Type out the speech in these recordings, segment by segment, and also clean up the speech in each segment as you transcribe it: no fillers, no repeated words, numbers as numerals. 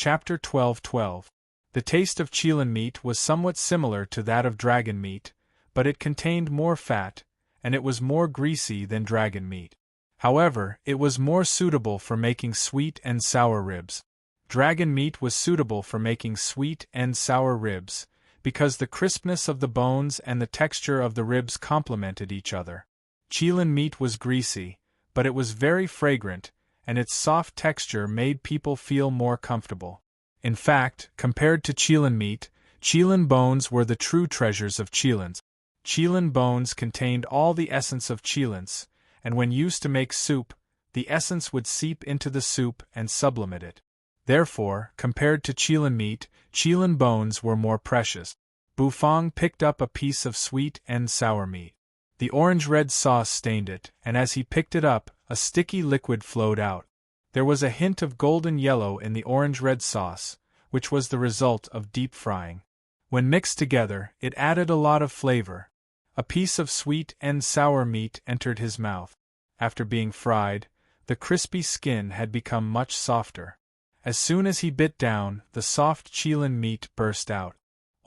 Chapter 12:12. The taste of Qilin meat was somewhat similar to that of dragon meat, but it contained more fat, and it was more greasy than dragon meat. However, it was more suitable for making sweet and sour ribs. Dragon meat was suitable for making sweet and sour ribs, because the crispness of the bones and the texture of the ribs complemented each other. Qilin meat was greasy, but it was very fragrant, and its soft texture made people feel more comfortable. In fact, compared to Qilin meat, Qilin bones were the true treasures of Qilins. Qilin bones contained all the essence of Qilins, and when used to make soup, the essence would seep into the soup and sublimate it. Therefore, compared to Qilin meat, Qilin bones were more precious. Bufang picked up a piece of sweet and sour meat. The orange-red sauce stained it, and as he picked it up, a sticky liquid flowed out. There was a hint of golden yellow in the orange-red sauce, which was the result of deep frying. When mixed together, it added a lot of flavor. A piece of sweet and sour meat entered his mouth. After being fried, the crispy skin had become much softer. As soon as he bit down, the soft Qilin meat burst out.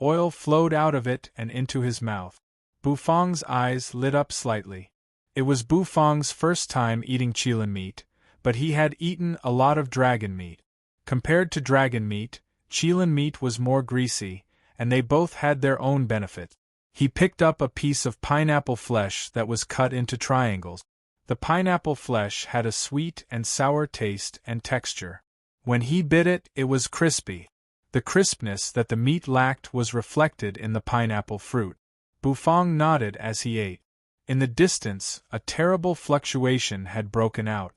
Oil flowed out of it and into his mouth. Bufang's eyes lit up slightly. It was Bufang's first time eating Qilin meat, but he had eaten a lot of dragon meat. Compared to dragon meat, Qilin meat was more greasy, and they both had their own benefits. He picked up a piece of pineapple flesh that was cut into triangles. The pineapple flesh had a sweet and sour taste and texture. When he bit it, it was crispy. The crispness that the meat lacked was reflected in the pineapple fruit. Bufang nodded as he ate. In the distance, a terrible fluctuation had broken out.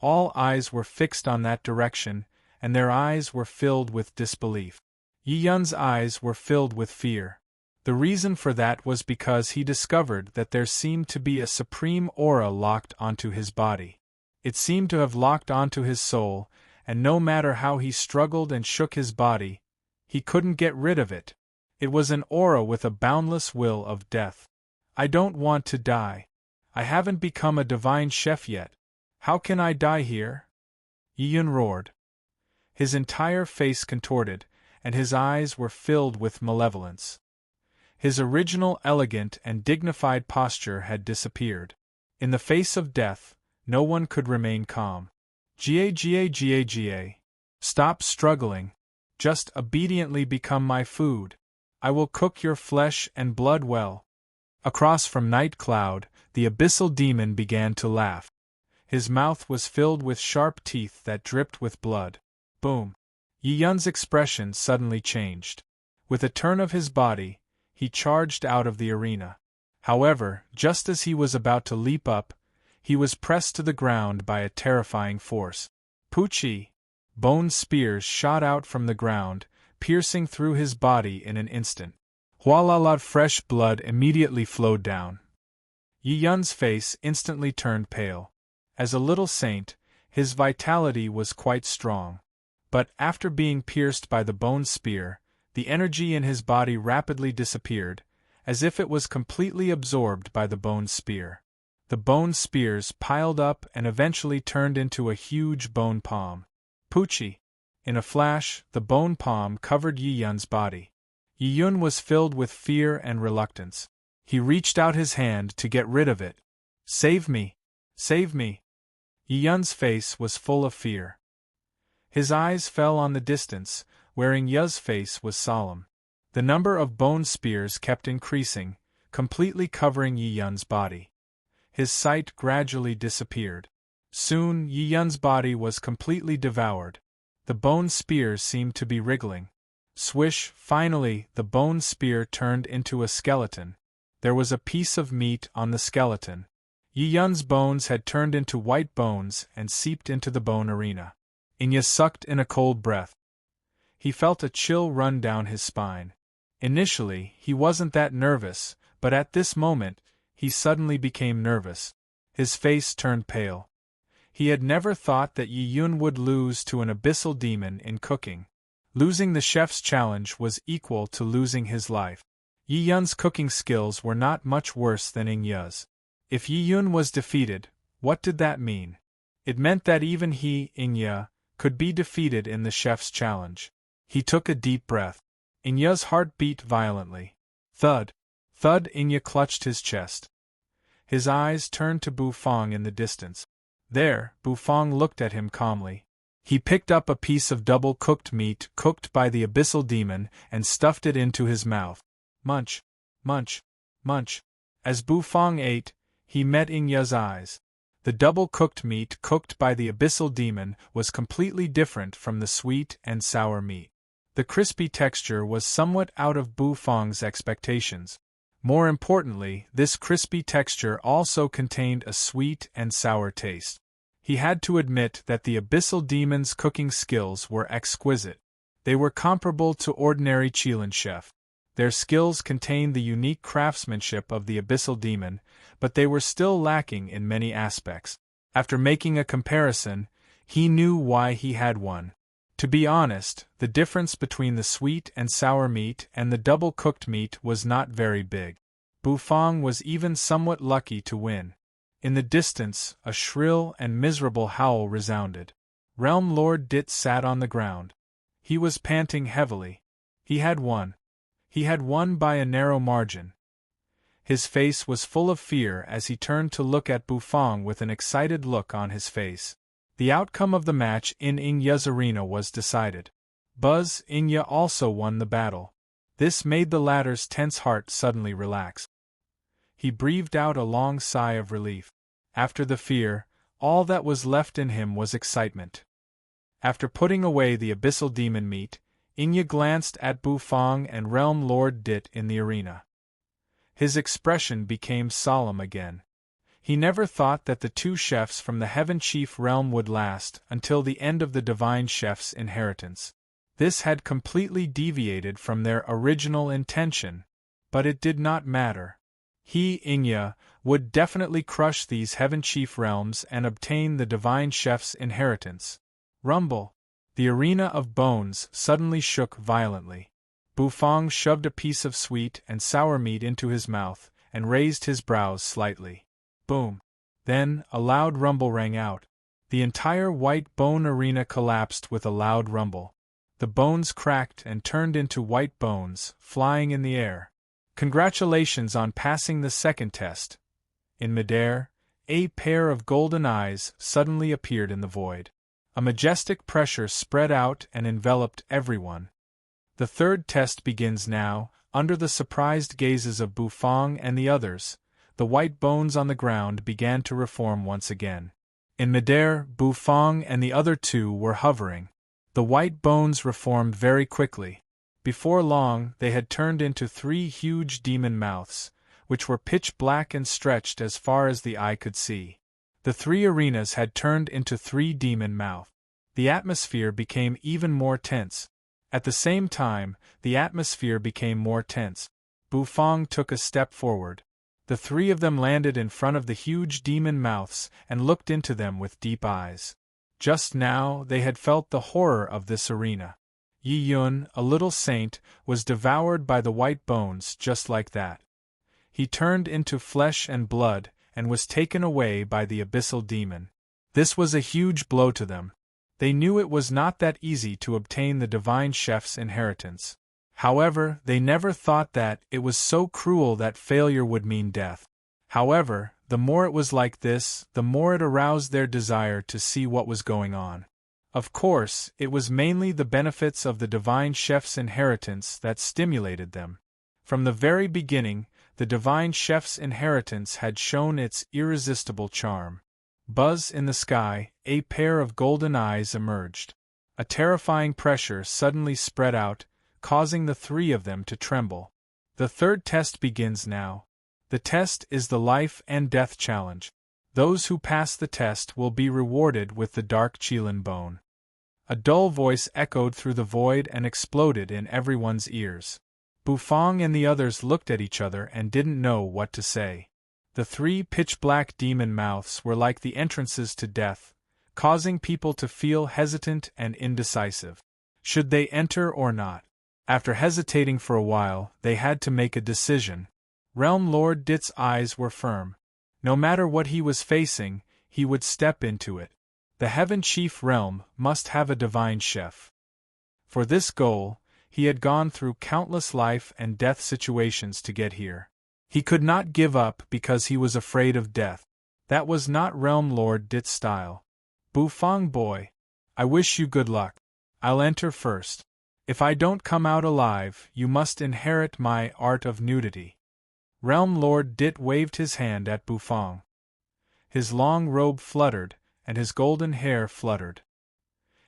All eyes were fixed on that direction, and their eyes were filled with disbelief. Yi Yun's eyes were filled with fear. The reason for that was because he discovered that there seemed to be a supreme aura locked onto his body. It seemed to have locked onto his soul, and no matter how he struggled and shook his body, he couldn't get rid of it. It was an aura with a boundless will of death. I don't want to die. I haven't become a divine chef yet. How can I die here? Yi Yun roared. His entire face contorted, and his eyes were filled with malevolence. His original elegant and dignified posture had disappeared. In the face of death, no one could remain calm. Ga. Stop struggling. Just obediently become my food. I will cook your flesh and blood well. Across from Night Cloud, the abyssal demon began to laugh. His mouth was filled with sharp teeth that dripped with blood. Boom! Yi Yun's expression suddenly changed. With a turn of his body, he charged out of the arena. However, just as he was about to leap up, he was pressed to the ground by a terrifying force. Poochie! Bone spears shot out from the ground, piercing through his body in an instant. Hualalad fresh blood immediately flowed down. Yi Yun's face instantly turned pale. As a little saint, his vitality was quite strong. But after being pierced by the bone spear, the energy in his body rapidly disappeared, as if it was completely absorbed by the bone spear. The bone spears piled up and eventually turned into a huge bone palm. Poochie! In a flash, the bone palm covered Yi Yun's body. Yi Yun was filled with fear and reluctance. He reached out his hand to get rid of it. Save me! Save me! Yi Yun's face was full of fear. His eyes fell on the distance, wherein Ye's face was solemn. The number of bone spears kept increasing, completely covering Yi Yun's body. His sight gradually disappeared. Soon Yi Yun's body was completely devoured. The bone spears seemed to be wriggling. Swish! Finally, the bone spear turned into a skeleton. There was a piece of meat on the skeleton. Yi Yun's bones had turned into white bones and seeped into the bone arena. Inya sucked in a cold breath. He felt a chill run down his spine. Initially, he wasn't that nervous, but at this moment, he suddenly became nervous. His face turned pale. He had never thought that Yi Yun would lose to an abyssal demon in cooking. Losing the chef's challenge was equal to losing his life. Yi Yun's cooking skills were not much worse than Ingya's. If Yi Yun was defeated, what did that mean? It meant that even he, Ingya, could be defeated in the chef's challenge. He took a deep breath. Inya's heart beat violently. Thud! Thud! Inya clutched his chest. His eyes turned to Bufang in the distance. There, Bufang looked at him calmly. He picked up a piece of double-cooked meat cooked by the abyssal demon and stuffed it into his mouth. Munch! Munch! Munch! As Bufang ate, he met Inya's eyes. The double-cooked meat cooked by the abyssal demon was completely different from the sweet and sour meat. The crispy texture was somewhat out of Bufang's expectations. More importantly, this crispy texture also contained a sweet and sour taste. He had to admit that the abyssal demon's cooking skills were exquisite. They were comparable to ordinary Qilin chef. Their skills contained the unique craftsmanship of the abyssal demon, but they were still lacking in many aspects. After making a comparison, he knew why he had won. To be honest, the difference between the sweet and sour meat and the double-cooked meat was not very big. Bufang was even somewhat lucky to win. In the distance, a shrill and miserable howl resounded. Realm Lord Dit sat on the ground. He was panting heavily. He had won. He had won by a narrow margin. His face was full of fear as he turned to look at Bufang with an excited look on his face. The outcome of the match in Inya's arena was decided. Inya also won the battle. This made the latter's tense heart suddenly relax. He breathed out a long sigh of relief. After the fear, all that was left in him was excitement. After putting away the abyssal demon meat, Inya glanced at Bufang and Realm Lord Dit in the arena. His expression became solemn again. He never thought that the two chefs from the Heaven Chief realm would last until the end of the Divine Chef's inheritance. This had completely deviated from their original intention, but it did not matter. He, Inya, would definitely crush these Heaven Chief realms and obtain the Divine Chef's inheritance. Rumble! The arena of bones suddenly shook violently. Bufang shoved a piece of sweet and sour meat into his mouth and raised his brows slightly. Boom! Then, a loud rumble rang out. The entire white bone arena collapsed with a loud rumble. The bones cracked and turned into white bones, flying in the air. Congratulations on passing the second test. In midair, a pair of golden eyes suddenly appeared in the void. A majestic pressure spread out and enveloped everyone. The third test begins now, under the surprised gazes of Bufang and the others. The white bones on the ground began to reform once again. In midair, Bufang and the other two were hovering. The white bones reformed very quickly. Before long, they had turned into 3 huge demon mouths, which were pitch black and stretched as far as the eye could see. The 3 arenas had turned into 3 demon mouths. The atmosphere became even more tense. At the same time, the atmosphere became more tense. Bufang took a step forward. The 3 of them landed in front of the huge demon mouths and looked into them with deep eyes. Just now, they had felt the horror of this arena. Yi Yun, a little saint, was devoured by the white bones just like that. He turned into flesh and blood and was taken away by the abyssal demon. This was a huge blow to them. They knew it was not that easy to obtain the Divine Chef's inheritance. However, they never thought that it was so cruel that failure would mean death. However, the more it was like this, the more it aroused their desire to see what was going on. Of course, it was mainly the benefits of the Divine Chef's inheritance that stimulated them. From the very beginning, the Divine Chef's inheritance had shown its irresistible charm. Buzz in the sky, a pair of golden eyes emerged. A terrifying pressure suddenly spread out, causing the 3 of them to tremble. The third test begins now. The test is the life and death challenge. Those who pass the test will be rewarded with the dark Qilin bone. A dull voice echoed through the void and exploded in everyone's ears. Bufang and the others looked at each other and didn't know what to say. The 3 pitch-black demon mouths were like the entrances to death, causing people to feel hesitant and indecisive. Should they enter or not? After hesitating for a while, they had to make a decision. Realm Lord Dit's eyes were firm. No matter what he was facing, he would step into it. The Heaven Chief Realm must have a divine chef. For this goal, he had gone through countless life and death situations to get here. He could not give up because he was afraid of death. That was not Realm Lord Dit's style. Bufang boy, I wish you good luck. I'll enter first. If I don't come out alive, you must inherit my art of nudity. Realm Lord Dit waved his hand at Bufang. His long robe fluttered, and his golden hair fluttered.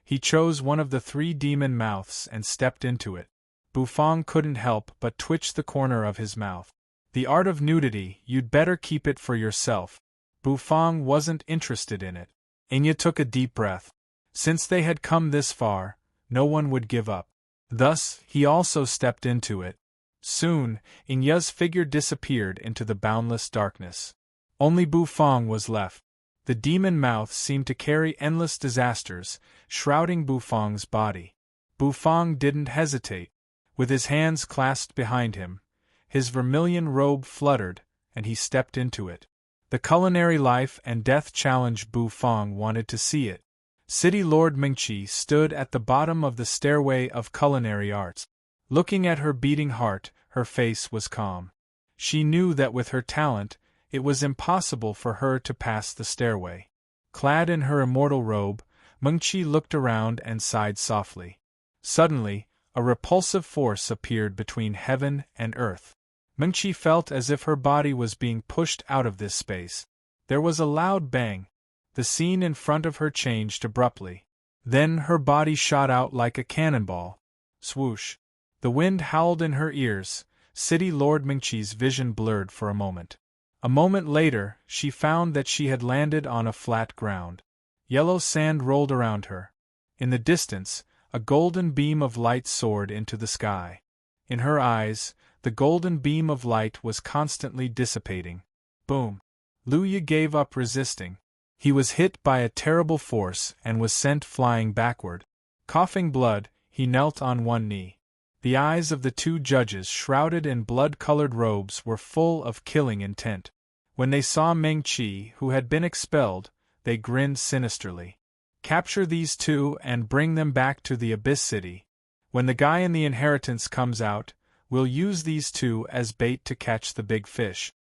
He chose one of the 3 demon mouths and stepped into it. Bufang couldn't help but twitch the corner of his mouth. The art of nudity, you'd better keep it for yourself. Bufang wasn't interested in it. Enya took a deep breath. Since they had come this far, no one would give up. Thus, he also stepped into it. Soon, Enya's figure disappeared into the boundless darkness. Only Bufang was left. The demon mouth seemed to carry endless disasters, shrouding Bufang's body. Bufang didn't hesitate. With his hands clasped behind him, his vermilion robe fluttered, and he stepped into it. The culinary life and death challenge Bufang wanted to see it. City Lord Mingqi stood at the bottom of the stairway of culinary arts. Looking at her beating heart, her face was calm. She knew that with her talent, it was impossible for her to pass the stairway. Clad in her immortal robe, Mingqi looked around and sighed softly. Suddenly, a repulsive force appeared between heaven and earth. Mingqi felt as if her body was being pushed out of this space. There was a loud bang. The scene in front of her changed abruptly. Then her body shot out like a cannonball. Swoosh! The wind howled in her ears. City Lord Mingqi's vision blurred for a moment. A moment later, she found that she had landed on a flat ground. Yellow sand rolled around her. In the distance, a golden beam of light soared into the sky. In her eyes, the golden beam of light was constantly dissipating. Boom! Luya gave up resisting. He was hit by a terrible force and was sent flying backward. Coughing blood, he knelt on one knee. The eyes of the 2 judges shrouded in blood-colored robes were full of killing intent. When they saw Mingqi, who had been expelled, they grinned sinisterly. Capture these 2 and bring them back to the Abyss City. When the guy in the inheritance comes out, we'll use these 2 as bait to catch the big fish.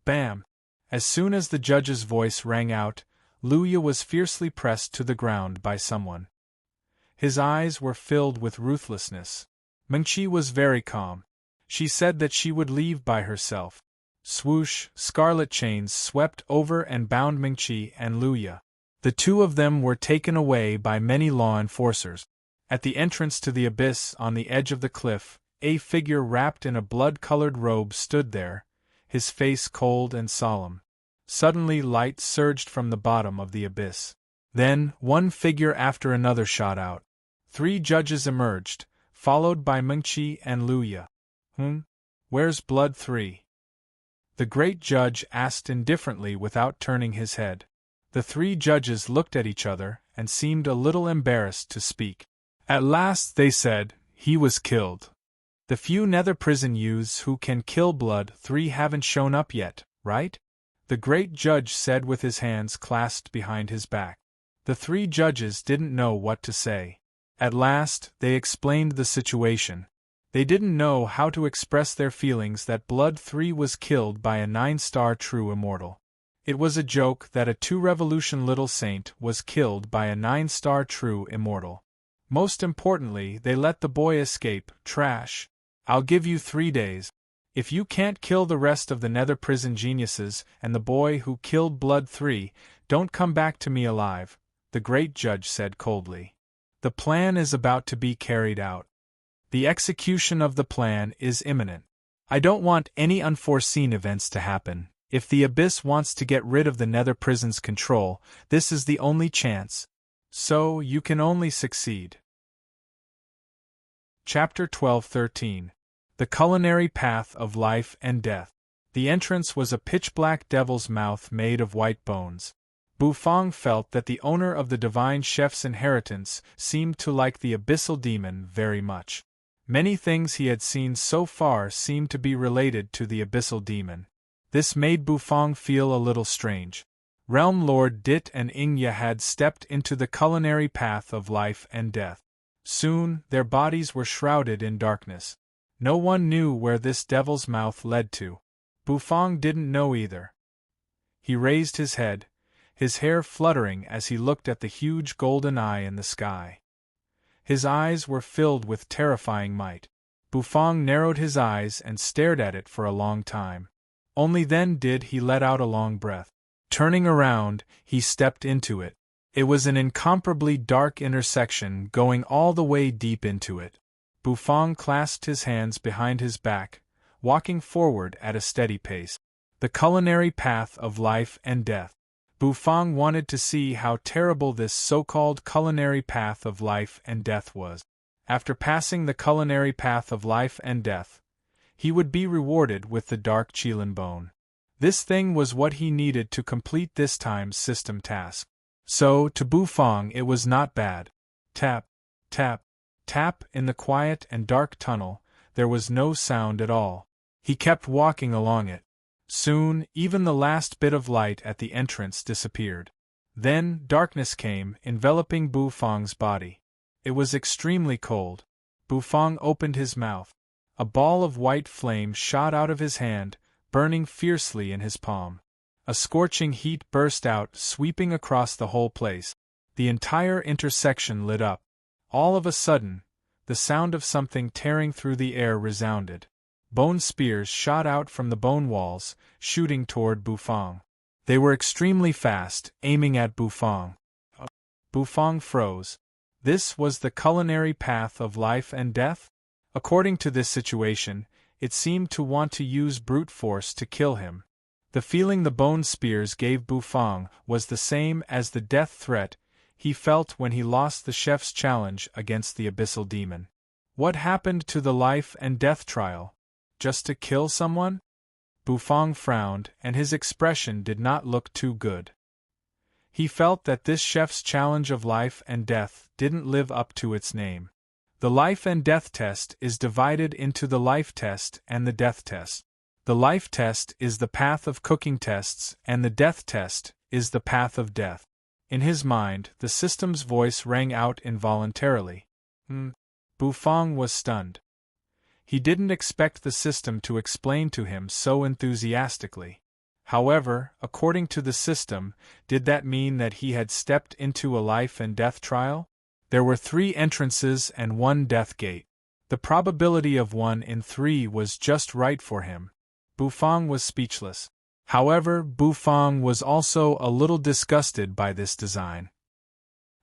Bam! As soon as the judge's voice rang out, Luya was fiercely pressed to the ground by someone. His eyes were filled with ruthlessness. Mingqi was very calm. She said that she would leave by herself. Swoosh! Scarlet chains swept over and bound Mingqi and Luya. The 2 of them were taken away by many law enforcers. At the entrance to the abyss on the edge of the cliff, a figure wrapped in a blood-colored robe stood there, his face cold and solemn. Suddenly light surged from the bottom of the abyss. Then, one figure after another shot out. 3 judges emerged, followed by Mingqi and Luya. Where's Blood 3? The great judge asked indifferently without turning his head. The 3 judges looked at each other and seemed a little embarrassed to speak. At last they said, he was killed. The few nether prison youths who can kill Blood 3 haven't shown up yet, right? The great judge said with his hands clasped behind his back. The 3 judges didn't know what to say. At last, they explained the situation. They didn't know how to express their feelings that Blood 3 was killed by a 9-star true immortal. It was a joke that a 2-revolution little saint was killed by a 9-star true immortal. Most importantly, they let the boy escape. Trash. I'll give you 3 days. If you can't kill the rest of the nether prison geniuses and the boy who killed Blood 3, don't come back to me alive, the great judge said coldly. The plan is about to be carried out. The execution of the plan is imminent. I don't want any unforeseen events to happen. If the Abyss wants to get rid of the nether prison's control, this is the only chance. So, you can only succeed. Chapter 12-13. The Culinary Path of Life and Death. The entrance was a pitch-black devil's mouth made of white bones. Bufang felt that the owner of the divine chef's inheritance seemed to like the abyssal demon very much. Many things he had seen so far seemed to be related to the abyssal demon. This made Bufang feel a little strange. Realm Lord Dit and Ingya had stepped into the culinary path of life and death. Soon, their bodies were shrouded in darkness. No one knew where this devil's mouth led to. Bufang didn't know either. He raised his head, his hair fluttering as he looked at the huge golden eye in the sky. His eyes were filled with terrifying might. Bufang narrowed his eyes and stared at it for a long time. Only then did he let out a long breath. Turning around, he stepped into it. It was an incomparably dark intersection going all the way deep into it. Bufang clasped his hands behind his back, walking forward at a steady pace. The culinary path of life and death. Bufang wanted to see how terrible this so-called culinary path of life and death was. After passing the culinary path of life and death, he would be rewarded with the dark Qilin bone. This thing was what he needed to complete this time's system task. So, to Bufang it was not bad. Tap, tap, tap in the quiet and dark tunnel, there was no sound at all. He kept walking along it. Soon, even the last bit of light at the entrance disappeared. Then, darkness came, enveloping Bufang's body. It was extremely cold. Bufang opened his mouth. A ball of white flame shot out of his hand, burning fiercely in his palm. A scorching heat burst out, sweeping across the whole place. The entire intersection lit up. All of a sudden, the sound of something tearing through the air resounded. Bone spears shot out from the bone walls, shooting toward Bufang. They were extremely fast, aiming at Bufang. Bufang froze. This was the culinary path of life and death? According to this situation, it seemed to want to use brute force to kill him. The feeling the bone spears gave Bufang was the same as the death threat he felt when he lost the chef's challenge against the abyssal demon. What happened to the life and death trial? Just to kill someone? Bufang frowned, and his expression did not look too good. He felt that this chef's challenge of life and death didn't live up to its name. The life and death test is divided into the life test and the death test. The life test is the path of cooking tests, and the death test is the path of death. In his mind, the system's voice rang out involuntarily. Bufang was stunned. He didn't expect the system to explain to him so enthusiastically. However, according to the system, did that mean that he had stepped into a life and death trial? There were 3 entrances and 1 death gate. The probability of 1 in 3 was just right for him. Bufang was speechless. However, Bufang was also a little disgusted by this design.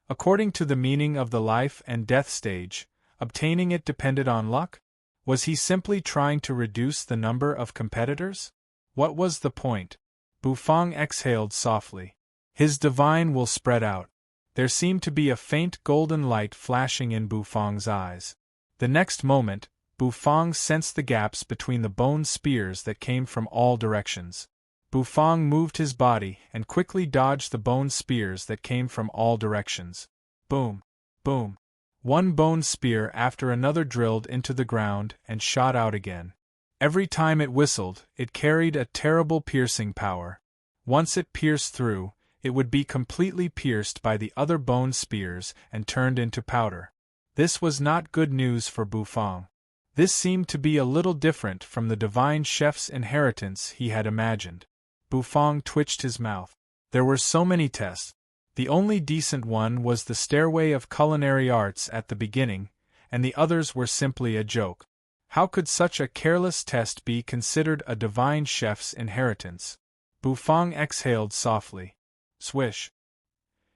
According to the meaning of the life and death stage, obtaining it depended on luck? Was he simply trying to reduce the number of competitors? What was the point? Bufang exhaled softly. His divine will spread out. There seemed to be a faint golden light flashing in Bufang's eyes. The next moment, Bufang sensed the gaps between the bone spears that came from all directions. Bufang moved his body and quickly dodged the bone spears that came from all directions. Boom! Boom! One bone spear after another drilled into the ground and shot out again. Every time it whistled, it carried a terrible piercing power. Once it pierced through, it would be completely pierced by the other bone spears and turned into powder. This was not good news for Bufang. This seemed to be a little different from the divine chef's inheritance he had imagined. Bufang twitched his mouth. There were so many tests. The only decent one was the Stairway of Culinary Arts at the beginning, and the others were simply a joke. How could such a careless test be considered a divine chef's inheritance? Bufang exhaled softly. Swish.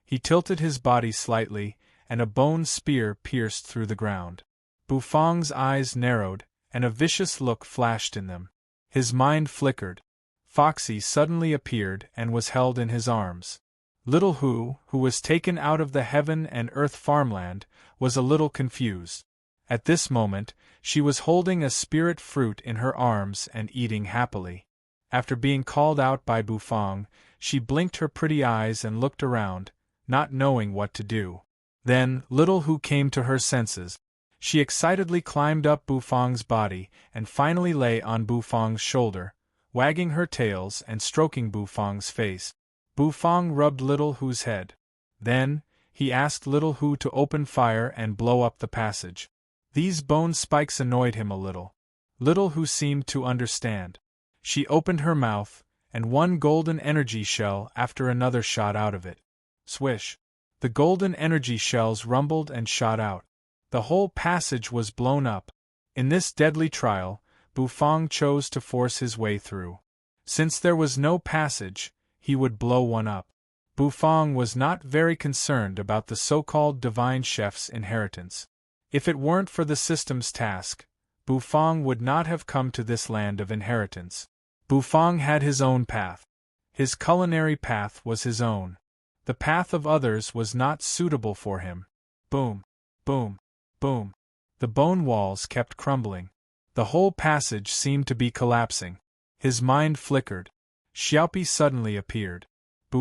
He tilted his body slightly, and a bone spear pierced through the ground. Bufang's eyes narrowed, and a vicious look flashed in them. His mind flickered. Foxy suddenly appeared and was held in his arms. Little who was taken out of the heaven and earth farmland, was a little confused. At this moment, she was holding a spirit fruit in her arms and eating happily. After being called out by Bufang, she blinked her pretty eyes and looked around, not knowing what to do. Then, Little Who came to her senses. She excitedly climbed up Bufang's body and finally lay on Bufang's shoulder, wagging her tails and stroking Bufang's face. Fang rubbed Little Hu's head. Then, he asked Little Hu to open fire and blow up the passage. These bone spikes annoyed him a little. Little Hu seemed to understand. She opened her mouth, and one golden energy shell after another shot out of it. Swish! The golden energy shells rumbled and shot out. The whole passage was blown up. In this deadly trial, Fang chose to force his way through. Since there was no passage, he would blow one up. Fang was not very concerned about the so-called divine chef's inheritance. If it weren't for the system's task, Fang would not have come to this land of inheritance. Fang had his own path. His culinary path was his own. The path of others was not suitable for him. Boom! Boom! Boom! The bone walls kept crumbling. The whole passage seemed to be collapsing. His mind flickered. Xiaopi suddenly appeared.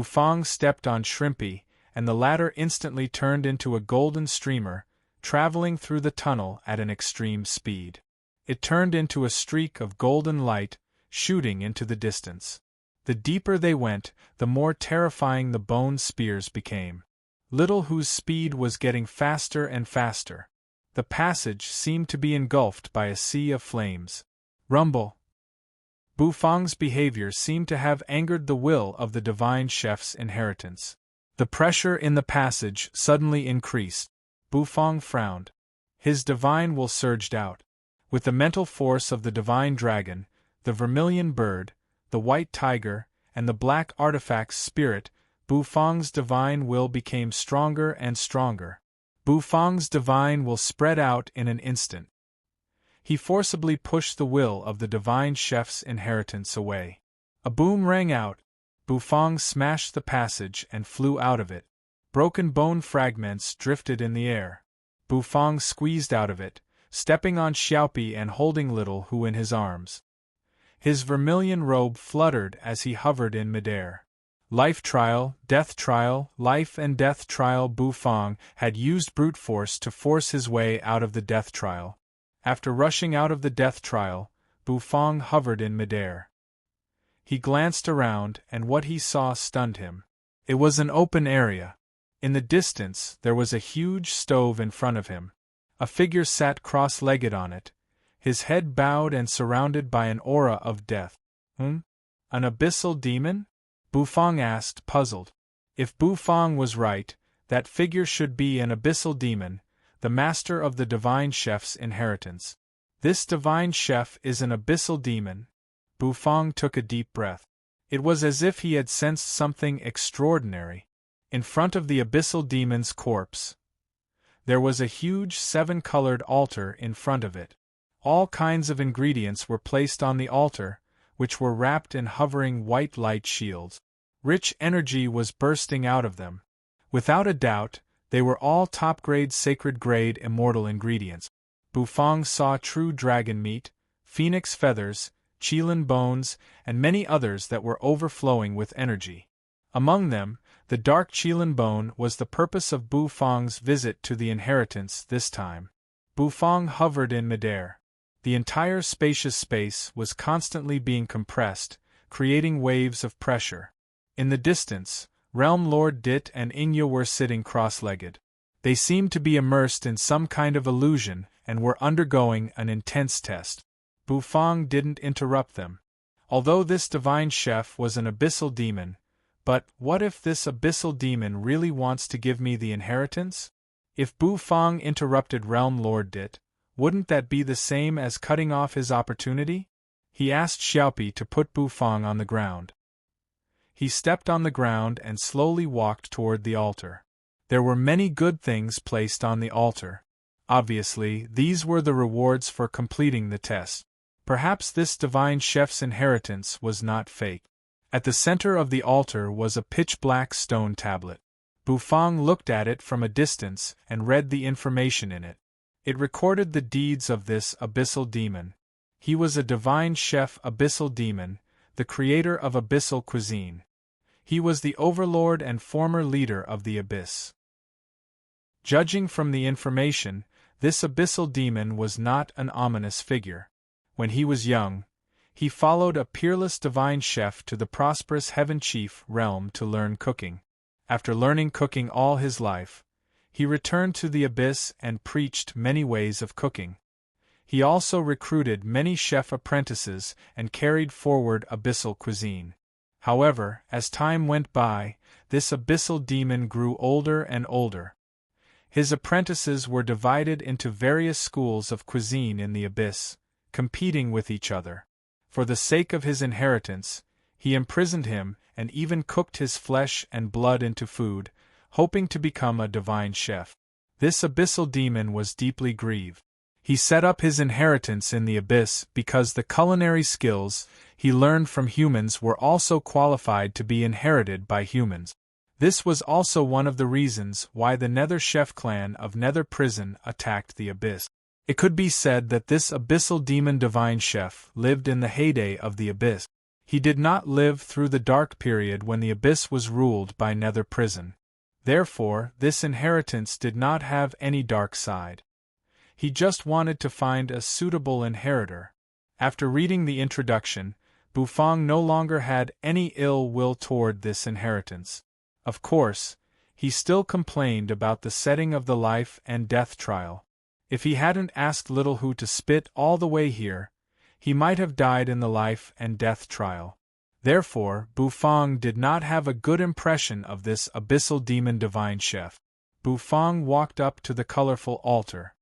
Fang stepped on Shrimpy, and the latter instantly turned into a golden streamer, traveling through the tunnel at an extreme speed. It turned into a streak of golden light, shooting into the distance. The deeper they went, the more terrifying the bone spears became. Little Hu's speed was getting faster and faster. The passage seemed to be engulfed by a sea of flames. Rumble! Fang's behavior seemed to have angered the will of the divine chef's inheritance. The pressure in the passage suddenly increased. Fang frowned. His divine will surged out. With the mental force of the divine dragon, the vermilion bird, the white tiger, and the black artifact's spirit, Fang's divine will became stronger and stronger. Fang's divine will spread out in an instant. He forcibly pushed the will of the divine chef's inheritance away. A boom rang out. Fang smashed the passage and flew out of it. Broken bone fragments drifted in the air. Fang squeezed out of it, stepping on Xiaopi and holding Little Hu in his arms. His vermilion robe fluttered as he hovered in midair. Life trial, death trial, life and death trial. Fang had used brute force to force his way out of the death trial. After rushing out of the death trial, Fang hovered in midair. He glanced around, and what he saw stunned him. It was an open area. In the distance, there was a huge stove in front of him. A figure sat cross-legged on it, his head bowed and surrounded by an aura of death. An abyssal demon? Fang asked, puzzled. If Fang was right, that figure should be an abyssal demon, the master of the divine chef's inheritance. This divine chef is an abyssal demon. Fang took a deep breath. It was as if he had sensed something extraordinary. In front of the abyssal demon's corpse, there was a huge 7-colored altar in front of it. All kinds of ingredients were placed on the altar, which were wrapped in hovering white light shields. Rich energy was bursting out of them. Without a doubt, they were all top-grade sacred-grade immortal ingredients. Fang saw true dragon meat, phoenix feathers, Qilin bones, and many others that were overflowing with energy. Among them, the dark Qilin bone was the purpose of Fang's visit to the inheritance this time. Fang hovered in midair. The entire spacious space was constantly being compressed, creating waves of pressure. In the distance, Realm Lord Dit and Inya were sitting cross-legged. They seemed to be immersed in some kind of illusion and were undergoing an intense test. Fang didn't interrupt them. Although this divine chef was an abyssal demon, but what if this abyssal demon really wants to give me the inheritance? If Fang interrupted Realm Lord Dit, wouldn't that be the same as cutting off his opportunity? He asked Xiaopi to put Fang on the ground. He stepped on the ground and slowly walked toward the altar. There were many good things placed on the altar. Obviously, these were the rewards for completing the test. Perhaps this divine chef's inheritance was not fake. At the center of the altar was a pitch-black stone tablet. Fang looked at it from a distance and read the information in it. It recorded the deeds of this abyssal demon. He was a divine chef abyssal demon, the creator of abyssal cuisine. He was the overlord and former leader of the abyss. Judging from the information, this abyssal demon was not an ominous figure. When he was young, He followed a peerless divine chef to the prosperous Heaven Chief realm to learn cooking. After learning cooking all his life, he returned to the abyss and preached many ways of cooking. He also recruited many chef apprentices and carried forward abyssal cuisine. However, as time went by, this abyssal demon grew older and older. His apprentices were divided into various schools of cuisine in the abyss, competing with each other. For the sake of his inheritance, he imprisoned him and even cooked his flesh and blood into food, hoping to become a divine chef. This abyssal demon was deeply grieved. He set up his inheritance in the abyss because the culinary skills he learned from humans were also qualified to be inherited by humans. This was also one of the reasons why the Nether Chef clan of Nether Prison attacked the abyss. It could be said that this abyssal demon divine chef lived in the heyday of the abyss. He did not live through the dark period when the abyss was ruled by Nether Prison. Therefore, this inheritance did not have any dark side. He just wanted to find a suitable inheritor. After reading the introduction, Bufang no longer had any ill will toward this inheritance. Of course, he still complained about the setting of the life and death trial. If he hadn't asked Little Hu to spit all the way here, he might have died in the life and death trial. Therefore, Bufang did not have a good impression of this abyssal demon divine chef. Bufang walked up to the colorful altar.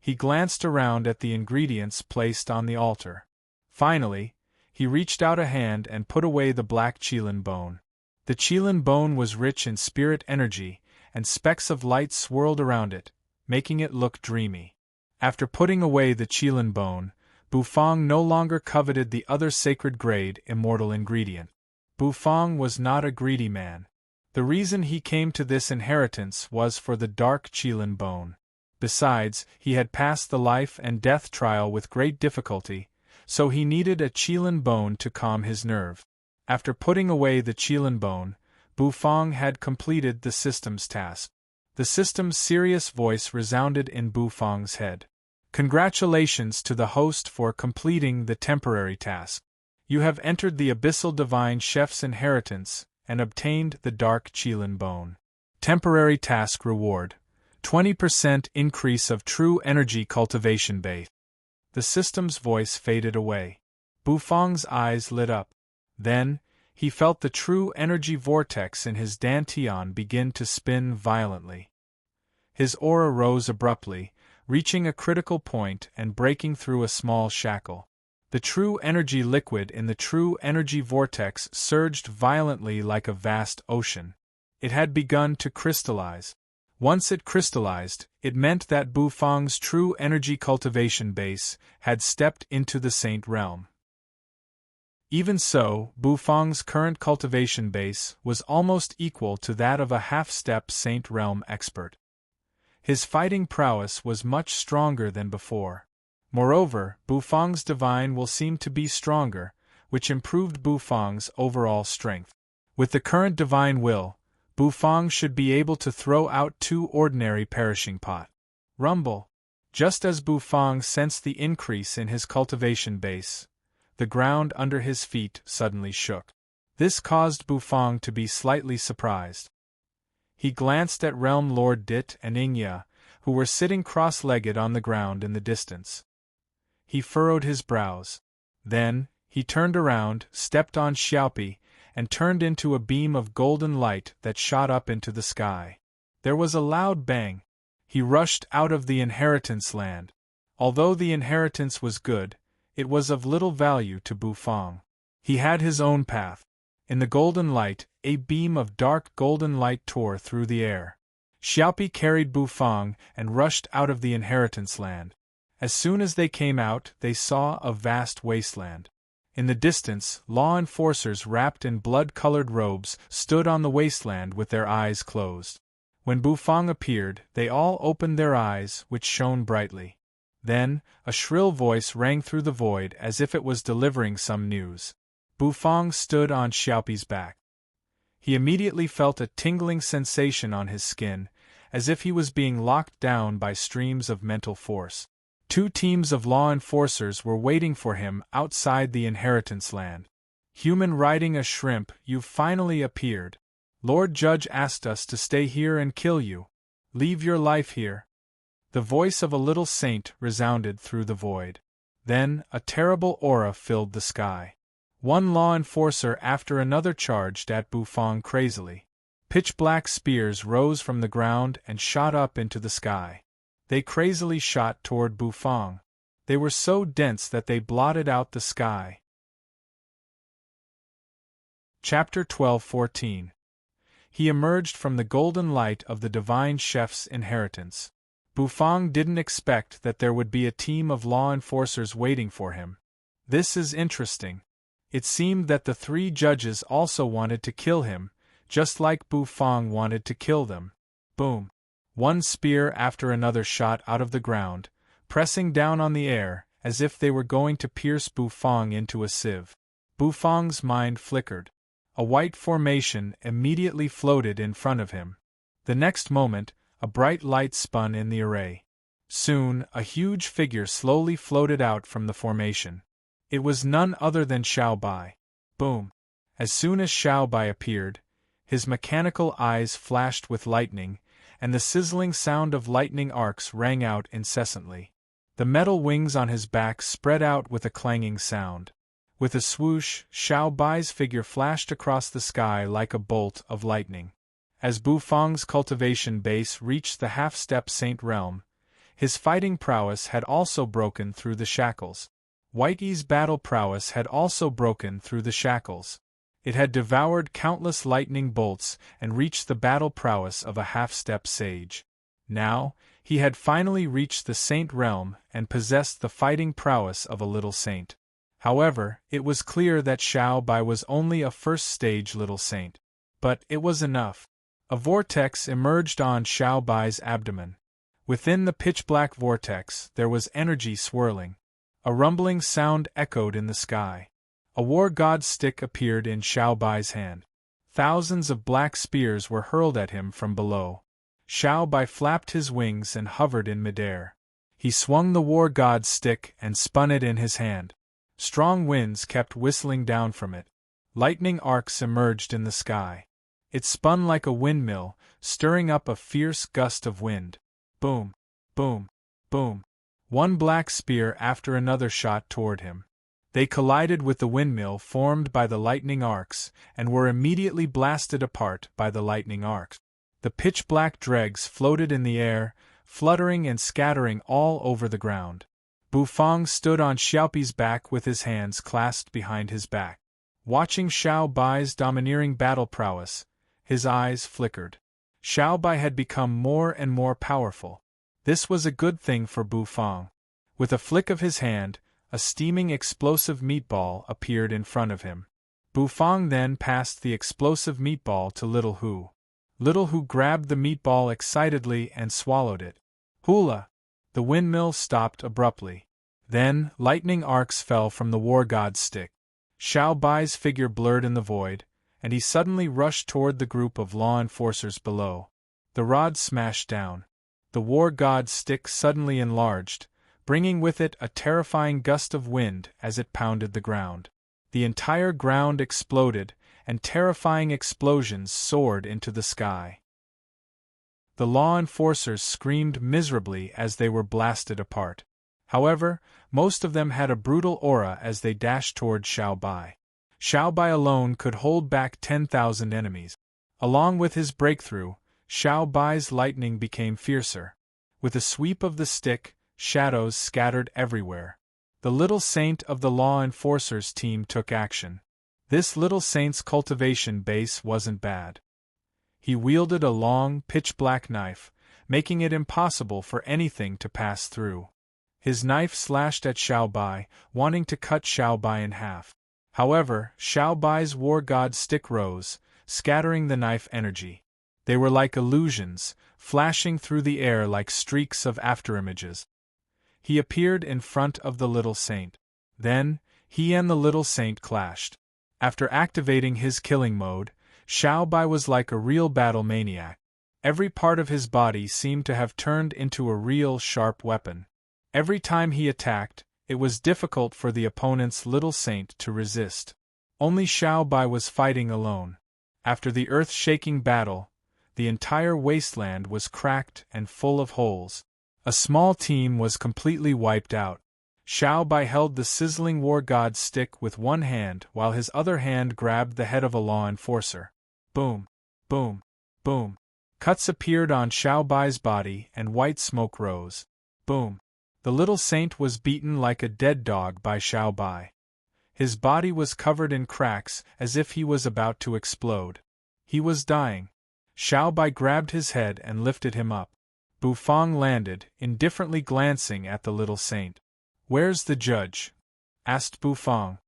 He glanced around at the ingredients placed on the altar. Finally, he reached out a hand and put away the black Qilin bone. The Qilin bone was rich in spirit energy, and specks of light swirled around it, making it look dreamy. After putting away the Qilin bone, Bufang no longer coveted the other sacred grade immortal ingredient. Bufang was not a greedy man. The reason he came to this inheritance was for the dark Qilin bone. Besides, he had passed the life and death trial with great difficulty, so he needed a Qilin bone to calm his nerve. After putting away the Qilin bone, Bufang had completed the system's task. The system's serious voice resounded in Bufang's head. Congratulations to the host for completing the temporary task. You have entered the abyssal divine chef's inheritance and obtained the dark Qilin bone. Temporary task reward: 20% increase of true energy cultivation base. The system's voice faded away. Bufang's eyes lit up. Then, he felt the true energy vortex in his dantian begin to spin violently. His aura rose abruptly, reaching a critical point and breaking through a small shackle. The true energy liquid in the true energy vortex surged violently like a vast ocean. It had begun to crystallize. Once it crystallized, it meant that Bufang's true energy cultivation base had stepped into the Saint realm. Even so, Bufang's current cultivation base was almost equal to that of a half-step Saint realm expert. His fighting prowess was much stronger than before. Moreover, Bufang's divine will seemed to be stronger, which improved Bufang's overall strength. With the current divine will, Bufang should be able to throw out 2 ordinary perishing pot. Rumble. Just as Bufang sensed the increase in his cultivation base, the ground under his feet suddenly shook. This caused Bufang to be slightly surprised. He glanced at Realm Lord Dit and Ingya, who were sitting cross-legged on the ground in the distance. He furrowed his brows. Then, he turned around, stepped on Xiaopi, and turned into a beam of golden light that shot up into the sky. There was a loud bang. He rushed out of the inheritance land. Although the inheritance was good, it was of little value to Bufang. He had his own path. In the golden light, a beam of dark golden light tore through the air. Xiaopi carried Bufang and rushed out of the inheritance land. As soon as they came out, they saw a vast wasteland. In the distance, law enforcers wrapped in blood-colored robes stood on the wasteland with their eyes closed. When Bufang appeared, they all opened their eyes, which shone brightly. Then, a shrill voice rang through the void as if it was delivering some news. Bufang stood on Xiaopi's back. He immediately felt a tingling sensation on his skin, as if he was being locked down by streams of mental force. 2 teams of law enforcers were waiting for him outside the inheritance land. Human riding a shrimp, you've finally appeared. Lord Judge asked us to stay here and kill you. Leave your life here. The voice of a little saint resounded through the void. Then, a terrible aura filled the sky. One law enforcer after another charged at Bufang crazily. Pitch-black spears rose from the ground and shot up into the sky. They crazily shot toward Bufang. They were so dense that they blotted out the sky. Chapter 12-14. He emerged from the golden light of the divine chef's inheritance. Bufang didn't expect that there would be a team of law enforcers waiting for him. This is interesting. It seemed that the 3 judges also wanted to kill him, just like Bufang wanted to kill them. Boom! One spear after another shot out of the ground, pressing down on the air, as if they were going to pierce Bufang into a sieve. Bufang's mind flickered. A white formation immediately floated in front of him. The next moment, a bright light spun in the array. Soon, a huge figure slowly floated out from the formation. It was none other than Xiao Bai. Boom! As soon as Xiao Bai appeared, his mechanical eyes flashed with lightning, and the sizzling sound of lightning arcs rang out incessantly. The metal wings on his back spread out with a clanging sound. With a swoosh, Xiao Bai's figure flashed across the sky like a bolt of lightning. As Bufang's cultivation base reached the half-step saint realm, his fighting prowess had also broken through the shackles. Whitey's battle prowess had also broken through the shackles. It had devoured countless lightning bolts and reached the battle prowess of a half-step sage. Now, he had finally reached the saint realm and possessed the fighting prowess of a little saint. However, it was clear that Xiao Bai was only a first-stage little saint. But it was enough. A vortex emerged on Xiao Bai's abdomen. Within the pitch-black vortex, there was energy swirling. A rumbling sound echoed in the sky. A war god's stick appeared in Xiao Bai's hand. Thousands of black spears were hurled at him from below. Xiao Bai flapped his wings and hovered in midair. He swung the war god's stick and spun it in his hand. Strong winds kept whistling down from it. Lightning arcs emerged in the sky. It spun like a windmill, stirring up a fierce gust of wind. Boom! Boom! Boom! One black spear after another shot toward him. They collided with the windmill formed by the lightning arcs, and were immediately blasted apart by the lightning arcs. The pitch-black dregs floated in the air, fluttering and scattering all over the ground. Bufang stood on Xiaopi's back with his hands clasped behind his back. Watching Xiao Bai's domineering battle prowess, his eyes flickered. Xiao Bai had become more and more powerful. This was a good thing for Bufang. With a flick of his hand, a steaming explosive meatball appeared in front of him. Bufang then passed the explosive meatball to Little Hu. Little Hu grabbed the meatball excitedly and swallowed it. Hula! The windmill stopped abruptly. Then, lightning arcs fell from the war god's stick. Xiao Bai's figure blurred in the void, and he suddenly rushed toward the group of law enforcers below. The rod smashed down. The war god's stick suddenly enlarged, bringing with it a terrifying gust of wind as it pounded the ground. The entire ground exploded, and terrifying explosions soared into the sky. The law enforcers screamed miserably as they were blasted apart. However, most of them had a brutal aura as they dashed toward Xiao Bai. Xiao Bai alone could hold back 10,000 enemies. Along with his breakthrough, Xiao Bai's lightning became fiercer. With a sweep of the stick, shadows scattered everywhere. The little saint of the law enforcers team took action. This little saint's cultivation base wasn't bad. He wielded a long, pitch-black knife, making it impossible for anything to pass through. His knife slashed at Xiao Bai, wanting to cut Xiao Bai in half. However, Xiao Bai's war god stick rose, scattering the knife energy. They were like illusions, flashing through the air like streaks of afterimages. He appeared in front of the little saint. Then, he and the little saint clashed. After activating his killing mode, Xiao Bai was like a real battle maniac. Every part of his body seemed to have turned into a real sharp weapon. Every time he attacked, it was difficult for the opponent's little saint to resist. Only Xiao Bai was fighting alone. After the earth-shaking battle, the entire wasteland was cracked and full of holes. A small team was completely wiped out. Xiao Bai held the sizzling war god's stick with one hand while his other hand grabbed the head of a law enforcer. Boom! Boom! Boom! Cuts appeared on Xiao Bai's body and white smoke rose. Boom! The little saint was beaten like a dead dog by Xiao Bai. His body was covered in cracks as if he was about to explode. He was dying. Xiao Bai grabbed his head and lifted him up. Bu Fang landed, indifferently glancing at the little saint. "Where's the judge?" asked Bu Fang.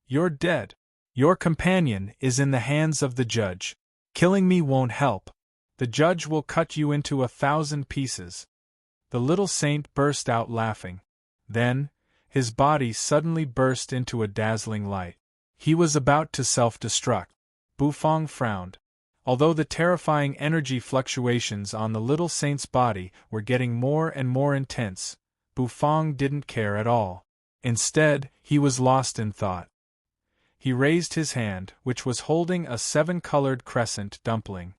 "You're dead. Your companion is in the hands of the judge. Killing me won't help. The judge will cut you into 1,000 pieces." The little saint burst out laughing. Then, his body suddenly burst into a dazzling light. He was about to self-destruct. Bu Fang frowned. Although the terrifying energy fluctuations on the little saint's body were getting more and more intense, Bu Fang didn't care at all. Instead, he was lost in thought. He raised his hand, which was holding a 7-colored crescent dumpling.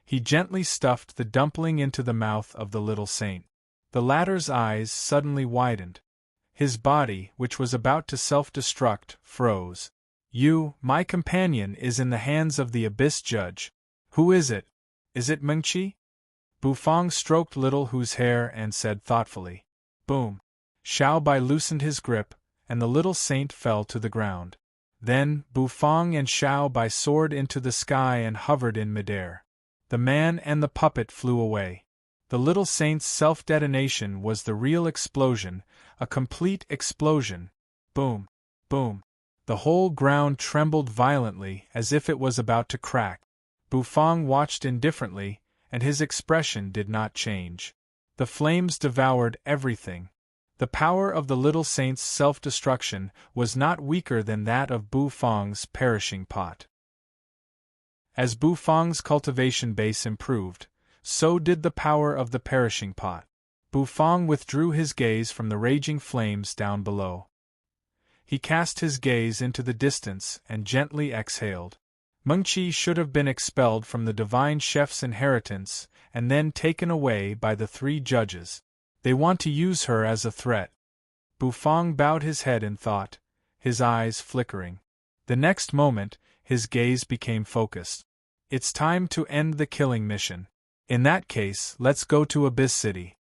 He gently stuffed the dumpling into the mouth of the little saint. The latter's eyes suddenly widened. His body, which was about to self-destruct, froze. My companion is in the hands of the Abyss Judge. Who is it? Is it Mengqi?" Bu Fang stroked little Hu's hair and said thoughtfully. Boom! Xiao Bai loosened his grip, and the little saint fell to the ground. Then, Bu Fang and Xiao Bai soared into the sky and hovered in midair. The man and the puppet flew away. The little saint's self-detonation was the real explosion, a complete explosion. Boom! Boom! The whole ground trembled violently as if it was about to crack. Bu Fang watched indifferently, and his expression did not change. The flames devoured everything. The power of the little saint's self-destruction was not weaker than that of Bu Fang's perishing pot. As Bu Fang's cultivation base improved, so did the power of the perishing pot. Bu Fang withdrew his gaze from the raging flames down below. He cast his gaze into the distance and gently exhaled. Mengqi should have been expelled from the divine chef's inheritance and then taken away by the 3 judges. They want to use her as a threat. Bu Fang bowed his head in thought, his eyes flickering. The next moment, his gaze became focused. It's time to end the killing mission. In that case, let's go to Abyss City.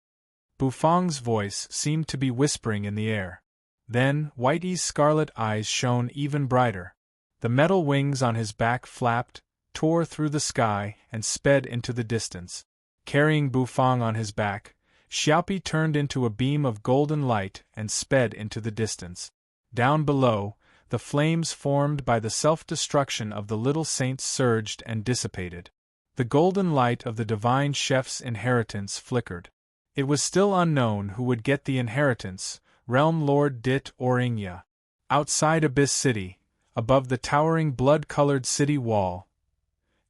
Bu Fang's voice seemed to be whispering in the air. Then, Whitey's scarlet eyes shone even brighter. The metal wings on his back flapped, tore through the sky, and sped into the distance. Carrying Bu Fang on his back, Xiaopi turned into a beam of golden light and sped into the distance. Down below, the flames formed by the self-destruction of the little saint surged and dissipated. The golden light of the divine chef's inheritance flickered. It was still unknown who would get the inheritance, Realm Lord Dit or Ingya. Outside Abyss City, above the towering blood-colored city wall,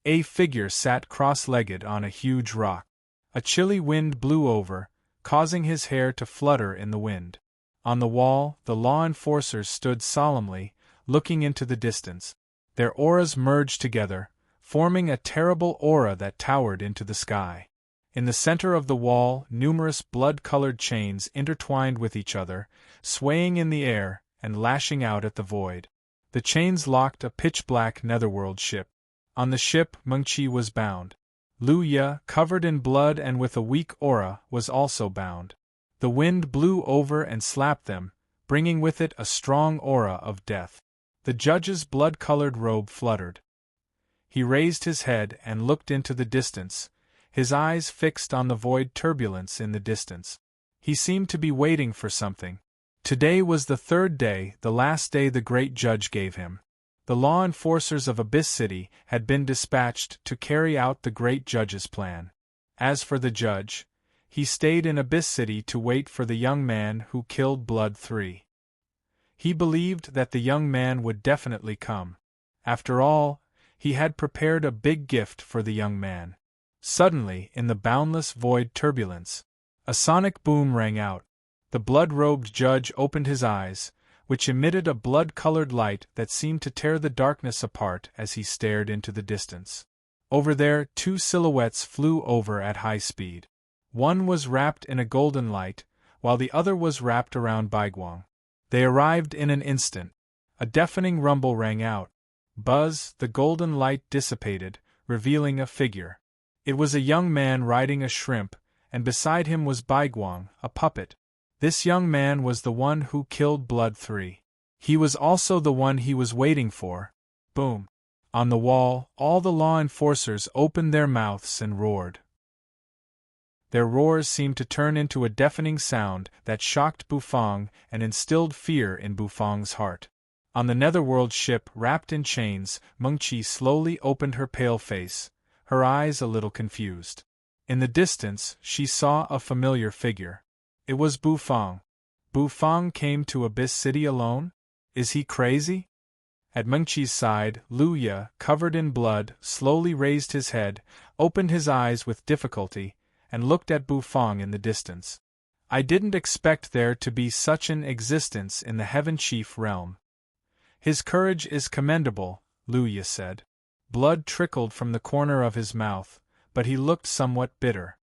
a figure sat cross-legged on a huge rock. A chilly wind blew over, causing his hair to flutter in the wind. On the wall, the law enforcers stood solemnly, looking into the distance. Their auras merged together, forming a terrible aura that towered into the sky. In the center of the wall, numerous blood-colored chains intertwined with each other, swaying in the air and lashing out at the void. The chains locked a pitch-black netherworld ship. On the ship, Mengqi was bound. Lu Ye, covered in blood and with a weak aura, was also bound. The wind blew over and slapped them, bringing with it a strong aura of death. The judge's blood-colored robe fluttered. He raised his head and looked into the distance, his eyes fixed on the void turbulence in the distance. He seemed to be waiting for something. Today was the 3rd day, the last day the great judge gave him. The law enforcers of Abyss City had been dispatched to carry out the great judge's plan. As for the judge, he stayed in Abyss City to wait for the young man who killed Blood 3. He believed that the young man would definitely come. After all, he had prepared a big gift for the young man. Suddenly, in the boundless void turbulence, a sonic boom rang out. The blood-robed judge opened his eyes, which emitted a blood-colored light that seemed to tear the darkness apart as he stared into the distance. Over there, two silhouettes flew over at high speed. One was wrapped in a golden light, while the other was wrapped around Baiguang. They arrived in an instant. A deafening rumble rang out. Buzz, the golden light dissipated, revealing a figure. It was a young man riding a shrimp, and beside him was Baiguang, a puppet. This young man was the one who killed Blood 3. He was also the one he was waiting for. Boom. On the wall, all the law enforcers opened their mouths and roared. Their roars seemed to turn into a deafening sound that shocked Bufang and instilled fear in Bufang's heart. On the netherworld ship wrapped in chains, Mengqi slowly opened her pale face, her eyes a little confused. In the distance, she saw a familiar figure. It was Bufang. Bufang came to Abyss City alone? Is he crazy? At Mengqi's side, Luya, covered in blood, slowly raised his head, opened his eyes with difficulty, and looked at Bufang in the distance. I didn't expect there to be such an existence in the Heaven Chief realm. His courage is commendable, Luya said. Blood trickled from the corner of his mouth, but he looked somewhat bitter.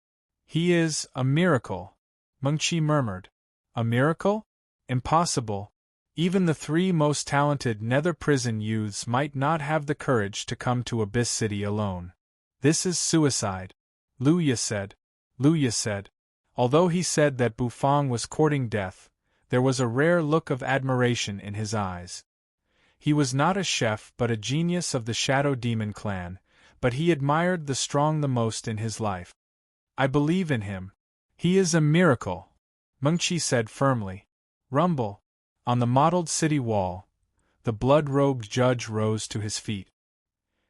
He is a miracle, Mengqi murmured. A miracle? Impossible. Even the 3 most talented Nether Prison youths might not have the courage to come to Abyss City alone. This is suicide, Luya said. Although he said that Bufang was courting death, there was a rare look of admiration in his eyes. He was not a chef but a genius of the Shadow Demon clan, but he admired the strong the most in his life. I believe in him. He is a miracle, Mengqi said firmly. Rumble. On the mottled city wall, the blood-robed judge rose to his feet.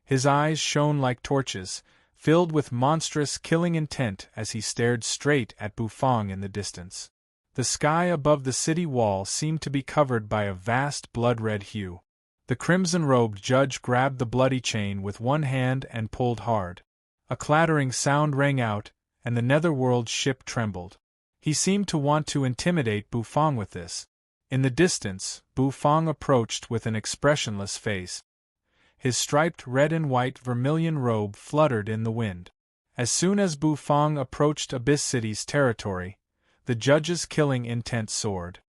His eyes shone like torches, filled with monstrous killing intent as he stared straight at Bufang in the distance. The sky above the city wall seemed to be covered by a vast blood-red hue. The crimson-robed judge grabbed the bloody chain with one hand and pulled hard. A clattering sound rang out, and the netherworld ship trembled. He seemed to want to intimidate Bufang with this. In the distance, Bufang approached with an expressionless face. His striped red and white vermilion robe fluttered in the wind. As soon as Bufang approached Abyss City's territory, the judge's killing intent soared.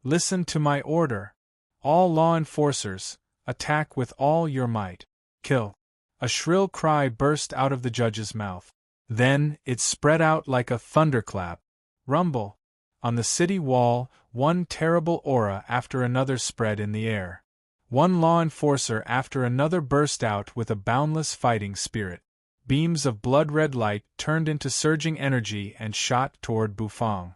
Listen to my order. All law enforcers, attack with all your might. Kill. A shrill cry burst out of the judge's mouth. Then, it spread out like a thunderclap. Rumble. On the city wall, one terrible aura after another spread in the air. One law enforcer after another burst out with a boundless fighting spirit. Beams of blood-red light turned into surging energy and shot toward Bufang.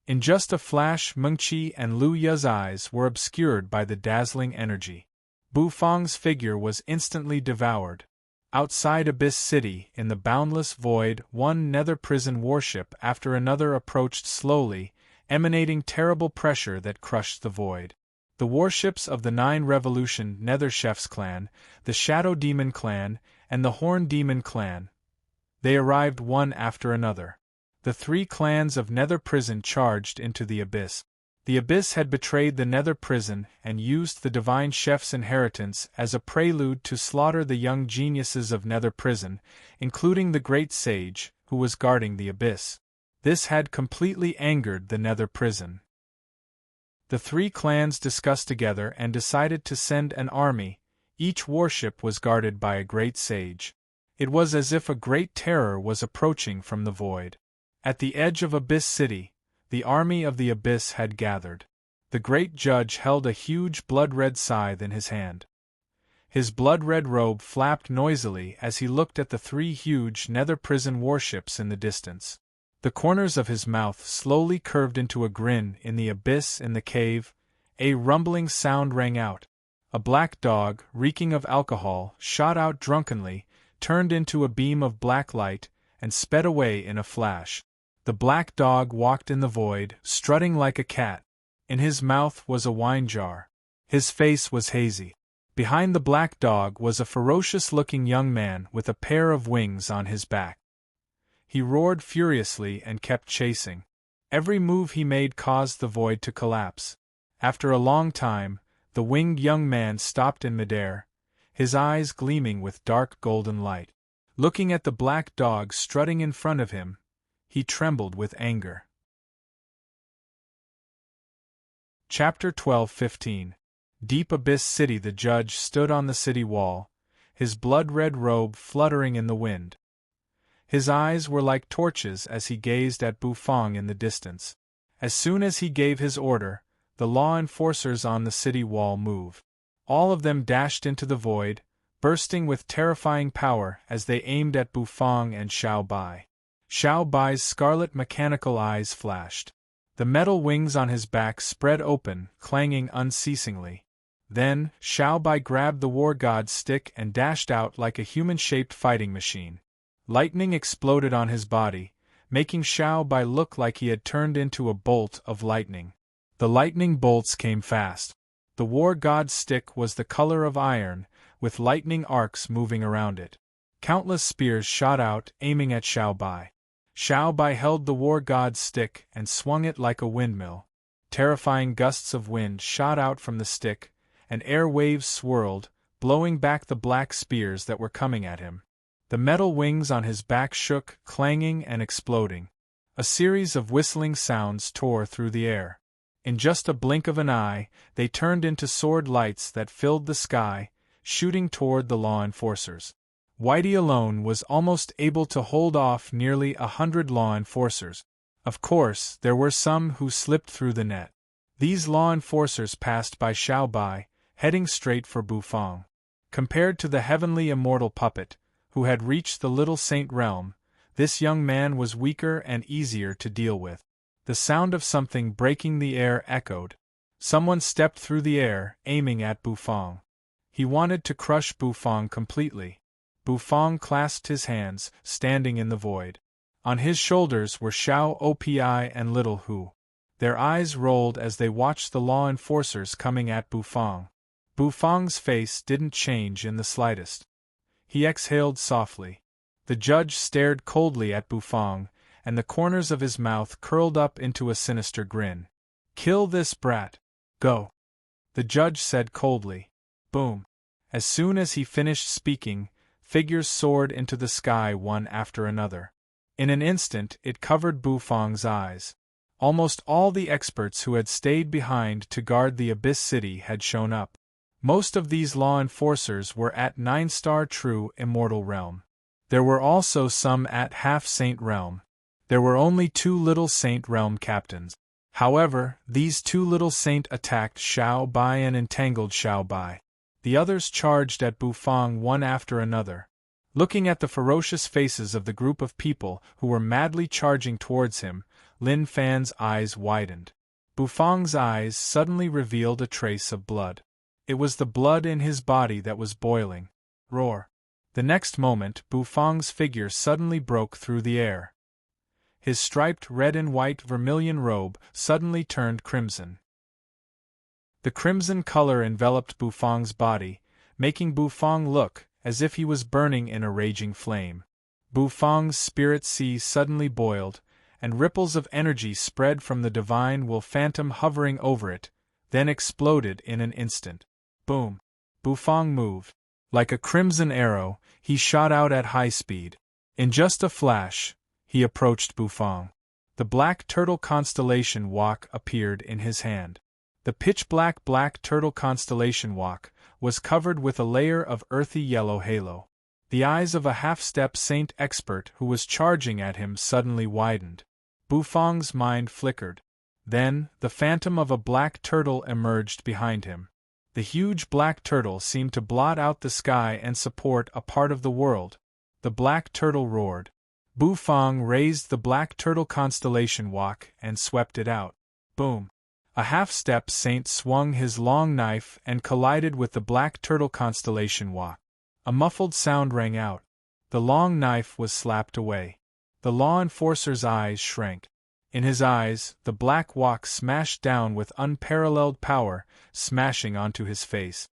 In just a flash, Mengqi and Lu Ya's eyes were obscured by the dazzling energy. Bufang's figure was instantly devoured. Outside Abyss City, in the boundless void, one nether prison warship after another approached slowly, emanating terrible pressure that crushed the void. The warships of the 9 Revolution Nether Chefs clan, the Shadow Demon clan, and the Horn Demon clan. They arrived one after another. The 3 clans of Nether Prison charged into the Abyss. The Abyss had betrayed the Nether Prison and used the Divine Chef's inheritance as a prelude to slaughter the young geniuses of Nether Prison, including the Great Sage, who was guarding the Abyss. This had completely angered the Nether Prison. The 3 clans discussed together and decided to send an army. Each warship was guarded by a Great Sage. It was as if a great terror was approaching from the void. At the edge of Abyss City, the army of the Abyss had gathered. The great judge held a huge blood-red scythe in his hand. His blood-red robe flapped noisily as he looked at the 3 huge Nether Prison warships in the distance. The corners of his mouth slowly curved into a grin. In the abyss in the cave, a rumbling sound rang out. A black dog, reeking of alcohol, shot out drunkenly, turned into a beam of black light, and sped away in a flash. The black dog walked in the void, strutting like a cat. In his mouth was a wine jar. His face was hazy. Behind the black dog was a ferocious-looking young man with a pair of wings on his back. He roared furiously and kept chasing. Every move he made caused the void to collapse. After a long time, the winged young man stopped in midair, his eyes gleaming with dark golden light. Looking at the black dog strutting in front of him, he trembled with anger. Chapter 12:15. Deep Abyss City. The judge stood on the city wall, his blood-red robe fluttering in the wind. His eyes were like torches as he gazed at Bufang in the distance. As soon as he gave his order, the law enforcers on the city wall moved. All of them dashed into the void, bursting with terrifying power as they aimed at Bufang and Xiao Bai. Xiao Bai's scarlet mechanical eyes flashed. The metal wings on his back spread open, clanging unceasingly. Then, Xiao Bai grabbed the war god's stick and dashed out like a human-shaped fighting machine. Lightning exploded on his body, making Xiao Bai look like he had turned into a bolt of lightning. The lightning bolts came fast. The war god's stick was the color of iron, with lightning arcs moving around it. Countless spears shot out, aiming at Xiao Bai. Xiao Bai held the war god's stick and swung it like a windmill. Terrifying gusts of wind shot out from the stick, and air waves swirled, blowing back the black spears that were coming at him. The metal wings on his back shook, clanging and exploding. A series of whistling sounds tore through the air. In just a blink of an eye, they turned into sword lights that filled the sky, shooting toward the law enforcers. Whitey alone was almost able to hold off nearly 100 law enforcers. Of course, there were some who slipped through the net. These law enforcers passed by Xiao Bai, heading straight for Bufang. Compared to the heavenly immortal puppet, who had reached the Little Saint realm, this young man was weaker and easier to deal with. The sound of something breaking the air echoed. Someone stepped through the air, aiming at Bufang. He wanted to crush Bufang completely. Bufang clasped his hands, standing in the void. On his shoulders were Xiao Opi and Little Hu. Their eyes rolled as they watched the law enforcers coming at Bufang. Bufang's face didn't change in the slightest. He exhaled softly. The judge stared coldly at Bufang, and the corners of his mouth curled up into a sinister grin. "Kill this brat. Go," the judge said coldly. Boom. As soon as he finished speaking, figures soared into the sky one after another. In an instant it covered Bufang's eyes. Almost all the experts who had stayed behind to guard the Abyss City had shown up. Most of these law enforcers were at 9-star True Immortal Realm. There were also some at Half-Saint Realm. There were only 2 Little Saint Realm captains. However, these 2 Little Saint attacked Xiao Bai and entangled Xiao Bai. The others charged at Bufang one after another. Looking at the ferocious faces of the group of people who were madly charging towards him, Lin Fan's eyes widened. Bufang's eyes suddenly revealed a trace of blood. It was the blood in his body that was boiling. Roar! The next moment, Bufang's figure suddenly broke through the air. His striped red and white vermilion robe suddenly turned crimson. The crimson color enveloped Bufang's body, making Bufang look as if he was burning in a raging flame. Bufang's spirit sea suddenly boiled, and ripples of energy spread from the divine will phantom hovering over it, then exploded in an instant. Boom! Bufang moved. Like a crimson arrow, he shot out at high speed. In just a flash, he approached Bufang. The black turtle constellation walk appeared in his hand. The pitch-black black turtle constellation walk was covered with a layer of earthy yellow halo. The eyes of a half-step saint expert who was charging at him suddenly widened. Bufang's mind flickered. Then, the phantom of a black turtle emerged behind him. The huge black turtle seemed to blot out the sky and support a part of the world. The black turtle roared. Bufang raised the black turtle constellation walk and swept it out. Boom! A half-step saint swung his long knife and collided with the black turtle constellation walk. A muffled sound rang out. The long knife was slapped away. The law enforcer's eyes shrank. In his eyes, the black walk smashed down with unparalleled power, smashing onto his face.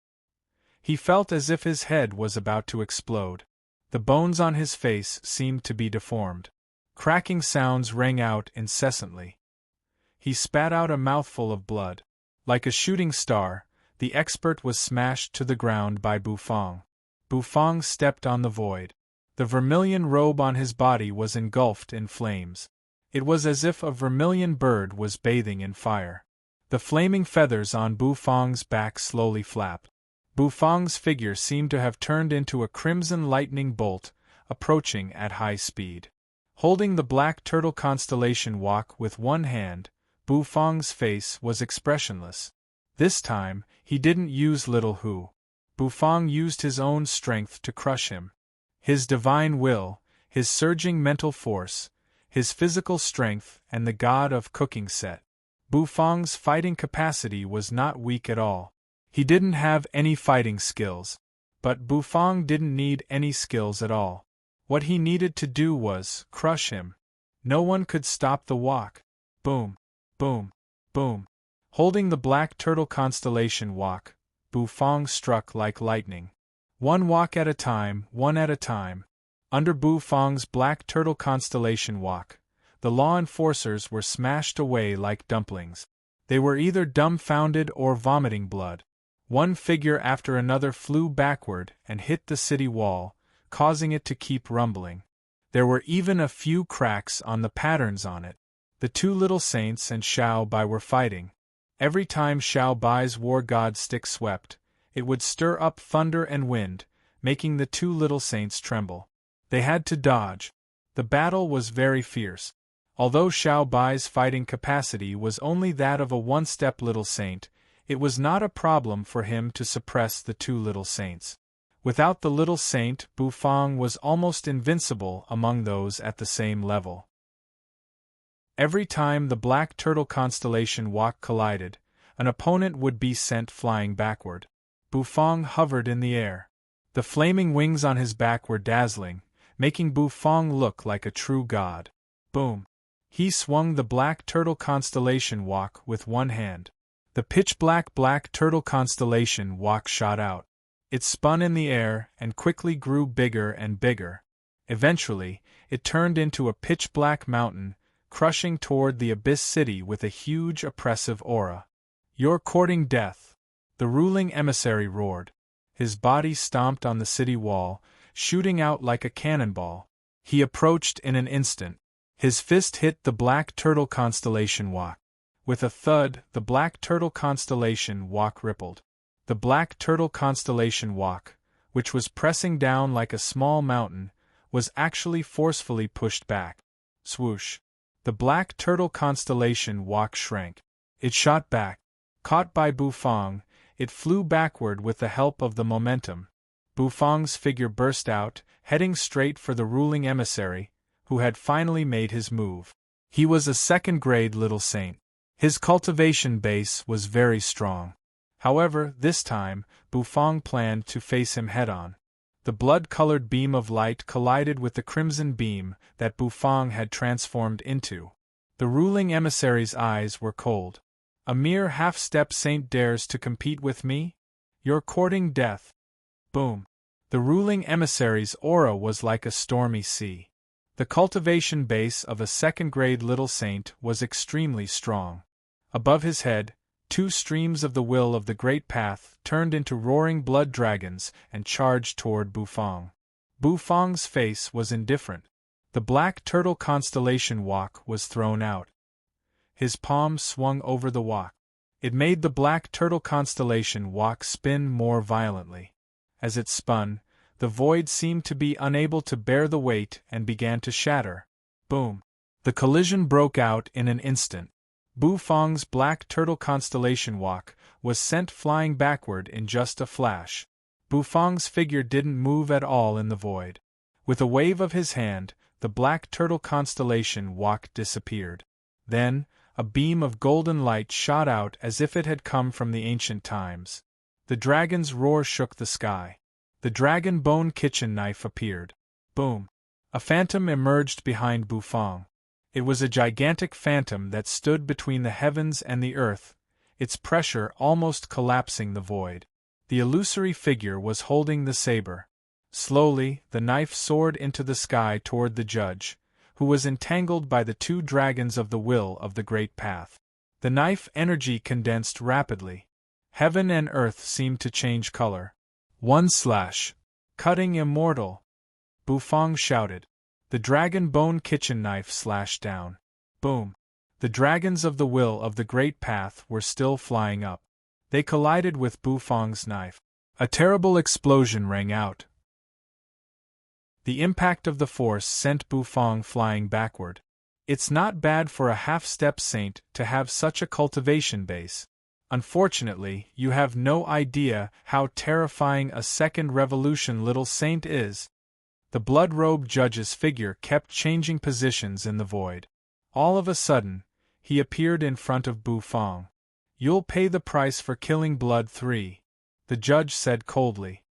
He felt as if his head was about to explode. The bones on his face seemed to be deformed. Cracking sounds rang out incessantly. He spat out a mouthful of blood. Like a shooting star, the expert was smashed to the ground by Bufang. Bufang stepped on the void. The vermilion robe on his body was engulfed in flames. It was as if a vermilion bird was bathing in fire. The flaming feathers on Bufang's back slowly flapped. Bufang's figure seemed to have turned into a crimson lightning bolt, approaching at high speed. Holding the black turtle constellation walk with one hand, Bufang's face was expressionless. This time, he didn't use Little Hu. Bufang used his own strength to crush him. His divine will, his surging mental force, his physical strength, and the god of cooking set. Bufang's fighting capacity was not weak at all. He didn't have any fighting skills. But Bufang didn't need any skills at all. What he needed to do was crush him. No one could stop the walk. Boom, boom, boom. Holding the black turtle constellation walk, Bufang struck like lightning. One walk at a time, one at a time. Under Bufang's black turtle constellation walk, the law enforcers were smashed away like dumplings. They were either dumbfounded or vomiting blood. One figure after another flew backward and hit the city wall, causing it to keep rumbling. There were even a few cracks on the patterns on it. The two little saints and Xiao Bai were fighting. Every time Xiao Bai's war god stick swept, it would stir up thunder and wind, making the two little saints tremble. They had to dodge. The battle was very fierce. Although Xiao Bai's fighting capacity was only that of a one-step little saint, it was not a problem for him to suppress the two little saints. Without the little saint, Bufang was almost invincible among those at the same level. Every time the black turtle constellation walk collided, an opponent would be sent flying backward. Bufang hovered in the air. The flaming wings on his back were dazzling, making Bufang look like a true god. Boom! He swung the black turtle constellation walk with one hand. The pitch-black black turtle constellation walk shot out. It spun in the air and quickly grew bigger and bigger. Eventually, it turned into a pitch-black mountain, crushing toward the Abyss City with a huge oppressive aura. "You're courting death," the ruling emissary roared. His body stomped on the city wall, shooting out like a cannonball. He approached in an instant. His fist hit the black turtle constellation walk. With a thud, the black turtle constellation walk rippled. The black turtle constellation walk, which was pressing down like a small mountain, was actually forcefully pushed back. Swoosh! The black turtle constellation walk shrank. It shot back. Caught by Bufang, it flew backward with the help of the momentum. Bufang's figure burst out, heading straight for the ruling emissary, who had finally made his move. He was a second-grade little saint. His cultivation base was very strong. However, this time, Bufang planned to face him head-on. The blood-colored beam of light collided with the crimson beam that Bufang had transformed into. The ruling emissary's eyes were cold. "A mere half-step saint dares to compete with me? You're courting death." Boom! The ruling emissary's aura was like a stormy sea. The cultivation base of a second-grade little saint was extremely strong. Above his head, two streams of the will of the Great Path turned into roaring blood dragons and charged toward Bufang. Bufang's face was indifferent. The black turtle constellation walk was thrown out. His palm swung over the walk. It made the black turtle constellation walk spin more violently. As it spun, the void seemed to be unable to bear the weight and began to shatter. Boom! The collision broke out in an instant. Bufang's black turtle constellation walk was sent flying backward in just a flash. Bufang's figure didn't move at all in the void. With a wave of his hand, the black turtle constellation walk disappeared. Then, a beam of golden light shot out as if it had come from the ancient times. The dragon's roar shook the sky. The dragon bone kitchen knife appeared. Boom! A phantom emerged behind Bufang. It was a gigantic phantom that stood between the heavens and the earth, its pressure almost collapsing the void. The illusory figure was holding the saber. Slowly, the knife soared into the sky toward the judge, who was entangled by the two dragons of the will of the Great Path. The knife energy condensed rapidly. Heaven and earth seemed to change color. One slash. Cutting immortal. Bufang shouted. The dragon bone kitchen knife slashed down. Boom. The dragons of the will of the great path were still flying up. They collided with Bufang's knife. A terrible explosion rang out. The impact of the force sent Bufang flying backward. It's not bad for a half-step saint to have such a cultivation base. Unfortunately, you have no idea how terrifying a second revolution little saint is. The blood-robed judge's figure kept changing positions in the void. All of a sudden, he appeared in front of Bufang. You'll pay the price for killing Blood 3, the judge said coldly.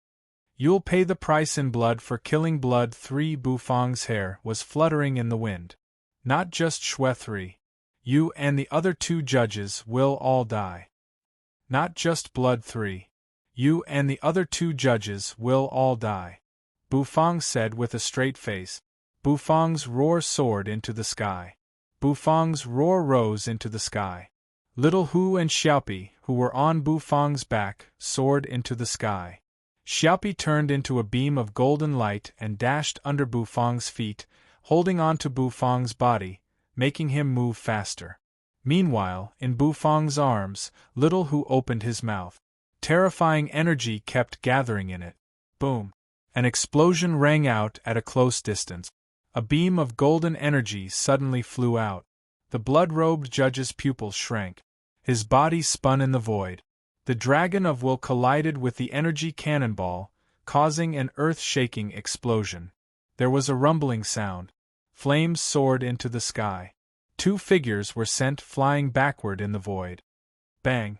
You'll pay the price in blood for killing Blood 3. Bufang's hair was fluttering in the wind. Not just Shui 3. You and the other 2 judges will all die. Not just Blood 3. You and the other 2 judges will all die. Bufang said with a straight face. Bufang's roar soared into the sky. Bufang's roar rose into the sky. Little Hu and Xiaopi, who were on Bufang's back, soared into the sky. Xiaopi turned into a beam of golden light and dashed under Bufang's feet, holding on to Bufang's body, making him move faster. Meanwhile, in Bufang's arms, Little Hu opened his mouth. Terrifying energy kept gathering in it. Boom! An explosion rang out at a close distance. A beam of golden energy suddenly flew out. The blood-robed judge's pupils shrank. His body spun in the void. The dragon of will collided with the energy cannonball, causing an earth-shaking explosion. There was a rumbling sound. Flames soared into the sky. 2 figures were sent flying backward in the void. Bang!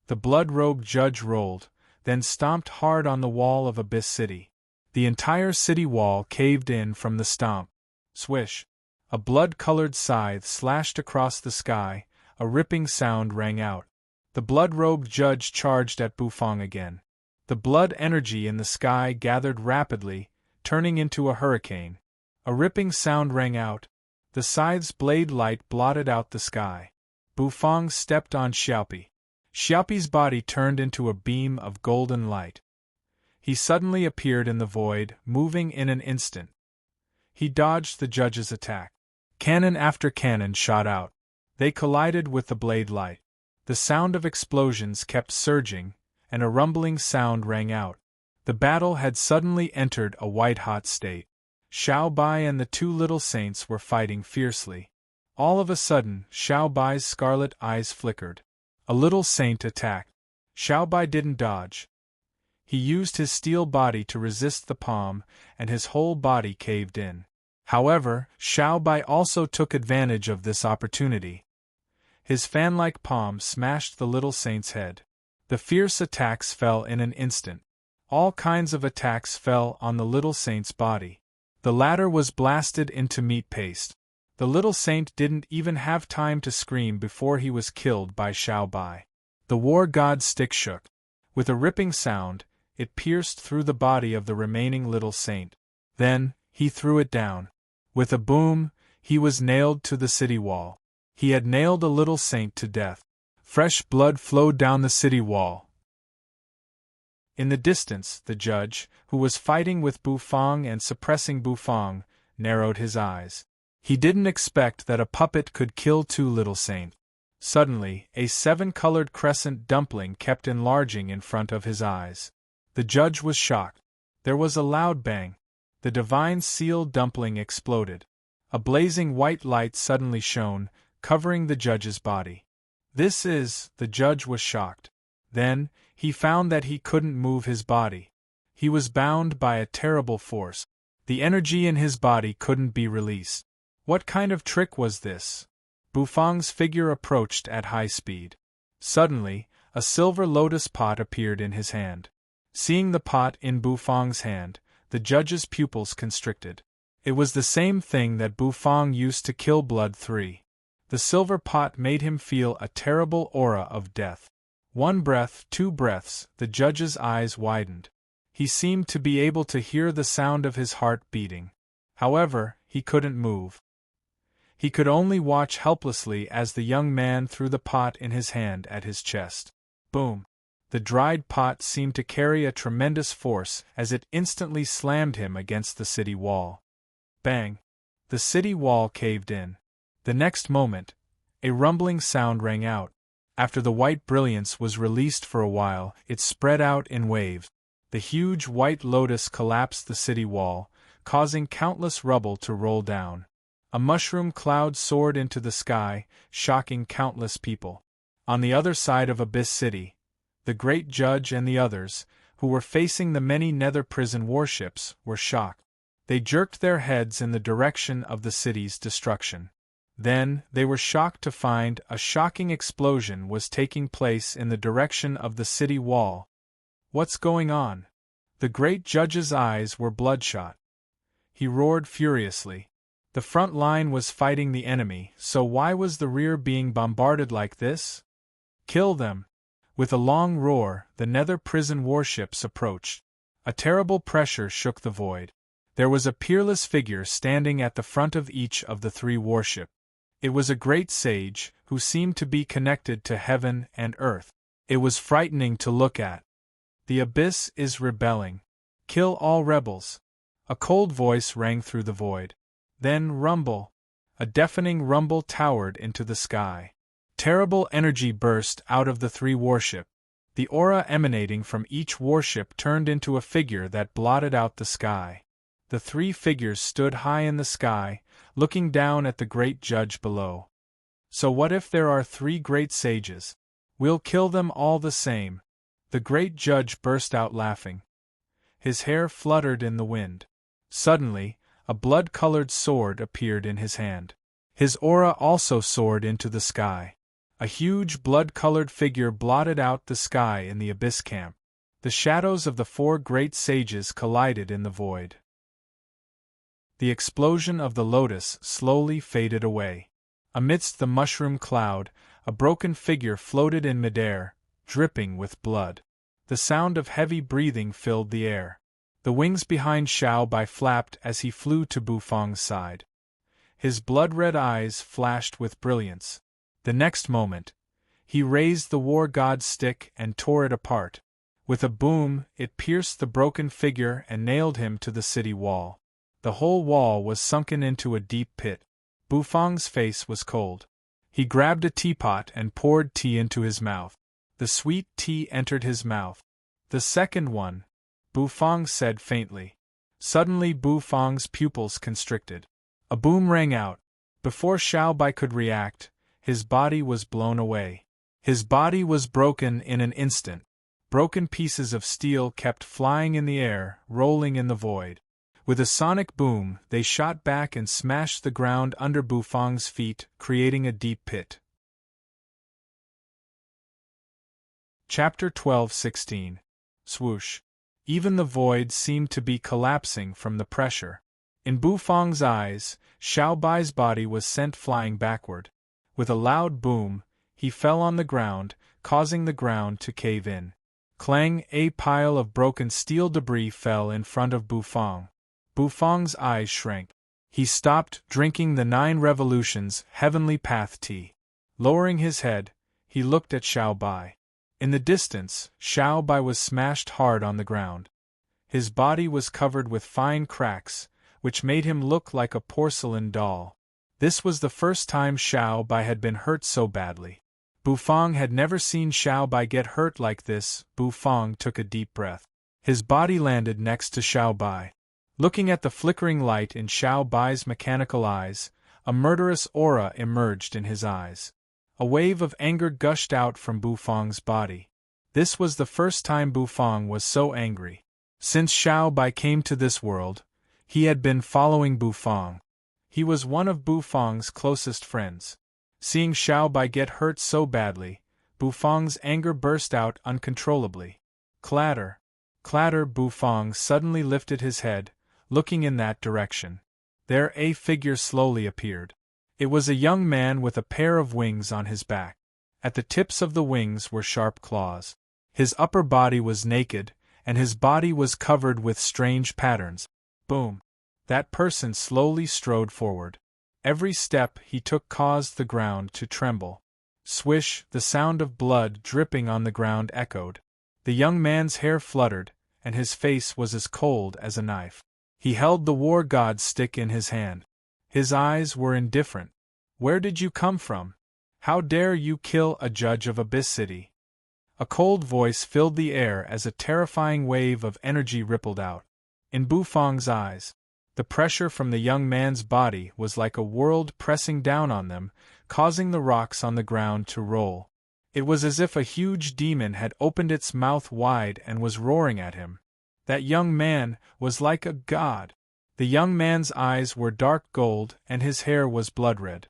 The blood-robed judge rolled, then stomped hard on the wall of Abyss City. The entire city wall caved in from the stomp. Swish! A blood-colored scythe slashed across the sky, a ripping sound rang out. The blood-robed judge charged at Bufang again. The blood energy in the sky gathered rapidly, turning into a hurricane. A ripping sound rang out. The scythe's blade light blotted out the sky. Bufang stepped on Xiaopi. Xiaopi's body turned into a beam of golden light. He suddenly appeared in the void, moving in an instant. He dodged the judge's attack. Cannon after cannon shot out. They collided with the blade light. The sound of explosions kept surging, and a rumbling sound rang out. The battle had suddenly entered a white-hot state. Xiao Bai and the 2 little saints were fighting fiercely. All of a sudden, Xiao Bai's scarlet eyes flickered. A little saint attacked. Xiao Bai didn't dodge. He used his steel body to resist the palm, and his whole body caved in. However, Xiao Bai also took advantage of this opportunity. His fan-like palm smashed the little saint's head. The fierce attacks fell in an instant. All kinds of attacks fell on the little saint's body. The latter was blasted into meat paste. The little saint didn't even have time to scream before he was killed by Xiao Bai. The war god's stick shook. With a ripping sound, it pierced through the body of the remaining little saint. Then, he threw it down. With a boom, he was nailed to the city wall. He had nailed a little saint to death. Fresh blood flowed down the city wall. In the distance, the judge, who was fighting with Bufang and suppressing Bufang, narrowed his eyes. He didn't expect that a puppet could kill 2 little saints. Suddenly, a 7-colored crescent dumpling kept enlarging in front of his eyes. The judge was shocked. There was a loud bang. The divine seal dumpling exploded. A blazing white light suddenly shone, covering the judge's body. The judge was shocked. Then, he found that he couldn't move his body. He was bound by a terrible force. The energy in his body couldn't be released. What kind of trick was this? Bufang's figure approached at high speed. Suddenly, a silver lotus pot appeared in his hand. Seeing the pot in Bufang's hand, the judge's pupils constricted. It was the same thing that Bufang used to kill Blood 3. The silver pot made him feel a terrible aura of death. 1 breath, 2 breaths, the judge's eyes widened. He seemed to be able to hear the sound of his heart beating. However, he couldn't move. He could only watch helplessly as the young man threw the pot in his hand at his chest. Boom! The dried pot seemed to carry a tremendous force as it instantly slammed him against the city wall. Bang! The city wall caved in. The next moment, a rumbling sound rang out. After the white brilliance was released for a while, it spread out in waves. The huge white lotus collapsed the city wall, causing countless rubble to roll down. A mushroom cloud soared into the sky, shocking countless people. On the other side of Abyss City, the great judge and the others, who were facing the many nether prison warships, were shocked. They jerked their heads in the direction of the city's destruction. Then, they were shocked to find a shocking explosion was taking place in the direction of the city wall. What's going on? The great judge's eyes were bloodshot. He roared furiously. The front line was fighting the enemy, so why was the rear being bombarded like this? Kill them! With a long roar, the nether prison warships approached. A terrible pressure shook the void. There was a peerless figure standing at the front of each of the three warships. It was a great sage, who seemed to be connected to heaven and earth. It was frightening to look at. The abyss is rebelling. Kill all rebels. A cold voice rang through the void. Then rumble. A deafening rumble towered into the sky. Terrible energy burst out of the three warships. The aura emanating from each warship turned into a figure that blotted out the sky. The three figures stood high in the sky, looking down at the great judge below. So what if there are three great sages? We'll kill them all the same. The great judge burst out laughing. His hair fluttered in the wind. Suddenly, a blood-colored sword appeared in his hand. His aura also soared into the sky. A huge blood-colored figure blotted out the sky in the abyss camp. The shadows of the four great sages collided in the void. The explosion of the lotus slowly faded away. Amidst the mushroom cloud, a broken figure floated in midair, dripping with blood. The sound of heavy breathing filled the air. The wings behind Xiao Bai flapped as he flew to Bufang's side. His blood-red eyes flashed with brilliance. The next moment, he raised the war god's stick and tore it apart. With a boom, it pierced the broken figure and nailed him to the city wall. The whole wall was sunken into a deep pit. Bufang's face was cold. He grabbed a teapot and poured tea into his mouth. The sweet tea entered his mouth. The second one, Bufang said faintly. Suddenly Bufang's pupils constricted. A boom rang out. Before Xiao Bai could react, his body was blown away. His body was broken in an instant. Broken pieces of steel kept flying in the air, rolling in the void. With a sonic boom, they shot back and smashed the ground under Bufang's feet, creating a deep pit. Chapter 12:16. Swoosh. Even the void seemed to be collapsing from the pressure. In Bufang's eyes, Xiao Bai's body was sent flying backward. With a loud boom, he fell on the ground, causing the ground to cave in. Clang! A pile of broken steel debris fell in front of Bufang. Bufang's eyes shrank. He stopped drinking the 9 revolutions heavenly path tea. Lowering his head, he looked at Xiao Bai. In the distance, Xiao Bai was smashed hard on the ground. His body was covered with fine cracks, which made him look like a porcelain doll. This was the first time Xiao Bai had been hurt so badly. Bufang had never seen Xiao Bai get hurt like this. Bufang took a deep breath. His body landed next to Xiao Bai. Looking at the flickering light in Xiao Bai's mechanical eyes, a murderous aura emerged in his eyes. A wave of anger gushed out from Bufang's body. This was the first time Bufang was so angry. Since Xiao Bai came to this world, he had been following Bufang. He was one of Bufang's closest friends. Seeing Xiao Bai get hurt so badly, Bufang's anger burst out uncontrollably. Clatter! Clatter! Bufang suddenly lifted his head, looking in that direction. There a figure slowly appeared. It was a young man with a pair of wings on his back. At the tips of the wings were sharp claws. His upper body was naked, and his body was covered with strange patterns. Boom! That person slowly strode forward. Every step he took caused the ground to tremble. Swish, the sound of blood dripping on the ground echoed. The young man's hair fluttered, and his face was as cold as a knife. He held the war god's stick in his hand. His eyes were indifferent. "Where did you come from? How dare you kill a judge of Abyss City?" A cold voice filled the air as a terrifying wave of energy rippled out. In Bufang's eyes, the pressure from the young man's body was like a world pressing down on them, causing the rocks on the ground to roll. It was as if a huge demon had opened its mouth wide and was roaring at him. That young man was like a god. The young man's eyes were dark gold and his hair was blood-red.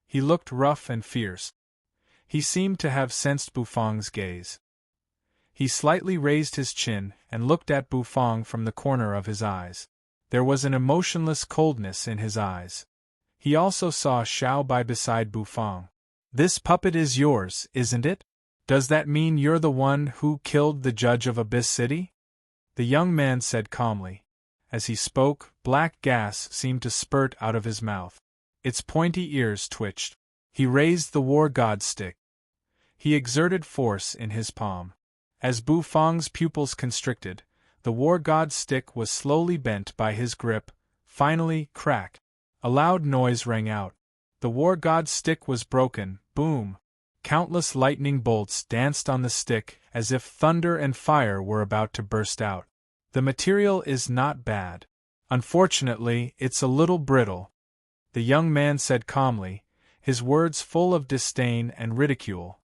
He looked rough and fierce. He seemed to have sensed Bufang's gaze. He slightly raised his chin and looked at Bufang from the corner of his eyes. There was an emotionless coldness in his eyes. He also saw Xiao Bai beside Bufang. "This puppet is yours, isn't it? Does that mean you're the one who killed the judge of Abyss City?" The young man said calmly. As he spoke, black gas seemed to spurt out of his mouth. Its pointy ears twitched. He raised the war god's stick. He exerted force in his palm. As Bufang's pupils constricted, the war god's stick was slowly bent by his grip. Finally, crack! A loud noise rang out. The war god's stick was broken. Boom! Countless lightning bolts danced on the stick as if thunder and fire were about to burst out. "The material is not bad. Unfortunately, it's a little brittle," the young man said calmly, his words full of disdain and ridicule.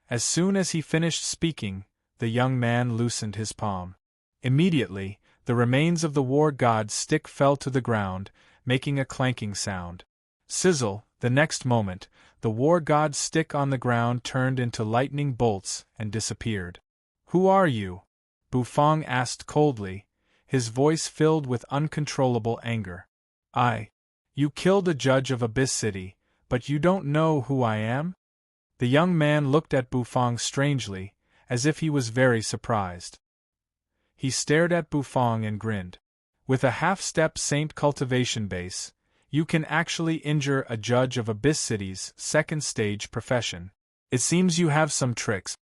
As soon as he finished speaking, the young man loosened his palm. Immediately, the remains of the war god's stick fell to the ground, making a clanking sound. Sizzle, the next moment, the war god's stick on the ground turned into lightning bolts and disappeared. "Who are you?" Bufang asked coldly, his voice filled with uncontrollable anger. You killed a judge of Abyss City, but you don't know who I am?" The young man looked at Bufang strangely, as if he was very surprised. He stared at Bufang and grinned. "With a half-step saint cultivation base, you can actually injure a judge of Abyss City's second-stage profession. It seems you have some tricks."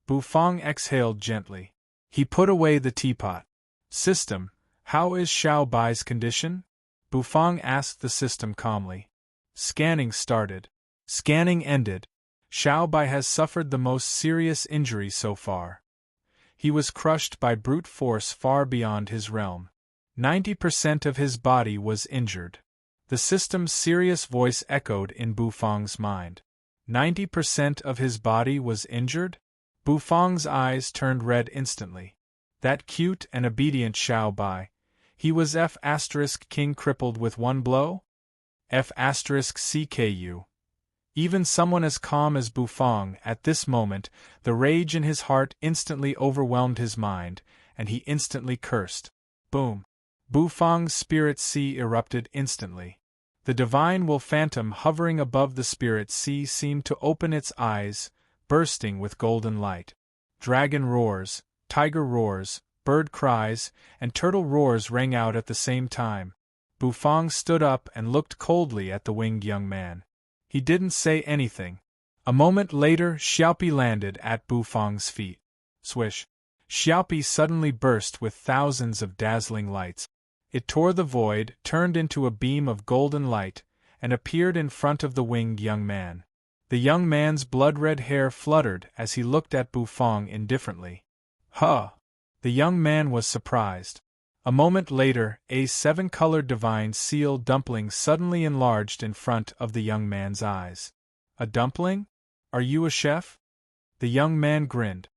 Bufang exhaled gently. He put away the teapot. "System, how is Xiao Bai's condition?" Bufang asked the system calmly. Scanning started. Scanning ended. Xiao Bai has suffered the most serious injury so far. He was crushed by brute force far beyond his realm. 90% of his body was injured. The system's serious voice echoed in Bufang's mind. 90% of his body was injured? Bufang's eyes turned red instantly. That cute and obedient Xiao Bai. He was F** king crippled with one blow? F** CKU. Even someone as calm as Bufang at this moment, the rage in his heart instantly overwhelmed his mind, and he instantly cursed. Boom! Bufang's spirit sea erupted instantly. The divine will phantom hovering above the spirit sea seemed to open its eyes, bursting with golden light. Dragon roars, tiger roars, bird cries, and turtle roars rang out at the same time. Bufang stood up and looked coldly at the winged young man. He didn't say anything. A moment later, Xiaopi landed at Bufang's feet. Swish! Xiaopi suddenly burst with thousands of dazzling lights. It tore the void, turned into a beam of golden light, and appeared in front of the winged young man. The young man's blood-red hair fluttered as he looked at Bufang indifferently. Huh! The young man was surprised. A moment later, a seven-colored divine seal dumpling suddenly enlarged in front of the young man's eyes. "A dumpling? Are you a chef?" The young man grinned.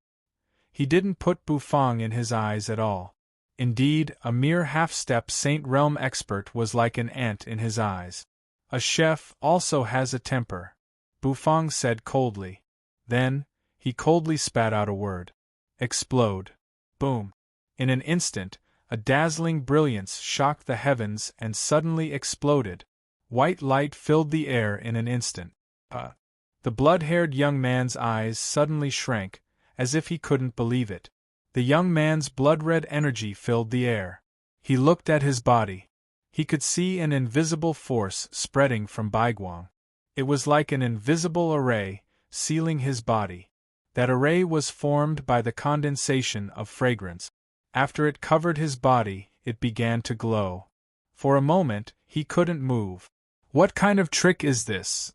He didn't put Bufang in his eyes at all. Indeed, a mere half-step Saint Realm expert was like an ant in his eyes. "A chef also has a temper," Bufang said coldly. Then, he coldly spat out a word. Explode. Boom. In an instant, a dazzling brilliance shocked the heavens and suddenly exploded. White light filled the air in an instant. The blood-haired young man's eyes suddenly shrank, as if he couldn't believe it. The young man's blood-red energy filled the air. He looked at his body. He could see an invisible force spreading from Baiguang. It was like an invisible array, sealing his body. That array was formed by the condensation of fragrance. After it covered his body, it began to glow. For a moment, he couldn't move. What kind of trick is this?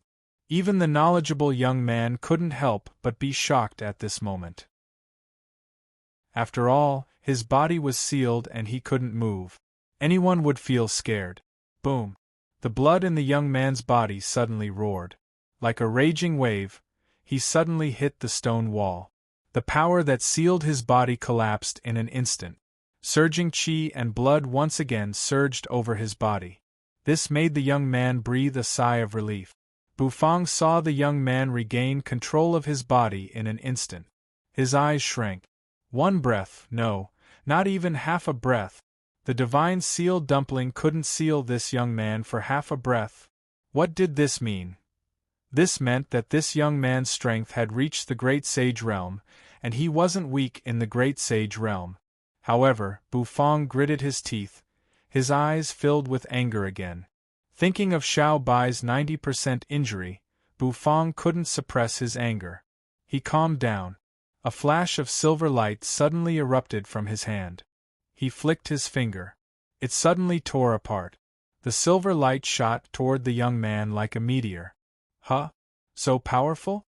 Even the knowledgeable young man couldn't help but be shocked at this moment. After all, his body was sealed and he couldn't move. Anyone would feel scared. Boom! The blood in the young man's body suddenly roared. Like a raging wave, he suddenly hit the stone wall. The power that sealed his body collapsed in an instant. Surging qi and blood once again surged over his body. This made the young man breathe a sigh of relief. Bufang saw the young man regain control of his body in an instant. His eyes shrank. One breath, no, not even half a breath. The divine sealed dumpling couldn't seal this young man for half a breath. What did this mean? This meant that this young man's strength had reached the Great Sage Realm, and he wasn't weak in the Great Sage Realm. However, Bufang gritted his teeth, his eyes filled with anger again. Thinking of Xiao Bai's 90% injury, Bufang couldn't suppress his anger. He calmed down. A flash of silver light suddenly erupted from his hand. He flicked his finger. It suddenly tore apart. The silver light shot toward the young man like a meteor. Huh? So powerful?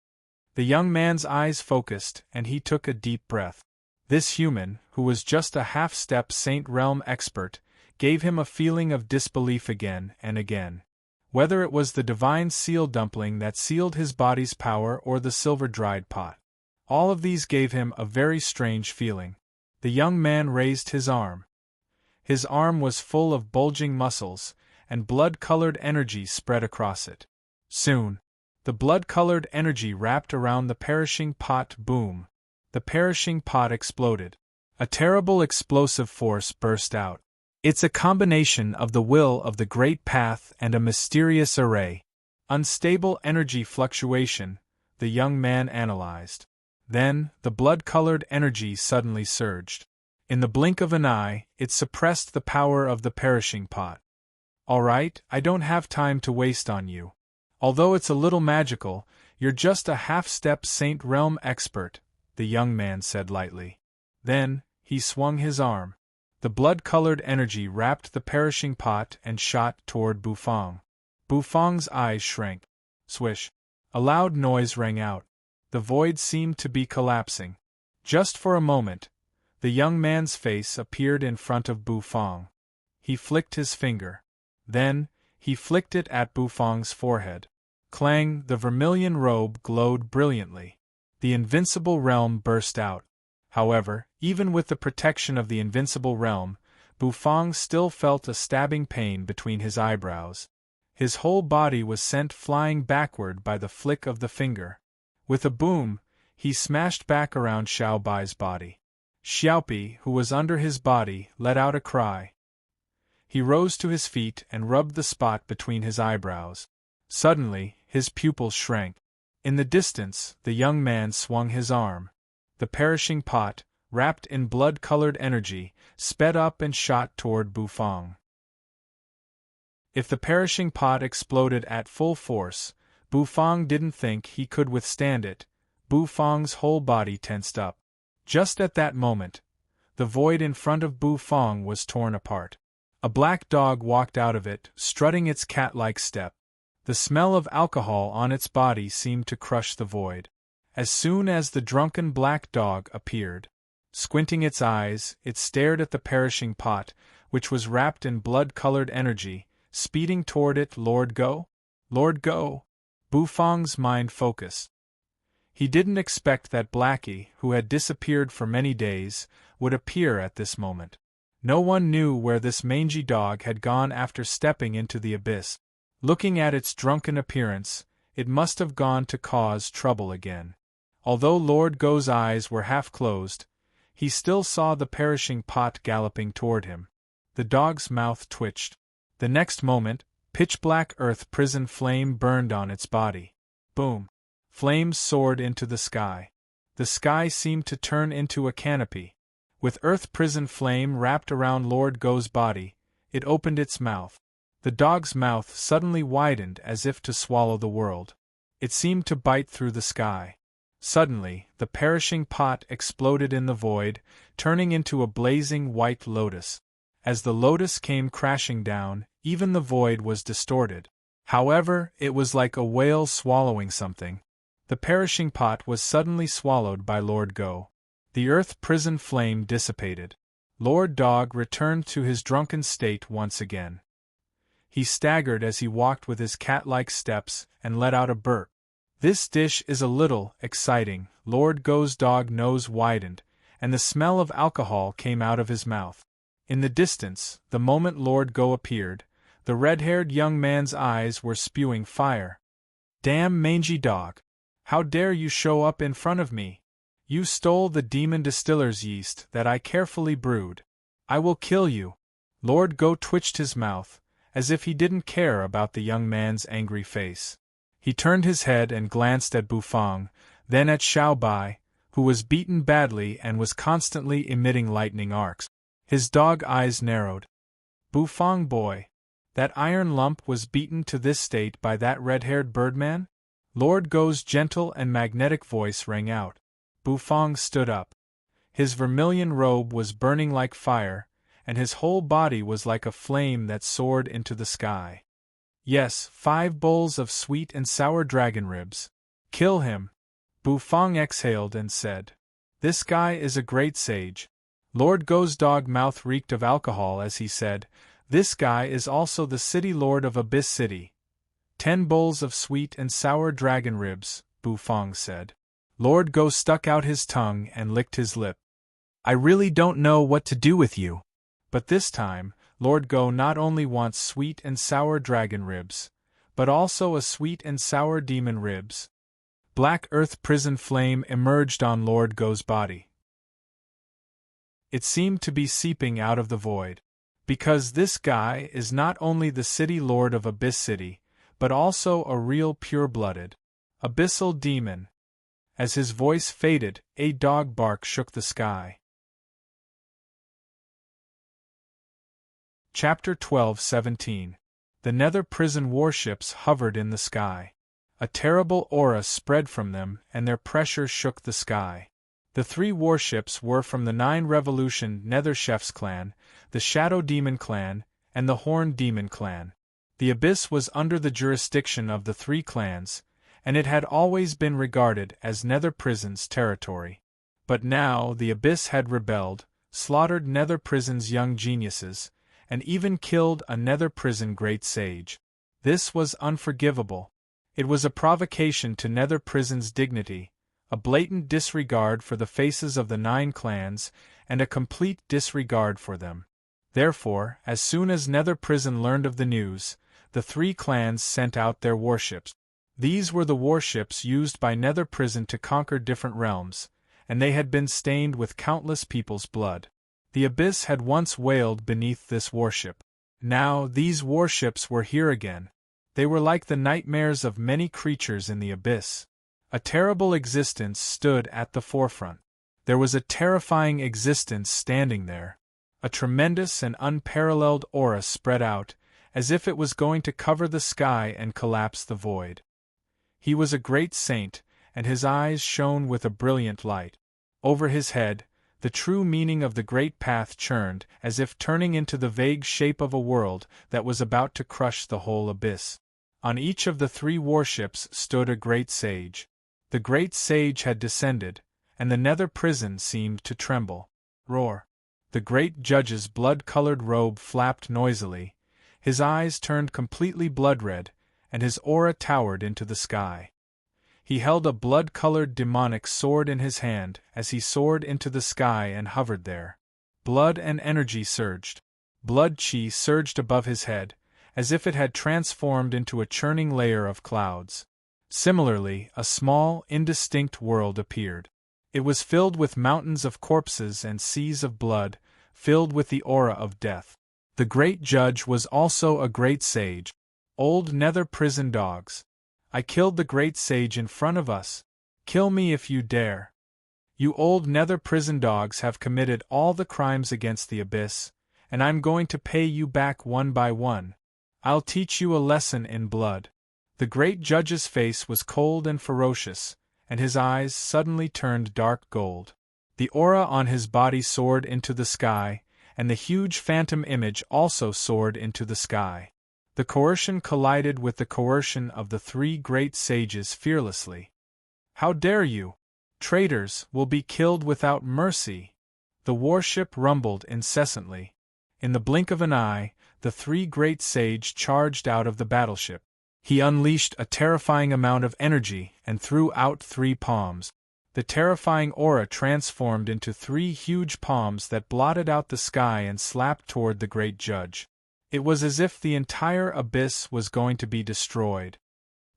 The young man's eyes focused, and he took a deep breath. This human, who was just a half-step Saint Realm expert, gave him a feeling of disbelief again and again. Whether it was the divine seal dumpling that sealed his body's power or the silver-dried pot. All of these gave him a very strange feeling. The young man raised his arm. His arm was full of bulging muscles, and blood-colored energy spread across it. Soon, the blood-colored energy wrapped around the perishing pot. Boom! The perishing pot exploded. A terrible explosive force burst out. It's a combination of the will of the Great Path and a mysterious array. Unstable energy fluctuation, the young man analyzed. Then, the blood-colored energy suddenly surged. In the blink of an eye, it suppressed the power of the perishing pot. All right, I don't have time to waste on you. Although it's a little magical, you're just a half-step Saint Realm expert, the young man said lightly. Then, he swung his arm. The blood-colored energy wrapped the perishing pot and shot toward Bufang. Bufang's eyes shrank. Swish! A loud noise rang out. The void seemed to be collapsing. Just for a moment, the young man's face appeared in front of Bufang. He flicked his finger. Then, he flicked it at Bufang's forehead. Clang! The vermilion robe glowed brilliantly. The invincible realm burst out. However, even with the protection of the invincible realm, Bufang still felt a stabbing pain between his eyebrows. His whole body was sent flying backward by the flick of the finger. With a boom, he smashed back around Xiao Bai's body. Xiaopi, who was under his body, let out a cry. He rose to his feet and rubbed the spot between his eyebrows. Suddenly, his pupils shrank. In the distance, the young man swung his arm. The perishing pot, wrapped in blood-colored energy, sped up and shot toward Bufang. If the perishing pot exploded at full force, Bufang didn't think he could withstand it. Bufang's whole body tensed up. Just at that moment, the void in front of Bufang was torn apart. A black dog walked out of it, strutting its cat-like step. The smell of alcohol on its body seemed to crush the void. As soon as the drunken black dog appeared, squinting its eyes, it stared at the perishing pot, which was wrapped in blood-colored energy, speeding toward it. Lord Go? Lord Go! Bufang's mind focused. He didn't expect that Blackie, who had disappeared for many days, would appear at this moment. No one knew where this mangy dog had gone after stepping into the abyss. Looking at its drunken appearance, it must have gone to cause trouble again. Although Lord Go's eyes were half closed, he still saw the perishing pot galloping toward him. The dog's mouth twitched. The next moment, pitch-black earth prison flame burned on its body. Boom! Flames soared into the sky. The sky seemed to turn into a canopy. With earth prison flame wrapped around Lord Go's body, It opened its mouth. The dog's mouth suddenly widened as if to swallow the world. It seemed to bite through the sky. Suddenly, the perishing pot exploded in the void, turning into a blazing white lotus. As the lotus came crashing down, even the void was distorted. However, it was like a whale swallowing something. The perishing pot was suddenly swallowed by Lord Go. The earth prison flame dissipated. Lord Dog returned to his drunken state once again. He staggered as he walked with his cat-like steps and let out a burp. This dish is a little exciting. Lord Go's dog nose widened, and the smell of alcohol came out of his mouth. In the distance, the moment Lord Go appeared, the red-haired young man's eyes were spewing fire. "Damn mangy dog! How dare you show up in front of me? You stole the demon distiller's yeast that I carefully brewed. I will kill you." Lord Go twitched his mouth, as if he didn't care about the young man's angry face. He turned his head and glanced at Bufang, then at Xiao Bai, who was beaten badly and was constantly emitting lightning arcs. His dog eyes narrowed. "Bufang boy, that iron lump was beaten to this state by that red-haired birdman?" Lord Go's gentle and magnetic voice rang out. Bufang stood up. His vermilion robe was burning like fire, and his whole body was like a flame that soared into the sky. "Yes, 5 bowls of sweet and sour dragon ribs. Kill him." Bufang exhaled and said, "This guy is a great sage." Lord Go's dog mouth reeked of alcohol as he said, "This guy is also the city lord of Abyss City." 10 bowls of sweet and sour dragon ribs, Bufang said. Lord Go stuck out his tongue and licked his lip. "I really don't know what to do with you." But this time, Lord Go not only wants sweet and sour dragon ribs, but also a sweet and sour demon ribs. Black earth prison flame emerged on Lord Go's body. It seemed to be seeping out of the void. Because this guy is not only the city lord of Abyss City, but also a real pure-blooded abyssal demon. As his voice faded, a dog bark shook the sky. Chapter 12:17. The Nether Prison warships hovered in the sky. A terrible aura spread from them, and their pressure shook the sky. The 3 warships were from the 9 Revolution Nether Chef's clan, the Shadow Demon clan, and the Horn Demon clan. The Abyss was under the jurisdiction of the 3 clans, and it had always been regarded as Nether Prison's territory. But now the Abyss had rebelled, slaughtered Nether Prison's young geniuses, and even killed a Nether Prison great sage. This was unforgivable. It was a provocation to Nether Prison's dignity, a blatant disregard for the faces of the 9 clans, and a complete disregard for them. Therefore, as soon as Nether Prison learned of the news, the 3 clans sent out their warships. These were the warships used by Nether Prison to conquer different realms, and they had been stained with countless people's blood. The Abyss had once wailed beneath this warship. Now these warships were here again. They were like the nightmares of many creatures in the Abyss. A terrible existence stood at the forefront. There was a terrifying existence standing there. A tremendous and unparalleled aura spread out, as if it was going to cover the sky and collapse the void. He was a great saint, and his eyes shone with a brilliant light. Over his head, the true meaning of the great path churned, as if turning into the vague shape of a world that was about to crush the whole Abyss. On each of the 3 warships stood a great sage. The great sage had descended, and the Nether Prison seemed to tremble. Roar! The great judge's blood-colored robe flapped noisily, his eyes turned completely blood-red, and his aura towered into the sky. He held a blood-colored demonic sword in his hand as he soared into the sky and hovered there. Blood and energy surged. Blood chi surged above his head, as if it had transformed into a churning layer of clouds. Similarly, a small, indistinct world appeared. It was filled with mountains of corpses and seas of blood, filled with the aura of death. The great judge was also a great sage. Old Nether Prison dogs. I killed the great sage in front of us. Kill me if you dare. You old Nether Prison dogs have committed all the crimes against the Abyss, and I'm going to pay you back one by one. I'll teach you a lesson in blood." The great judge's face was cold and ferocious, and his eyes suddenly turned dark gold. The aura on his body soared into the sky, and the huge phantom image also soared into the sky. The coercion collided with the coercion of the three great sages fearlessly. "How dare you? Traitors will be killed without mercy!" The warship rumbled incessantly. In the blink of an eye, the three great sage charged out of the battleship. He unleashed a terrifying amount of energy and threw out three palms. The terrifying aura transformed into three huge palms that blotted out the sky and slapped toward the great judge. It was as if the entire abyss was going to be destroyed.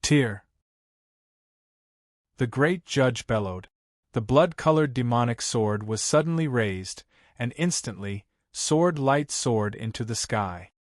"Tear!" the great judge bellowed. The blood-colored demonic sword was suddenly raised, and instantly, sword light soared into the sky.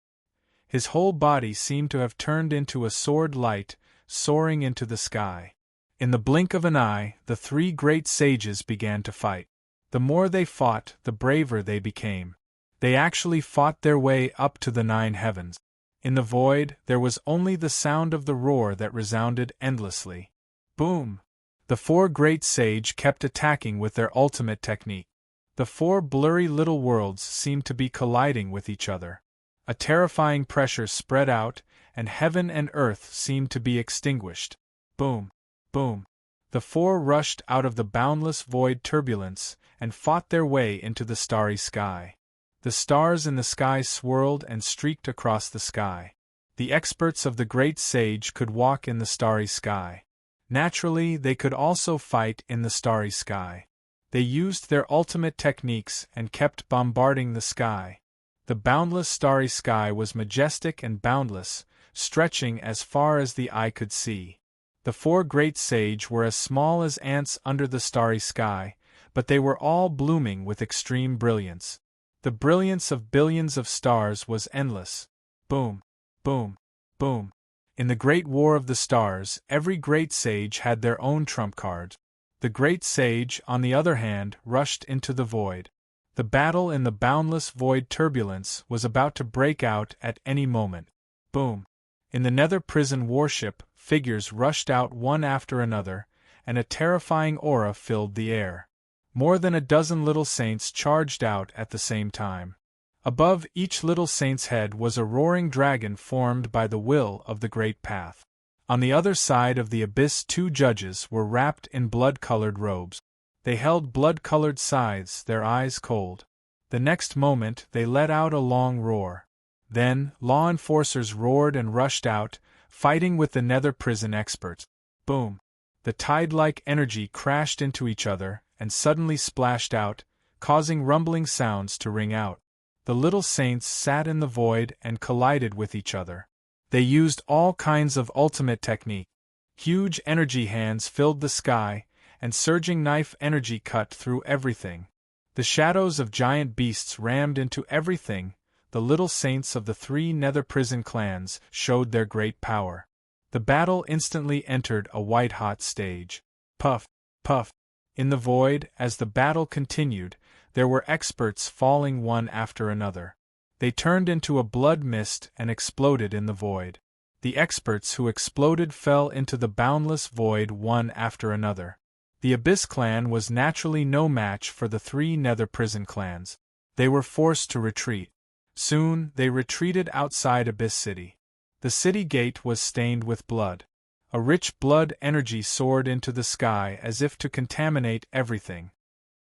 His whole body seemed to have turned into a sword light, soaring into the sky. In the blink of an eye, the three great sages began to fight. The more they fought, the braver they became. They actually fought their way up to the 9 heavens. In the void, there was only the sound of the roar that resounded endlessly. Boom! The four great sage kept attacking with their ultimate technique. The four blurry little worlds seemed to be colliding with each other. A terrifying pressure spread out, and heaven and earth seemed to be extinguished. Boom! Boom! The four rushed out of the boundless void turbulence and fought their way into the starry sky. The stars in the sky swirled and streaked across the sky. The experts of the great sage could walk in the starry sky. Naturally, they could also fight in the starry sky. They used their ultimate techniques and kept bombarding the sky. The boundless starry sky was majestic and boundless, stretching as far as the eye could see. The four great sage were as small as ants under the starry sky, but they were all blooming with extreme brilliance. The brilliance of billions of stars was endless. Boom! Boom! Boom! In the great war of the stars, every great sage had their own trump card. The great sage, on the other hand, rushed into the void. The battle in the boundless void turbulence was about to break out at any moment. Boom! In the nether prison warship, figures rushed out one after another, and a terrifying aura filled the air. More than a dozen little saints charged out at the same time. Above each little saint's head was a roaring dragon formed by the will of the great path. On the other side of the abyss 2 judges were wrapped in blood-colored robes. They held blood-colored scythes, their eyes cold. The next moment they let out a long roar. Then, law enforcers roared and rushed out, fighting with the nether prison experts. Boom! The tide-like energy crashed into each other, and suddenly splashed out, causing rumbling sounds to ring out. The little saints sat in the void and collided with each other. They used all kinds of ultimate technique. Huge energy hands filled the sky, and surging knife energy cut through everything. The shadows of giant beasts rammed into everything. The little saints of the 3 nether prison clans showed their great power. The battle instantly entered a white-hot stage. Puff! Puff! In the void, as the battle continued, there were experts falling one after another. They turned into a blood mist and exploded in the void. The experts who exploded fell into the boundless void one after another. The Abyss clan was naturally no match for the 3 nether prison clans. They were forced to retreat. Soon, they retreated outside Abyss City. The city gate was stained with blood. A rich blood energy soared into the sky as if to contaminate everything.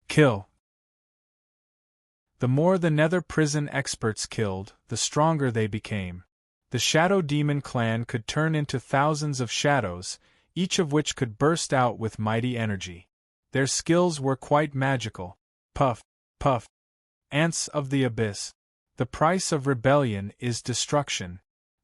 Kill! The more the nether prison experts killed, the stronger they became. The Shadow Demon clan could turn into thousands of shadows, each of which could burst out with mighty energy. Their skills were quite magical. Puff! Puff! Ants of the Abyss. The price of rebellion is destruction.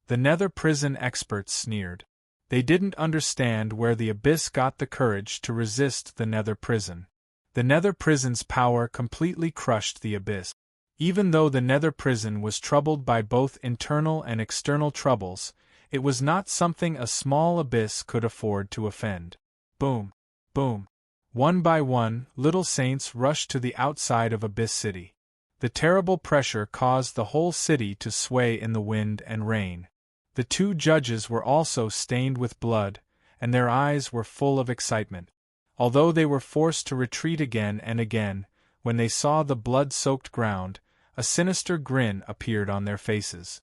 The nether prison experts sneered. They didn't understand where the Abyss got the courage to resist the nether prison. The nether prison's power completely crushed the Abyss. Even though the nether prison was troubled by both internal and external troubles, it was not something a small Abyss could afford to offend. Boom! Boom! One by one, little saints rushed to the outside of Abyss City. The terrible pressure caused the whole city to sway in the wind and rain. The two judges were also stained with blood, and their eyes were full of excitement. Although they were forced to retreat again and again, when they saw the blood-soaked ground, a sinister grin appeared on their faces.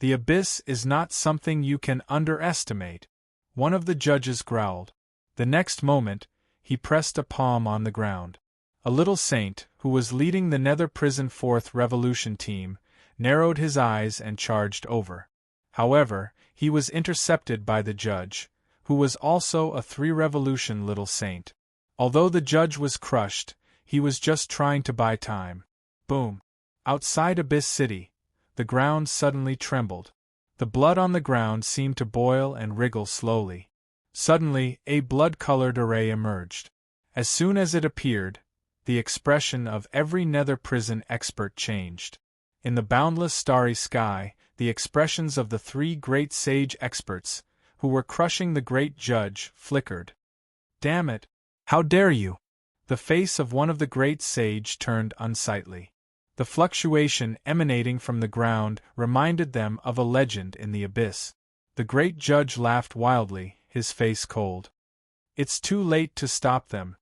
"The abyss is not something you can underestimate," one of the judges growled. The next moment, he pressed a palm on the ground. A little saint, who was leading the Nether Prison Fourth Revolution team, narrowed his eyes and charged over. However, he was intercepted by the judge, who was also a three-revolution little saint. Although the judge was crushed, he was just trying to buy time. Boom! Outside Abyss City, the ground suddenly trembled. The blood on the ground seemed to boil and wriggle slowly. Suddenly, a blood-colored array emerged. As soon as it appeared, the expression of every Nether Prison expert changed. In the boundless starry sky, the expressions of the three great sage experts, who were crushing the great judge, flickered. "Damn it! How dare you!" The face of one of the great sage turned unsightly. The fluctuation emanating from the ground reminded them of a legend in the abyss. The great judge laughed wildly, his face cold. "It's too late to stop them."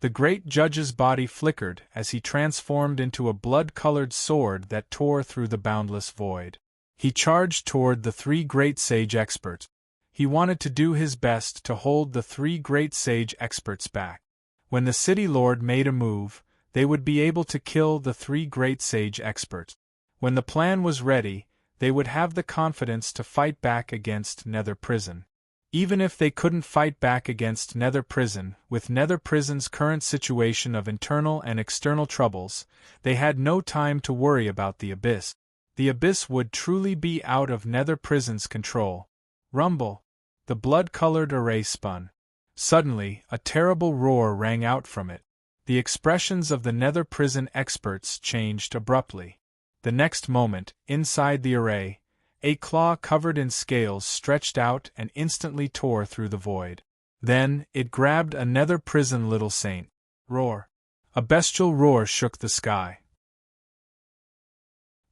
The great judge's body flickered as he transformed into a blood-colored sword that tore through the boundless void. He charged toward the three great sage experts. He wanted to do his best to hold the three great sage experts back. When the city lord made a move, they would be able to kill the three great sage experts. When the plan was ready, they would have the confidence to fight back against Nether Prison. Even if they couldn't fight back against Nether Prison, with Nether Prison's current situation of internal and external troubles, they had no time to worry about the abyss. The abyss would truly be out of Nether Prison's control. Rumble! The blood-colored array spun. Suddenly, a terrible roar rang out from it. The expressions of the Nether Prison experts changed abruptly. The next moment, inside the array, a claw covered in scales stretched out and instantly tore through the void. Then, it grabbed a Nether Prison little saint. Roar! A bestial roar shook the sky.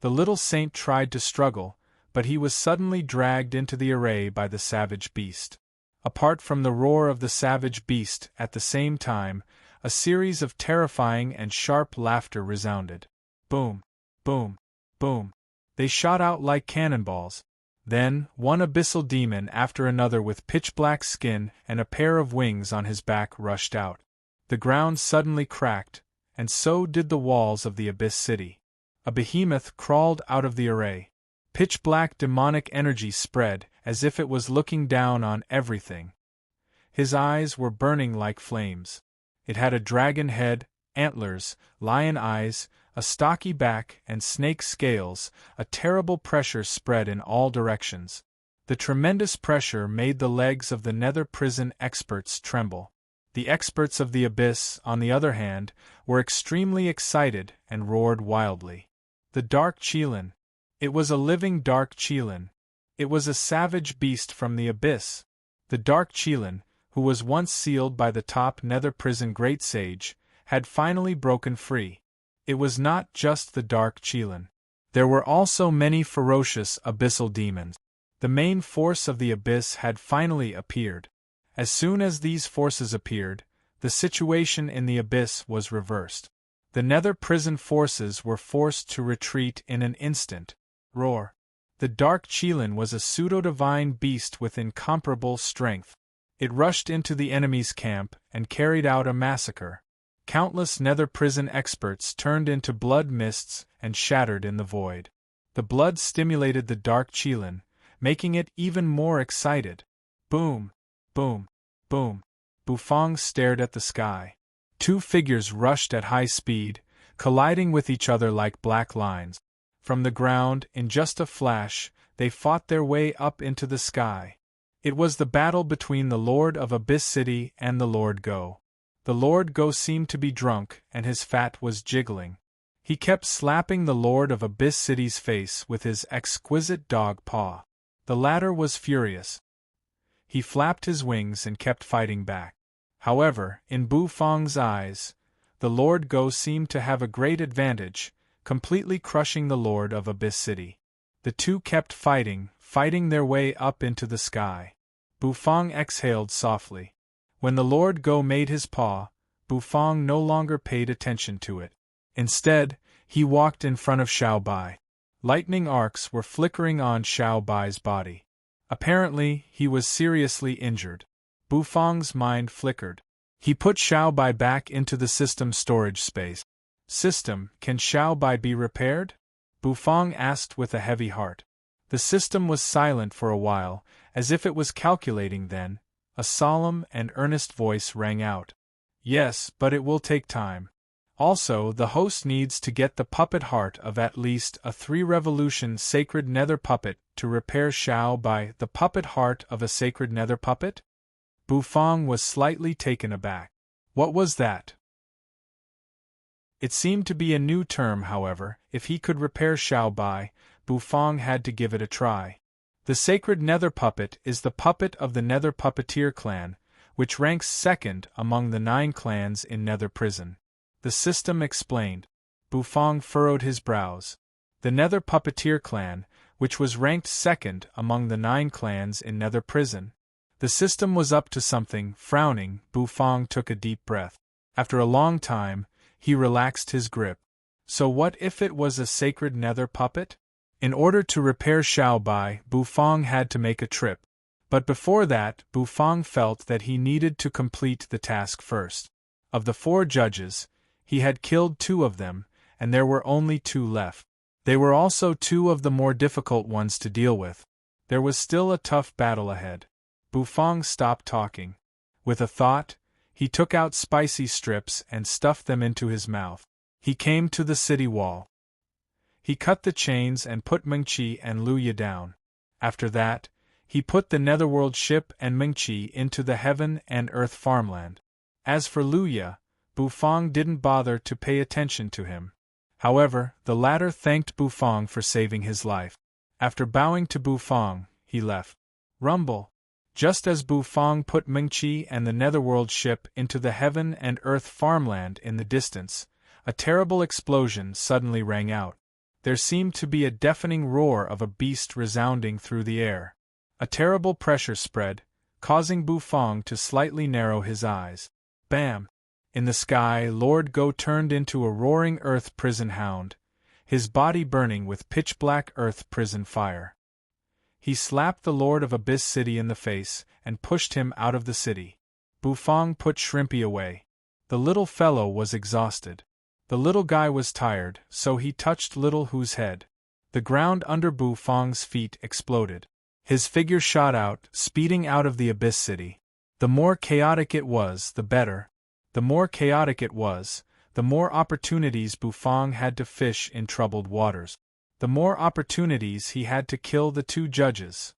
The little saint tried to struggle, but he was suddenly dragged into the array by the savage beast. Apart from the roar of the savage beast, at the same time, a series of terrifying and sharp laughter resounded. Boom! Boom! Boom! They shot out like cannonballs. Then, one abyssal demon after another with pitch-black skin and a pair of wings on his back rushed out. The ground suddenly cracked, and so did the walls of the Abyss City. A behemoth crawled out of the array. Pitch-black demonic energy spread, as if it was looking down on everything. His eyes were burning like flames. It had a dragon head, antlers, lion eyes, a stocky back, and snake scales. A terrible pressure spread in all directions. The tremendous pressure made the legs of the Nether Prison experts tremble. The experts of the abyss, on the other hand, were extremely excited and roared wildly. The Dark Chelan. It was a living Dark Chelan. It was a savage beast from the abyss. The Dark Chelan, who was once sealed by the top Nether Prison Great Sage, had finally broken free. It was not just the Dark Chelan. There were also many ferocious abyssal demons. The main force of the abyss had finally appeared. As soon as these forces appeared, the situation in the abyss was reversed. The Nether Prison forces were forced to retreat in an instant. Roar! The Dark Chelan was a pseudo-divine beast with incomparable strength. It rushed into the enemy's camp and carried out a massacre. Countless Nether Prison experts turned into blood mists and shattered in the void. The blood stimulated the Dark Chelan, making it even more excited. Boom! Boom! Boom! Bufong stared at the sky. Two figures rushed at high speed, colliding with each other like black lines. From the ground, in just a flash, they fought their way up into the sky. It was the battle between the Lord of Abyss City and the Lord Go. The Lord Go seemed to be drunk, and his fat was jiggling. He kept slapping the Lord of Abyss City's face with his exquisite dog paw. The latter was furious. He flapped his wings and kept fighting back. However, in Bufong's eyes, the Lord Go seemed to have a great advantage, completely crushing the Lord of Abyss City. The two kept fighting their way up into the sky. Bufang exhaled softly. When the Lord Go made his paw, Bufang no longer paid attention to it. Instead, he walked in front of Xiao Bai. Lightning arcs were flickering on Xiao Bai's body. Apparently, he was seriously injured. Bufang's mind flickered. He put Xiao Bai back into the system storage space. System, can Xiao Bai be repaired? Bufang asked with a heavy heart. The system was silent for a while, as if it was calculating. Then, a solemn and earnest voice rang out. Yes, but it will take time. Also, the host needs to get the puppet heart of at least a 3-revolution sacred nether puppet to repair Xiao Bai. The puppet heart of a sacred nether puppet? Bufang was slightly taken aback. What was that? It seemed to be a new term, however. If he could repair Xiao Bai, Bufang had to give it a try. The sacred nether puppet is the puppet of the Nether Puppeteer clan, which ranks second among the 9 clans in Nether Prison. The system explained. Bufang furrowed his brows. The Nether Puppeteer clan, which was ranked second among the 9 clans in Nether Prison. The system was up to something. Frowning, Bufang took a deep breath. After a long time, he relaxed his grip. So what if it was a sacred nether puppet? In order to repair Xiao Bai, Bufang had to make a trip. But before that, Bufang felt that he needed to complete the task first. Of the 4 judges, he had killed 2 of them, and there were only 2 left. They were also 2 of the more difficult ones to deal with. There was still a tough battle ahead. Bufang stopped talking. With a thought, he took out spicy strips and stuffed them into his mouth. He came to the city wall. He cut the chains and put Mengqi and Luya down. After that, he put the Netherworld ship and Mengqi into the heaven and earth farmland. As for Luya, Bufang didn't bother to pay attention to him. However, the latter thanked Bufang for saving his life. After bowing to Bufang, he left. Rumble. Just as Bufang put Mengqi and the Netherworld ship into the heaven and earth farmland in the distance, a terrible explosion suddenly rang out. There seemed to be a deafening roar of a beast resounding through the air. A terrible pressure spread, causing Bufang to slightly narrow his eyes. Bam! In the sky, Lord Go turned into a roaring earth prison hound, his body burning with pitch-black earth prison fire. He slapped the Lord of Abyss City in the face and pushed him out of the city. Bufang put Shrimpy away. The little fellow was exhausted. The little guy was tired, so he touched Little Hu's head. The ground under Bufang's feet exploded. His figure shot out, speeding out of the Abyss City. The more chaotic it was, the better. The more chaotic it was, the more opportunities Bufang had to fish in troubled waters. The more opportunities he had to kill the 2 judges.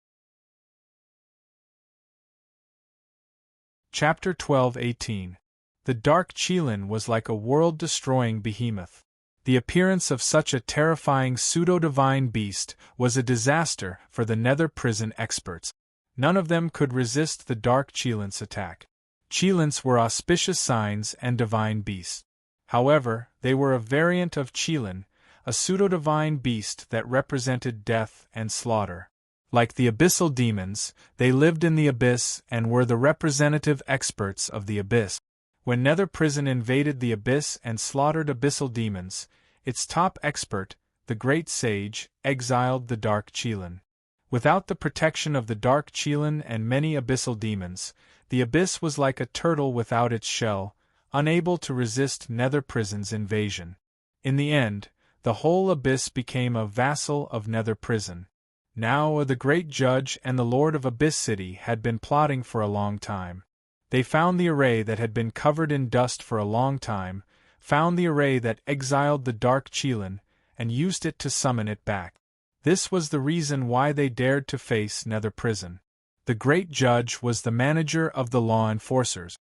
Chapter 12:18. The Dark Qilin was like a world-destroying behemoth. The appearance of such a terrifying pseudo-divine beast was a disaster for the Nether Prison experts. None of them could resist the Dark Qilin's attack. Qilins were auspicious signs and divine beasts. However, they were a variant of Qilin, a pseudo-divine beast that represented death and slaughter. Like the abyssal demons, they lived in the abyss and were the representative experts of the abyss. When Nether Prison invaded the abyss and slaughtered abyssal demons, its top expert, the Great Sage, exiled the Dark Qilin. Without the protection of the Dark Qilin and many abyssal demons, the abyss was like a turtle without its shell, unable to resist Nether Prison's invasion. In the end, the whole abyss became a vassal of Nether Prison. Now the Great Judge and the Lord of Abyss City had been plotting for a long time. They found the array that had been covered in dust for a long time, found the array that exiled the Dark Qilin, and used it to summon it back. This was the reason why they dared to face Nether Prison. The Great Judge was the manager of the law enforcers.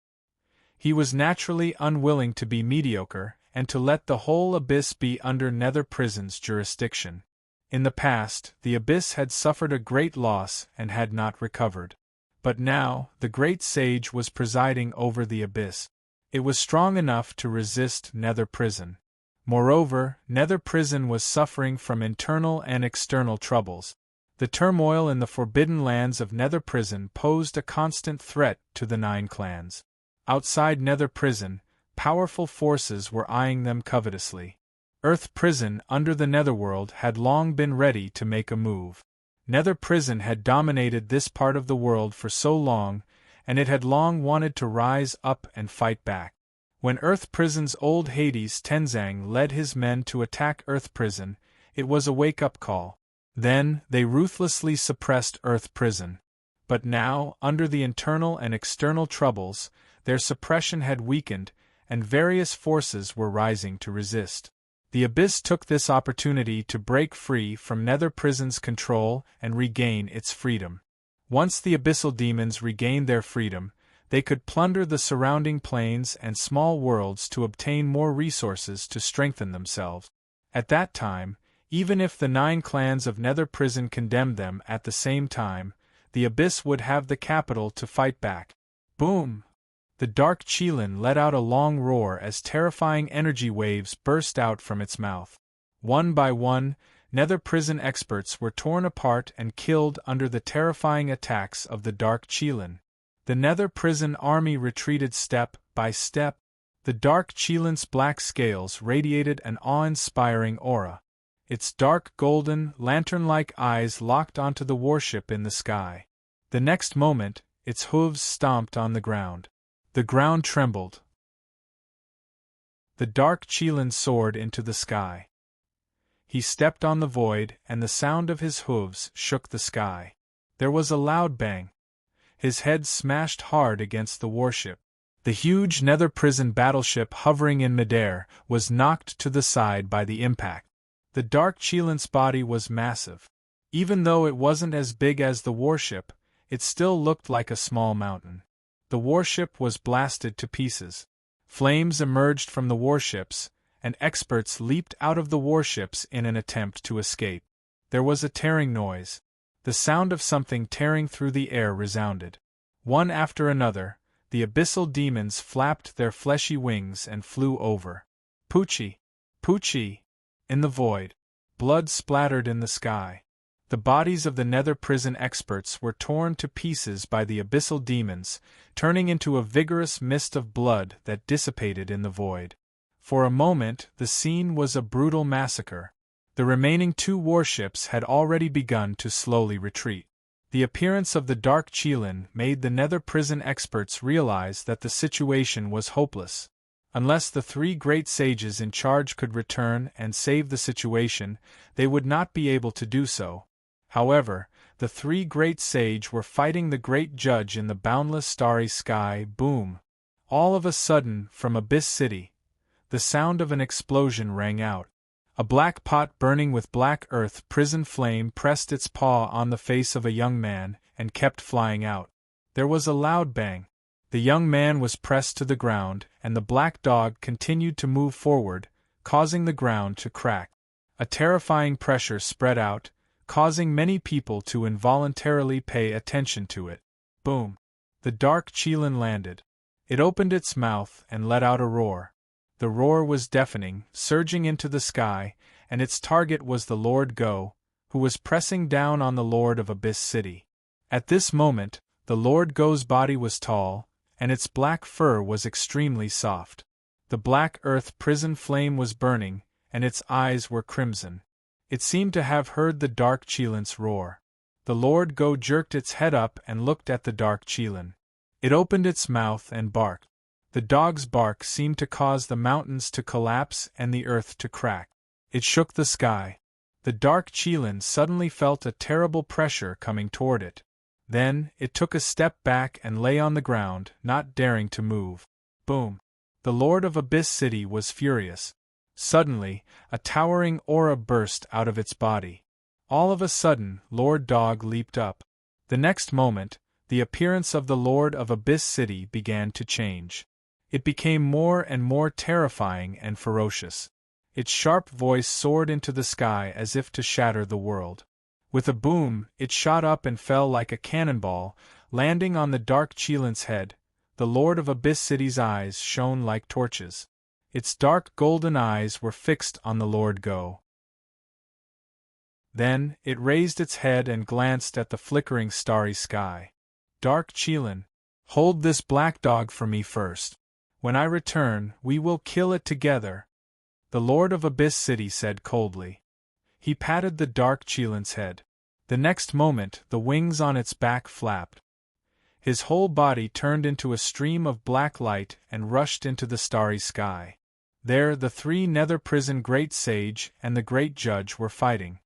He was naturally unwilling to be mediocre and to let the whole abyss be under Nether Prison's jurisdiction. In the past, the abyss had suffered a great loss and had not recovered. But now, the Great Sage was presiding over the abyss. It was strong enough to resist Nether Prison. Moreover, Nether Prison was suffering from internal and external troubles. The turmoil in the forbidden lands of Nether Prison posed a constant threat to the 9 clans. Outside Nether Prison, powerful forces were eyeing them covetously. Earth Prison under the Netherworld had long been ready to make a move. Nether Prison had dominated this part of the world for so long, and it had long wanted to rise up and fight back. When Earth Prison's old Hades Tenzang led his men to attack Earth Prison, it was a wake-up call. Then, they ruthlessly suppressed Earth Prison. But now, under the internal and external troubles, their suppression had weakened, and various forces were rising to resist. The Abyss took this opportunity to break free from Nether Prison's control and regain its freedom. Once the abyssal demons regained their freedom, they could plunder the surrounding planes and small worlds to obtain more resources to strengthen themselves. At that time, even if the 9 clans of Nether Prison condemned them at the same time, the Abyss would have the capital to fight back. Boom! The dark Qilin let out a long roar as terrifying energy waves burst out from its mouth. One by one, Nether Prison experts were torn apart and killed under the terrifying attacks of the dark Qilin. The Nether Prison army retreated step by step. The dark Qilin's black scales radiated an awe-inspiring aura. Its dark golden, lantern-like eyes locked onto the warship in the sky. The next moment, its hooves stomped on the ground. The ground trembled. The dark Qilin soared into the sky. He stepped on the void, and the sound of his hooves shook the sky. There was a loud bang. His head smashed hard against the warship. The huge Nether Prison battleship hovering in midair was knocked to the side by the impact. The dark Qilin's body was massive. Even though it wasn't as big as the warship, it still looked like a small mountain. The warship was blasted to pieces. Flames emerged from the warships, and experts leaped out of the warships in an attempt to escape. There was a tearing noise. The sound of something tearing through the air resounded. One after another, the abyssal demons flapped their fleshy wings and flew over. Poochie! Poochie! In the void. Blood splattered in the sky. The bodies of the Nether Prison experts were torn to pieces by the abyssal demons, turning into a vigorous mist of blood that dissipated in the void. For a moment, the scene was a brutal massacre. The remaining 2 warships had already begun to slowly retreat. The appearance of the dark Qilin made the Nether Prison experts realize that the situation was hopeless. Unless the 3 great sages in charge could return and save the situation, they would not be able to do so. However, the 3 great sage were fighting the great judge in the boundless starry sky. Boom! All of a sudden, from Abyss City, the sound of an explosion rang out. A black pot burning with black earth prison flame pressed its paw on the face of a young man and kept flying out. There was a loud bang. The young man was pressed to the ground, and the black dog continued to move forward, causing the ground to crack. A terrifying pressure spread out, causing many people to involuntarily pay attention to it. Boom! The dark Qilin landed. It opened its mouth and let out a roar. The roar was deafening, surging into the sky, and its target was the Lord Go, who was pressing down on the Lord of Abyss City. At this moment, the Lord Go's body was tall, and its black fur was extremely soft. The black earth prison flame was burning, and its eyes were crimson. It seemed to have heard the dark Qilin's roar. The Lord Go jerked its head up and looked at the dark Qilin. It opened its mouth and barked. The dog's bark seemed to cause the mountains to collapse and the earth to crack. It shook the sky. The dark Qilin suddenly felt a terrible pressure coming toward it. Then, it took a step back and lay on the ground, not daring to move. Boom! The Lord of Abyss City was furious. Suddenly, a towering aura burst out of its body. All of a sudden, Lord Dog leaped up. The next moment, the appearance of the Lord of Abyss City began to change. It became more and more terrifying and ferocious. Its sharp voice soared into the sky as if to shatter the world. With a boom, it shot up and fell like a cannonball, landing on the dark Qilin's head. The Lord of Abyss City's eyes shone like torches. Its dark golden eyes were fixed on the Lord Go. Then, it raised its head and glanced at the flickering starry sky. Dark Chelan, hold this black dog for me first. When I return, we will kill it together, the Lord of Abyss City said coldly. He patted the dark Chelan's head. The next moment, the wings on its back flapped. His whole body turned into a stream of black light and rushed into the starry sky. There, the three Nether Prison Great Sage and the Great Judge were fighting.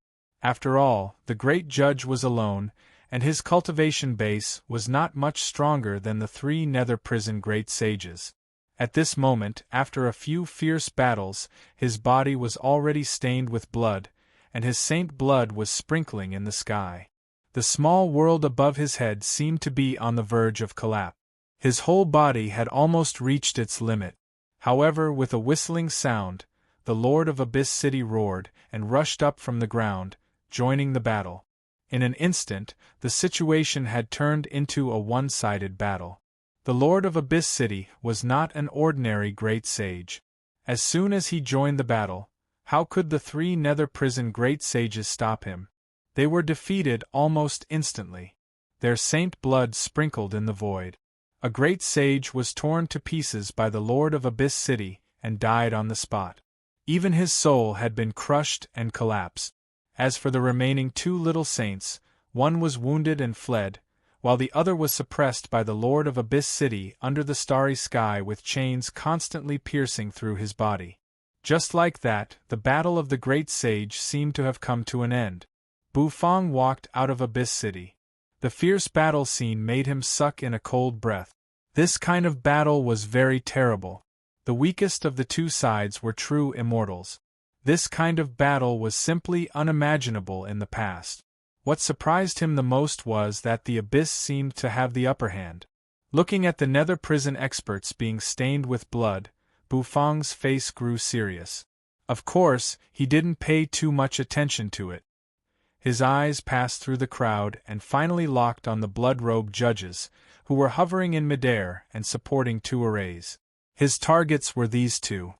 After all, the Great Judge was alone, and his cultivation base was not much stronger than the three Nether Prison Great Sages. At this moment, after a few fierce battles, his body was already stained with blood, and his saint blood was sprinkling in the sky. The small world above his head seemed to be on the verge of collapse. His whole body had almost reached its limit. However, with a whistling sound, the Lord of Abyss City roared and rushed up from the ground, joining the battle. In an instant, the situation had turned into a one-sided battle. The Lord of Abyss City was not an ordinary great sage. As soon as he joined the battle, how could the three Nether Prison Great Sages stop him? They were defeated almost instantly. Their saint blood sprinkled in the void. A great sage was torn to pieces by the Lord of Abyss City and died on the spot. Even his soul had been crushed and collapsed. As for the remaining two little saints, one was wounded and fled, while the other was suppressed by the Lord of Abyss City under the starry sky with chains constantly piercing through his body. Just like that, the battle of the great sage seemed to have come to an end. Bufang walked out of Abyss City. The fierce battle scene made him suck in a cold breath. This kind of battle was very terrible. The weakest of the two sides were true immortals. This kind of battle was simply unimaginable in the past. What surprised him the most was that the Abyss seemed to have the upper hand. Looking at the Nether Prison experts being stained with blood, Bufang's face grew serious. Of course, he didn't pay too much attention to it. His eyes passed through the crowd and finally locked on the blood-robed judges, who were hovering in midair and supporting two arrays. His targets were these two.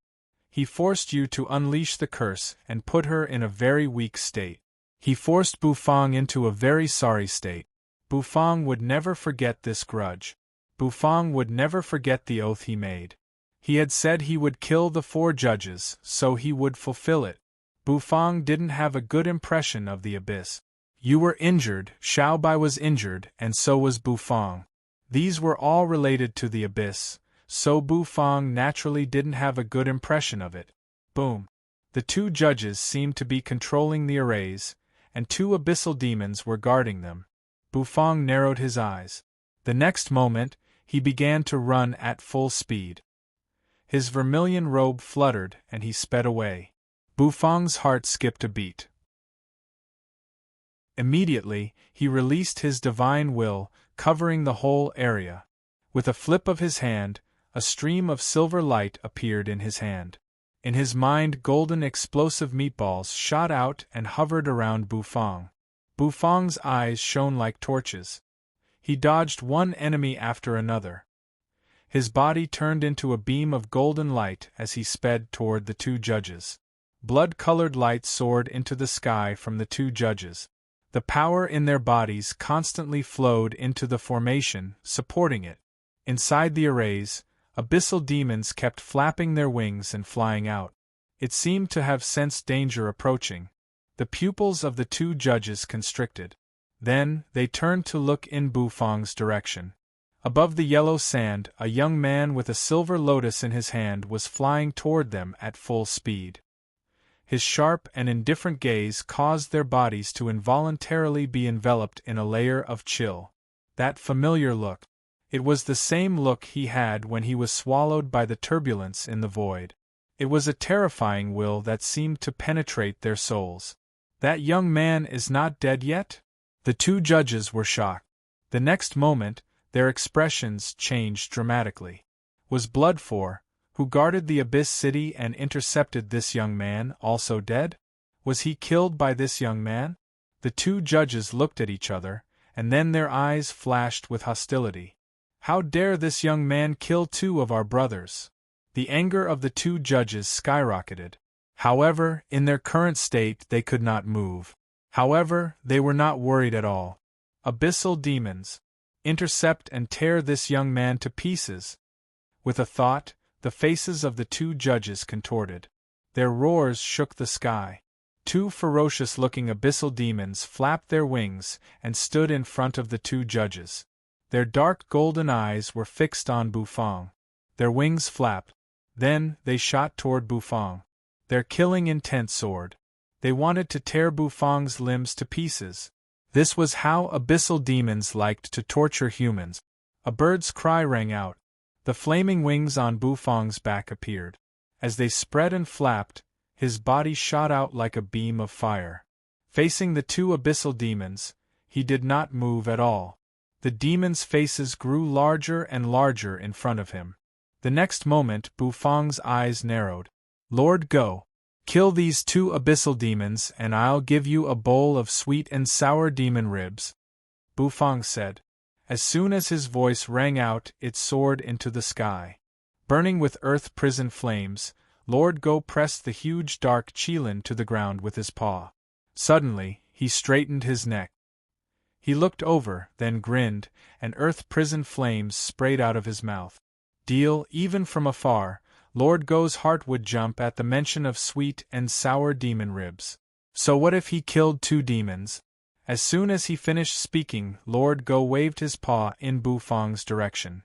He forced you to unleash the curse and put her in a very weak state. He forced Bufang into a very sorry state. Bufang would never forget this grudge. Bufang would never forget the oath he made. He had said he would kill the four judges, so he would fulfill it. Bufang didn't have a good impression of the Abyss. You were injured, Xiao Bai was injured, and so was Bufang. These were all related to the Abyss, so Bufang naturally didn't have a good impression of it. Boom. The two judges seemed to be controlling the arrays, and two abyssal demons were guarding them. Bufang narrowed his eyes. The next moment, he began to run at full speed. His vermilion robe fluttered and he sped away. Bufang's heart skipped a beat. Immediately, he released his divine will, covering the whole area. With a flip of his hand, a stream of silver light appeared in his hand. In his mind, golden explosive meatballs shot out and hovered around Bufang. Bufang's eyes shone like torches. He dodged one enemy after another. His body turned into a beam of golden light as he sped toward the two judges. Blood-colored light soared into the sky from the two judges. The power in their bodies constantly flowed into the formation, supporting it. Inside the arrays, abyssal demons kept flapping their wings and flying out. It seemed to have sensed danger approaching. The pupils of the two judges constricted. Then, they turned to look in Bufang's direction. Above the yellow sand, a young man with a silver lotus in his hand was flying toward them at full speed. His sharp and indifferent gaze caused their bodies to involuntarily be enveloped in a layer of chill. That familiar look. It was the same look he had when he was swallowed by the turbulence in the void. It was a terrifying will that seemed to penetrate their souls. That young man is not dead yet? The two judges were shocked. The next moment, their expressions changed dramatically. Was Bloodfor, who guarded the Abyss City and intercepted this young man, also dead? Was he killed by this young man? The two judges looked at each other, and then their eyes flashed with hostility. How dare this young man kill two of our brothers? The anger of the two judges skyrocketed. However, in their current state they could not move. However, they were not worried at all. Abyssal demons! Intercept and tear this young man to pieces! With a thought, the faces of the two judges contorted. Their roars shook the sky. Two ferocious-looking abyssal demons flapped their wings and stood in front of the two judges. Their dark golden eyes were fixed on Bufang. Their wings flapped. Then, they shot toward Bufang. Their killing intent soared. They wanted to tear Bufang's limbs to pieces. This was how abyssal demons liked to torture humans. A bird's cry rang out. The flaming wings on Bufang's back appeared. As they spread and flapped, his body shot out like a beam of fire. Facing the two abyssal demons, he did not move at all. The demons' faces grew larger and larger in front of him. The next moment Bufang's eyes narrowed. Lord Go, kill these two abyssal demons and I'll give you a bowl of sweet and sour demon ribs, Bufang said. As soon as his voice rang out, it soared into the sky. Burning with earth prison flames, Lord Go pressed the huge dark Qilin to the ground with his paw. Suddenly, he straightened his neck. He looked over, then grinned, and earth prison flames sprayed out of his mouth. Even from afar, Lord Go's heart would jump at the mention of sweet and sour demon ribs. So what if he killed two demons? As soon as he finished speaking, Lord Go waved his paw in Bufang's direction.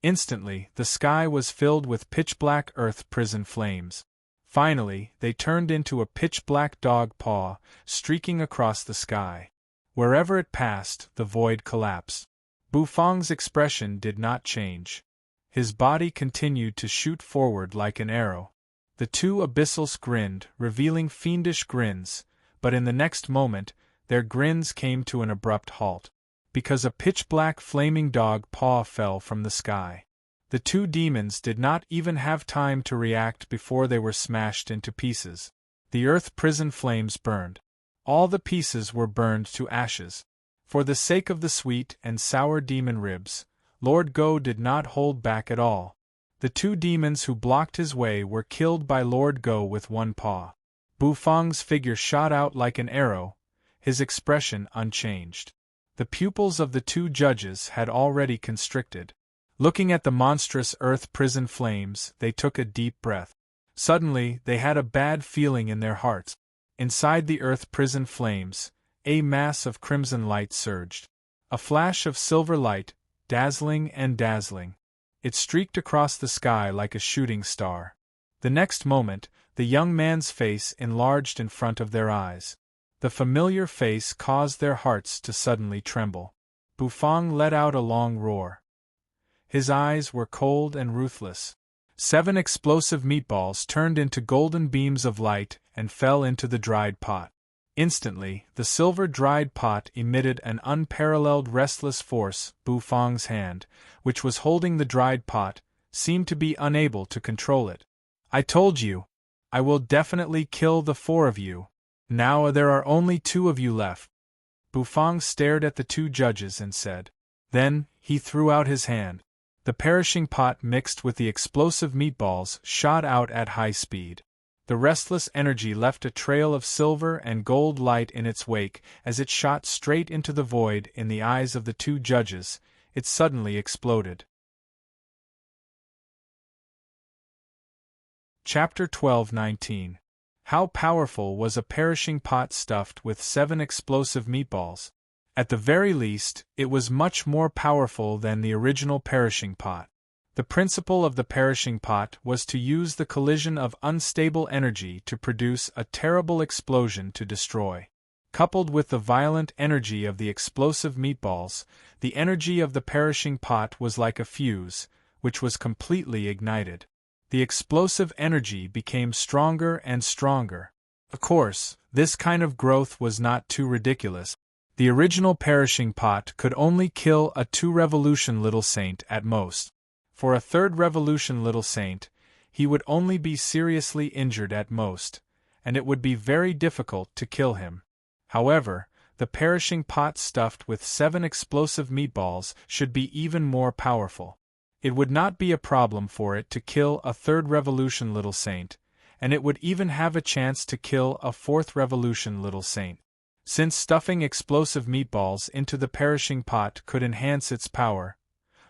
Instantly, the sky was filled with pitch-black earth prison flames. Finally, they turned into a pitch-black dog paw, streaking across the sky. Wherever it passed, the void collapsed. Bufang's expression did not change. His body continued to shoot forward like an arrow. The two abyssals grinned, revealing fiendish grins, but in the next moment, their grins came to an abrupt halt, because a pitch-black flaming dog paw fell from the sky. The two demons did not even have time to react before they were smashed into pieces. The earth prison flames burned. All the pieces were burned to ashes. For the sake of the sweet and sour demon ribs, Lord Go did not hold back at all. The two demons who blocked his way were killed by Lord Go with one paw. Bufang's figure shot out like an arrow, his expression unchanged. The pupils of the two judges had already constricted. Looking at the monstrous earth prison flames, they took a deep breath. Suddenly, they had a bad feeling in their hearts. Inside the earth prison flames, a mass of crimson light surged. A flash of silver light, dazzling and dazzling. It streaked across the sky like a shooting star. The next moment, the young man's face enlarged in front of their eyes. The familiar face caused their hearts to suddenly tremble. Bufang let out a long roar. His eyes were cold and ruthless. 7 explosive meatballs turned into golden beams of light and fell into the dried pot. Instantly, the silver dried pot emitted an unparalleled restless force. Bufang's hand, which was holding the dried pot, seemed to be unable to control it. I told you! I will definitely kill the 4 of you. Now there are only 2 of you left. Bufang stared at the 2 judges and said. Then, he threw out his hand. The perishing pot mixed with the explosive meatballs shot out at high speed. The restless energy left a trail of silver and gold light in its wake as it shot straight into the void in the eyes of the 2 judges. It suddenly exploded. Chapter 12:19. How powerful was a perishing pot stuffed with 7 explosive meatballs? At the very least, it was much more powerful than the original perishing pot. The principle of the perishing pot was to use the collision of unstable energy to produce a terrible explosion to destroy. Coupled with the violent energy of the explosive meatballs, the energy of the perishing pot was like a fuse, which was completely ignited. The explosive energy became stronger and stronger. Of course, this kind of growth was not too ridiculous. The original perishing pot could only kill a 2-revolution little saint at most. For a 3rd revolution little saint, he would only be seriously injured at most, and it would be very difficult to kill him. However, the perishing pot stuffed with 7 explosive meatballs should be even more powerful. It would not be a problem for it to kill a third revolution little saint, and it would even have a chance to kill a fourth revolution little saint. Since stuffing explosive meatballs into the perishing pot could enhance its power,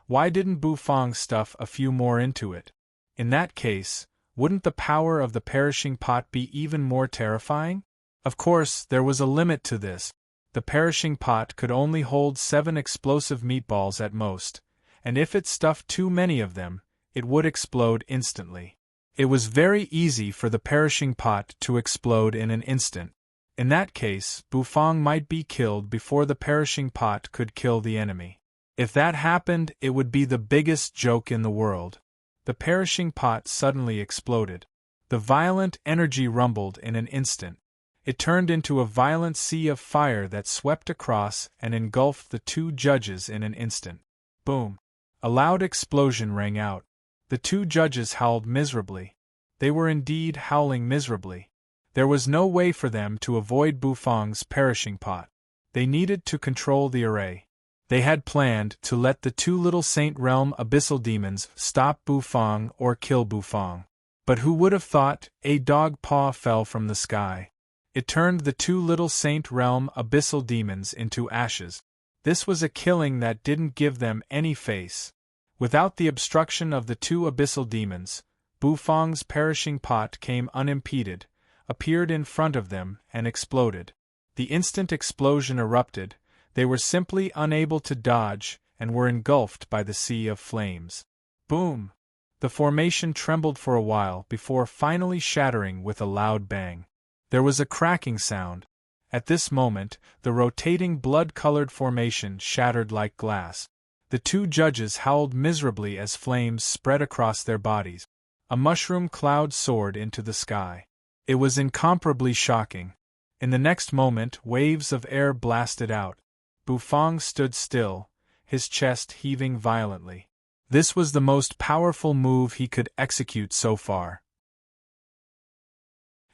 why didn't Bufang stuff a few more into it? In that case, wouldn't the power of the perishing pot be even more terrifying? Of course, there was a limit to this. The perishing pot could only hold 7 explosive meatballs at most, and if it stuffed too many of them, it would explode instantly. It was very easy for the perishing pot to explode in an instant. In that case, Bufang might be killed before the perishing pot could kill the enemy. If that happened, it would be the biggest joke in the world. The perishing pot suddenly exploded. The violent energy rumbled in an instant. It turned into a violent sea of fire that swept across and engulfed the 2 judges in an instant. Boom! A loud explosion rang out. The 2 judges howled miserably. They were indeed howling miserably. There was no way for them to avoid Bufang's perishing pot. They needed to control the array. They had planned to let the 2 little Saint Realm abyssal demons stop Bufang or kill Bufang. But who would have thought a dog paw fell from the sky? It turned the 2 little Saint Realm abyssal demons into ashes. This was a killing that didn't give them any face. Without the obstruction of the 2 abyssal demons, Bufang's perishing pot came unimpeded, appeared in front of them, and exploded. The instant explosion erupted, they were simply unable to dodge and were engulfed by the sea of flames. Boom! The formation trembled for a while before finally shattering with a loud bang. There was a cracking sound. At this moment, the rotating blood-colored formation shattered like glass. The 2 judges howled miserably as flames spread across their bodies. A mushroom cloud soared into the sky. It was incomparably shocking. In the next moment, waves of air blasted out. Bufang stood still, his chest heaving violently. This was the most powerful move he could execute so far.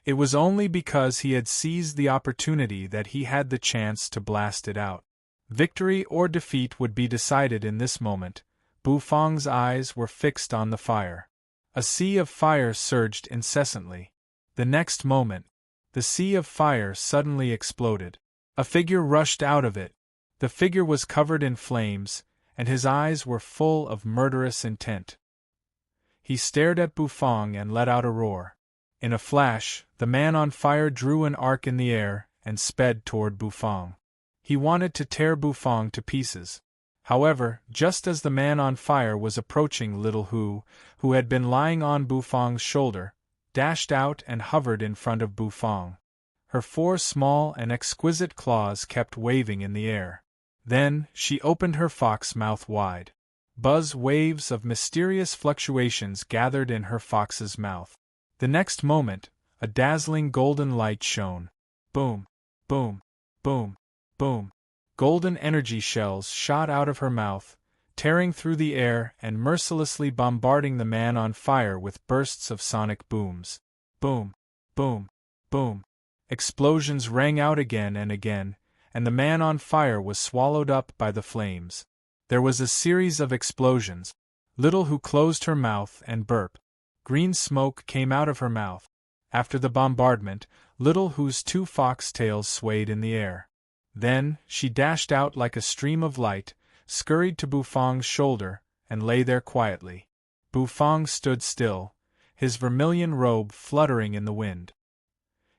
It was only because he had seized the opportunity that he had the chance to blast it out. Victory or defeat would be decided in this moment. Bufang's eyes were fixed on the fire. A sea of fire surged incessantly. The next moment, the sea of fire suddenly exploded. A figure rushed out of it. The figure was covered in flames, and his eyes were full of murderous intent. He stared at Bufang and let out a roar. In a flash, the man on fire drew an arc in the air and sped toward Bufang. He wanted to tear Bufang to pieces. However, just as the man on fire was approaching, Little Hu, who had been lying on Bufang's shoulder, dashed out and hovered in front of Bufang. Her 4 small and exquisite claws kept waving in the air. Then, she opened her fox mouth wide. Buzz waves of mysterious fluctuations gathered in her fox's mouth. The next moment, a dazzling golden light shone. Boom, boom, boom, boom. Golden energy shells shot out of her mouth, tearing through the air and mercilessly bombarding the man on fire with bursts of sonic booms. Boom, boom, boom. Explosions rang out again and again, and the man on fire was swallowed up by the flames. There was a series of explosions. Little Hu closed her mouth and burped. Green smoke came out of her mouth. After the bombardment, Little Hu's 2 fox tails swayed in the air. Then, she dashed out like a stream of light, scurried to Bufang's shoulder, and lay there quietly. Bufang stood still, his vermilion robe fluttering in the wind.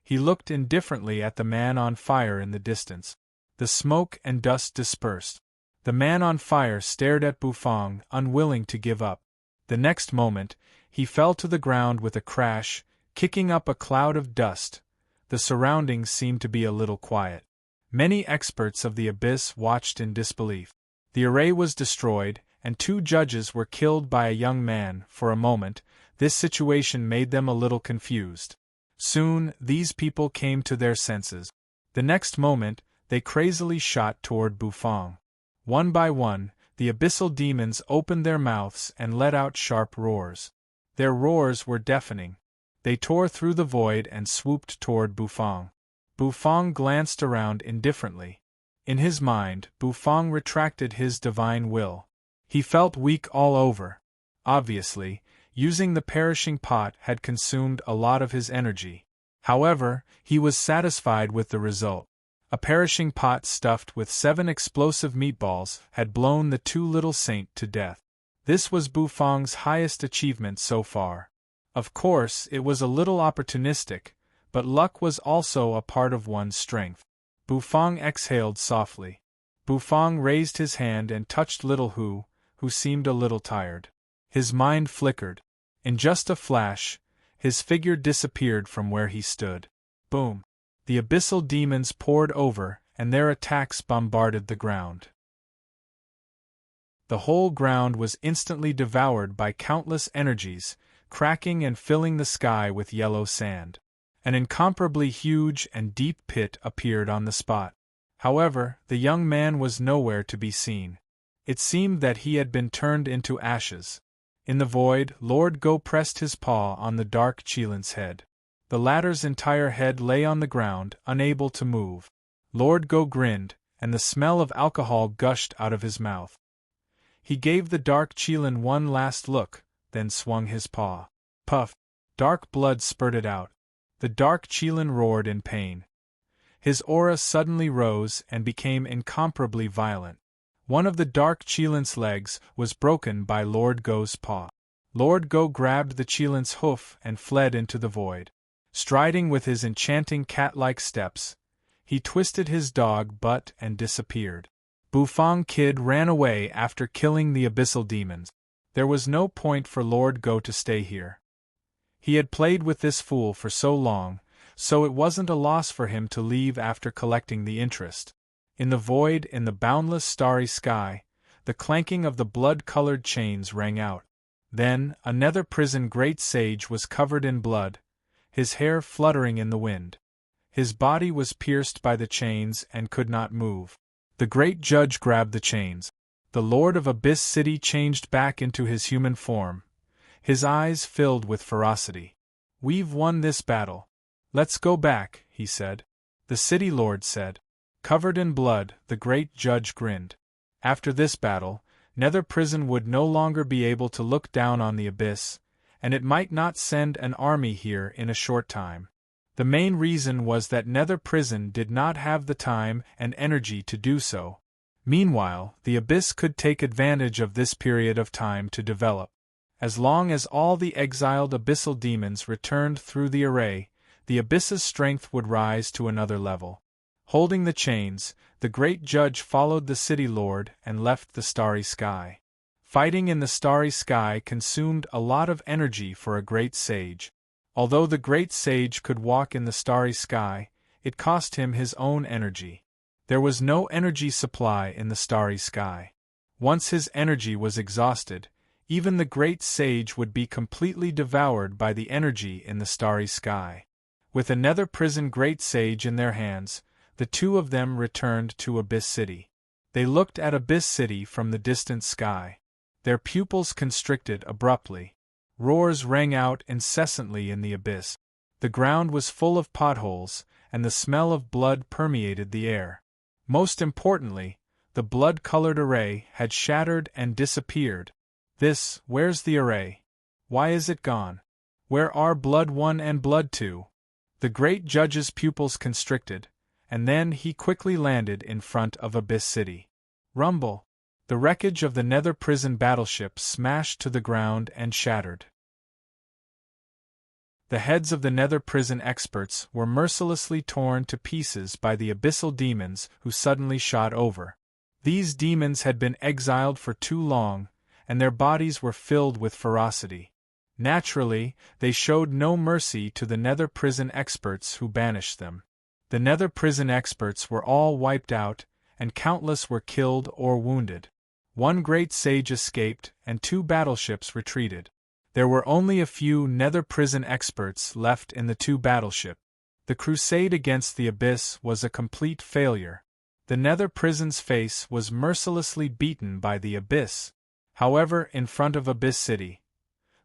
He looked indifferently at the man on fire in the distance. The smoke and dust dispersed. The man on fire stared at Bufang, unwilling to give up. The next moment, he fell to the ground with a crash, kicking up a cloud of dust. The surroundings seemed to be a little quiet. Many experts of the abyss watched in disbelief. The array was destroyed, and 2 judges were killed by a young man. For a moment, this situation made them a little confused. Soon, these people came to their senses. The next moment, they crazily shot toward Bufang. One by one, the abyssal demons opened their mouths and let out sharp roars. Their roars were deafening. They tore through the void and swooped toward Bufang. Bufang glanced around indifferently. In his mind, Bufang retracted his divine will. He felt weak all over. Obviously, using the perishing pot had consumed a lot of his energy. However, he was satisfied with the result. A perishing pot stuffed with 7 explosive meatballs had blown the too little saint to death. This was Bufang's highest achievement so far. Of course, it was a little opportunistic, but luck was also a part of one's strength. Bufang exhaled softly. Bufang raised his hand and touched little Hu, who seemed a little tired. His mind flickered. In just a flash, his figure disappeared from where he stood. Boom! The abyssal demons poured over, and their attacks bombarded the ground. The whole ground was instantly devoured by countless energies, cracking and filling the sky with yellow sand. An incomparably huge and deep pit appeared on the spot. However, the young man was nowhere to be seen. It seemed that he had been turned into ashes. In the void, Lord Go pressed his paw on the dark Qilin's head. The latter's entire head lay on the ground, unable to move. Lord Go grinned, and the smell of alcohol gushed out of his mouth. He gave the dark Qilin one last look, then swung his paw. Puff! Dark blood spurted out. The dark Qilin roared in pain. His aura suddenly rose and became incomparably violent. One of the dark Qilin's legs was broken by Lord Go's paw. Lord Go grabbed the Qilin's hoof and fled into the void. Striding with his enchanting cat-like steps, he twisted his dog butt and disappeared. Bufang Kid ran away after killing the abyssal demons. There was no point for Lord Go to stay here. He had played with this fool for so long, so it wasn't a loss for him to leave after collecting the interest. In the void, in the boundless starry sky, the clanking of the blood-colored chains rang out. Then, a nether prison great sage was covered in blood, his hair fluttering in the wind. His body was pierced by the chains and could not move. The great judge grabbed the chains. The Lord of Abyss City changed back into his human form, his eyes filled with ferocity. "We've won this battle. Let's go back," he said. The city lord said. Covered in blood, the great judge grinned. After this battle, Nether Prison would no longer be able to look down on the abyss, and it might not send an army here in a short time. The main reason was that Nether Prison did not have the time and energy to do so. Meanwhile, the abyss could take advantage of this period of time to develop. As long as all the exiled abyssal demons returned through the array, the abyss's strength would rise to another level. Holding the chains, the great judge followed the city lord and left the starry sky. Fighting in the starry sky consumed a lot of energy for a great sage. Although the great sage could walk in the starry sky, it cost him his own energy. There was no energy supply in the starry sky. Once his energy was exhausted, even the great sage would be completely devoured by the energy in the starry sky. With a Nether Prison great sage in their hands, the two of them returned to Abyss City. They looked at Abyss City from the distant sky. Their pupils constricted abruptly. Roars rang out incessantly in the abyss. The ground was full of potholes, and the smell of blood permeated the air. Most importantly, the blood-colored array had shattered and disappeared. Where's the array? Why is it gone? Where are Blood 1 and Blood 2? The great judge's pupils constricted, and then he quickly landed in front of Abyss City. Rumble! The wreckage of the Nether Prison battleship smashed to the ground and shattered. The heads of the Nether Prison experts were mercilessly torn to pieces by the abyssal demons who suddenly shot over. These demons had been exiled for too long, and their bodies were filled with ferocity. Naturally, they showed no mercy to the Nether Prison experts who banished them. The Nether Prison experts were all wiped out, and countless were killed or wounded. One great sage escaped, and 2 battleships retreated. There were only a few Nether Prison experts left in the 2 battleships. The crusade against the abyss was a complete failure. The Nether Prison's face was mercilessly beaten by the abyss. However, in front of Abyss City,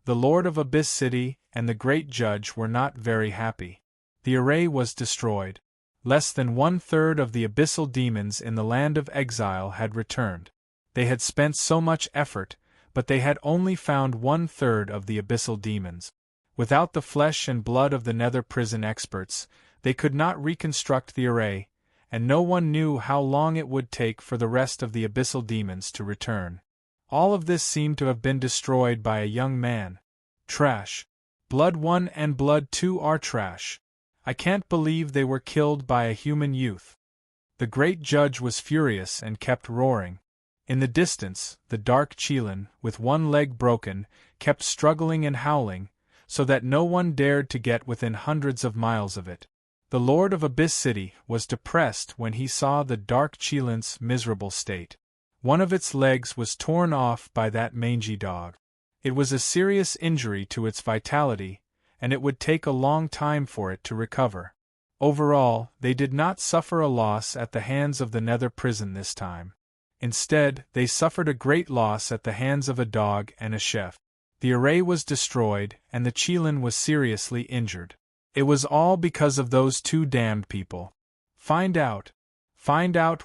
the Lord of Abyss City and the Great Judge were not very happy. The array was destroyed. Less than 1/3 of the abyssal demons in the land of exile had returned. They had spent so much effort, but they had only found 1/3 of the abyssal demons. Without the flesh and blood of the nether prison experts, they could not reconstruct the array, and no one knew how long it would take for the rest of the abyssal demons to return. All of this seemed to have been destroyed by a young man. Trash. Blood 1 and Blood 2 are trash. I can't believe they were killed by a human youth. The great judge was furious and kept roaring. In the distance, the dark Chelan, with one leg broken, kept struggling and howling, so that no one dared to get within hundreds of miles of it. The Lord of Abyss City was depressed when he saw the dark Chelan's miserable state. One of its legs was torn off by that mangy dog. It was a serious injury to its vitality, and it would take a long time for it to recover. Overall, they did not suffer a loss at the hands of the nether prison this time. Instead, they suffered a great loss at the hands of a dog and a chef. The array was destroyed, and the Chelan was seriously injured. It was all because of those two damned people. Find out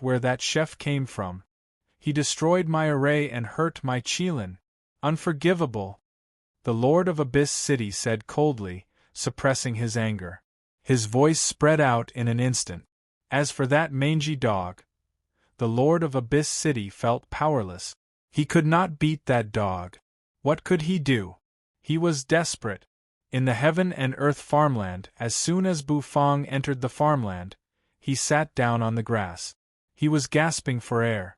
where that chef came from. He destroyed my array and hurt my Chelan. Unforgivable. The Lord of Abyss City said coldly, suppressing his anger. His voice spread out in an instant. As for that mangy dog, the Lord of Abyss City felt powerless. He could not beat that dog. What could he do? He was desperate. In the heaven and earth farmland, as soon as Bufang entered the farmland, he sat down on the grass. He was gasping for air.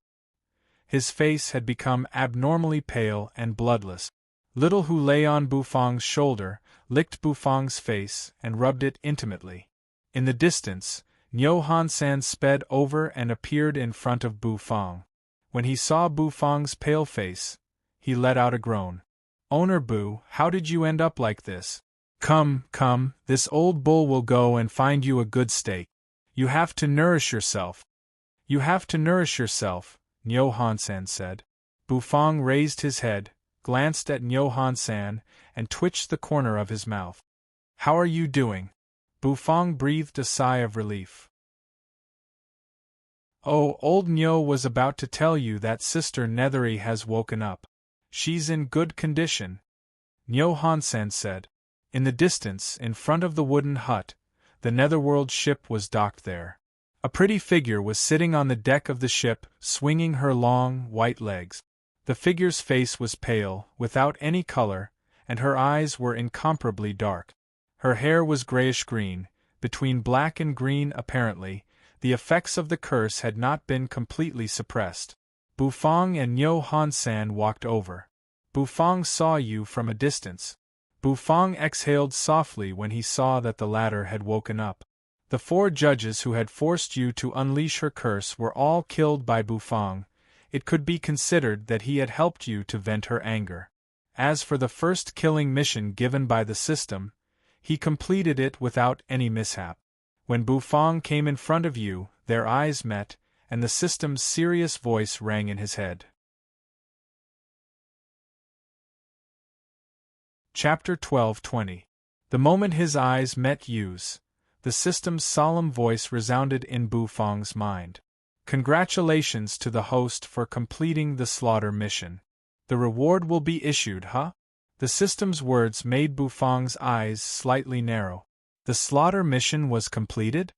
His face had become abnormally pale and bloodless. Little Hu lay on Bufang's shoulder, licked Bufang's face, and rubbed it intimately. In the distance, Nyo Hansan sped over and appeared in front of Bufang. When he saw Bufang's pale face, he let out a groan. Owner Bu, how did you end up like this? Come, this old bull will go and find you a good steak. You have to nourish yourself. You have to nourish yourself, Nyo Hansan said. Bufang raised his head, glanced at Nyo Hansan, and twitched the corner of his mouth. How are you doing? Bufang breathed a sigh of relief. Oh, old Nyo was about to tell you that Sister Nethery has woken up. She's in good condition, Nyo Hansan said. In the distance, in front of the wooden hut, the Netherworld ship was docked there. A pretty figure was sitting on the deck of the ship, swinging her long, white legs. The figure's face was pale, without any color, and her eyes were incomparably dark. Her hair was grayish-green, between black and green apparently. The effects of the curse had not been completely suppressed. Bufang and Nyo Hansan walked over. Bufang saw you from a distance. Bufang exhaled softly when he saw that the latter had woken up. The 4 judges who had forced you to unleash her curse were all killed by Bufang. It could be considered that he had helped you to vent her anger. As for the first killing mission given by the system, he completed it without any mishap. When Bufang came in front of you, their eyes met, and the system's serious voice rang in his head. Chapter 12:20. The moment his eyes met Yu's, the system's solemn voice resounded in Bufang's mind. Congratulations to the host for completing the slaughter mission. The reward will be issued, huh? The system's words made Bufang's eyes slightly narrow. The slaughter mission was completed?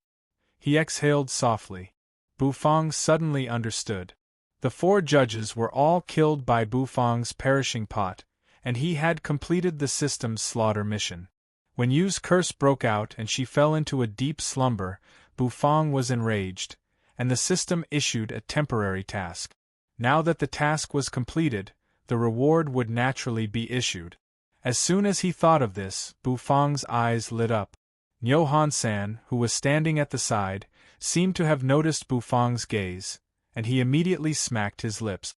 He exhaled softly. Bufang suddenly understood. The 4 judges were all killed by Bufang's perishing pot, and he had completed the system's slaughter mission. When Yu's curse broke out and she fell into a deep slumber, Bufang was enraged, and the system issued a temporary task. Now that the task was completed, the reward would naturally be issued. As soon as he thought of this, Bufang's eyes lit up. Nyo Hansan, who was standing at the side, seemed to have noticed Bufang's gaze, and he immediately smacked his lips.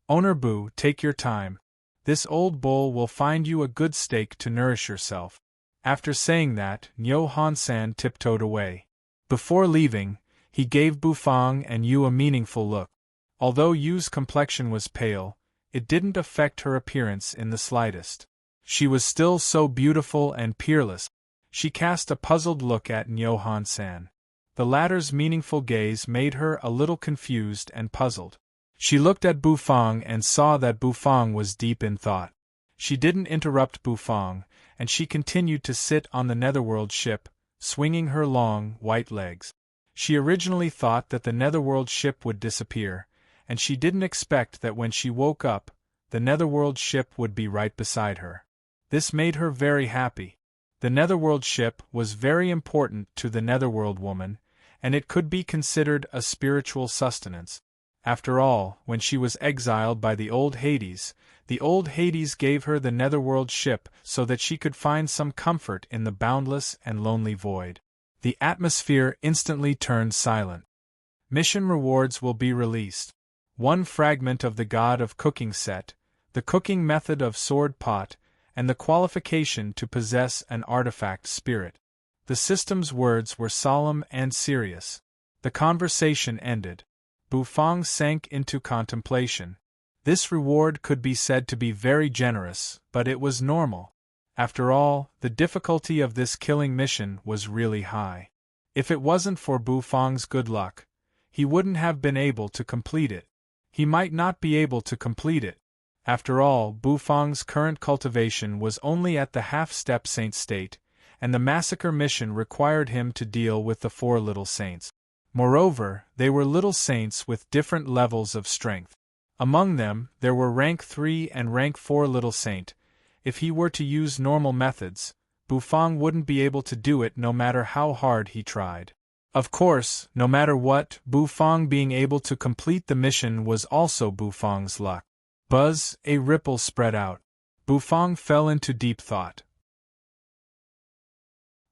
Owner Bu, take your time. This old bull will find you a good steak to nourish yourself. After saying that, Nyo Hansan tiptoed away. Before leaving, he gave Bufang and Yu a meaningful look. Although Yu's complexion was pale, it didn't affect her appearance in the slightest. She was still so beautiful and peerless. She cast a puzzled look at Nyo Hansan. The latter's meaningful gaze made her a little confused and puzzled. She looked at Bufang and saw that Bufang was deep in thought. She didn't interrupt Bufang, and she continued to sit on the netherworld ship, swinging her long, white legs. She originally thought that the netherworld ship would disappear, and she didn't expect that when she woke up, the netherworld ship would be right beside her. This made her very happy. The netherworld ship was very important to the netherworld woman, and it could be considered a spiritual sustenance. After all, when she was exiled by the old Hades gave her the netherworld ship so that she could find some comfort in the boundless and lonely void. The atmosphere instantly turned silent. Mission rewards will be released. 1 fragment of the God of Cooking set, the cooking method of sword pot, and the qualification to possess an artifact spirit. The system's words were solemn and serious. The conversation ended. Bufang sank into contemplation. This reward could be said to be very generous, but it was normal. After all, the difficulty of this killing mission was really high. If it wasn't for Bufang's good luck, he wouldn't have been able to complete it. He might not be able to complete it. After all, Bufang's current cultivation was only at the half-step saint state, and the massacre mission required him to deal with the 4 little saints. Moreover, they were little saints with different levels of strength. Among them, there were rank 3 and rank 4 little saint. If he were to use normal methods, Bufang wouldn't be able to do it no matter how hard he tried. Of course, no matter what, Bufang being able to complete the mission was also Bufang's luck. Buzz, a ripple spread out. Bufang fell into deep thought.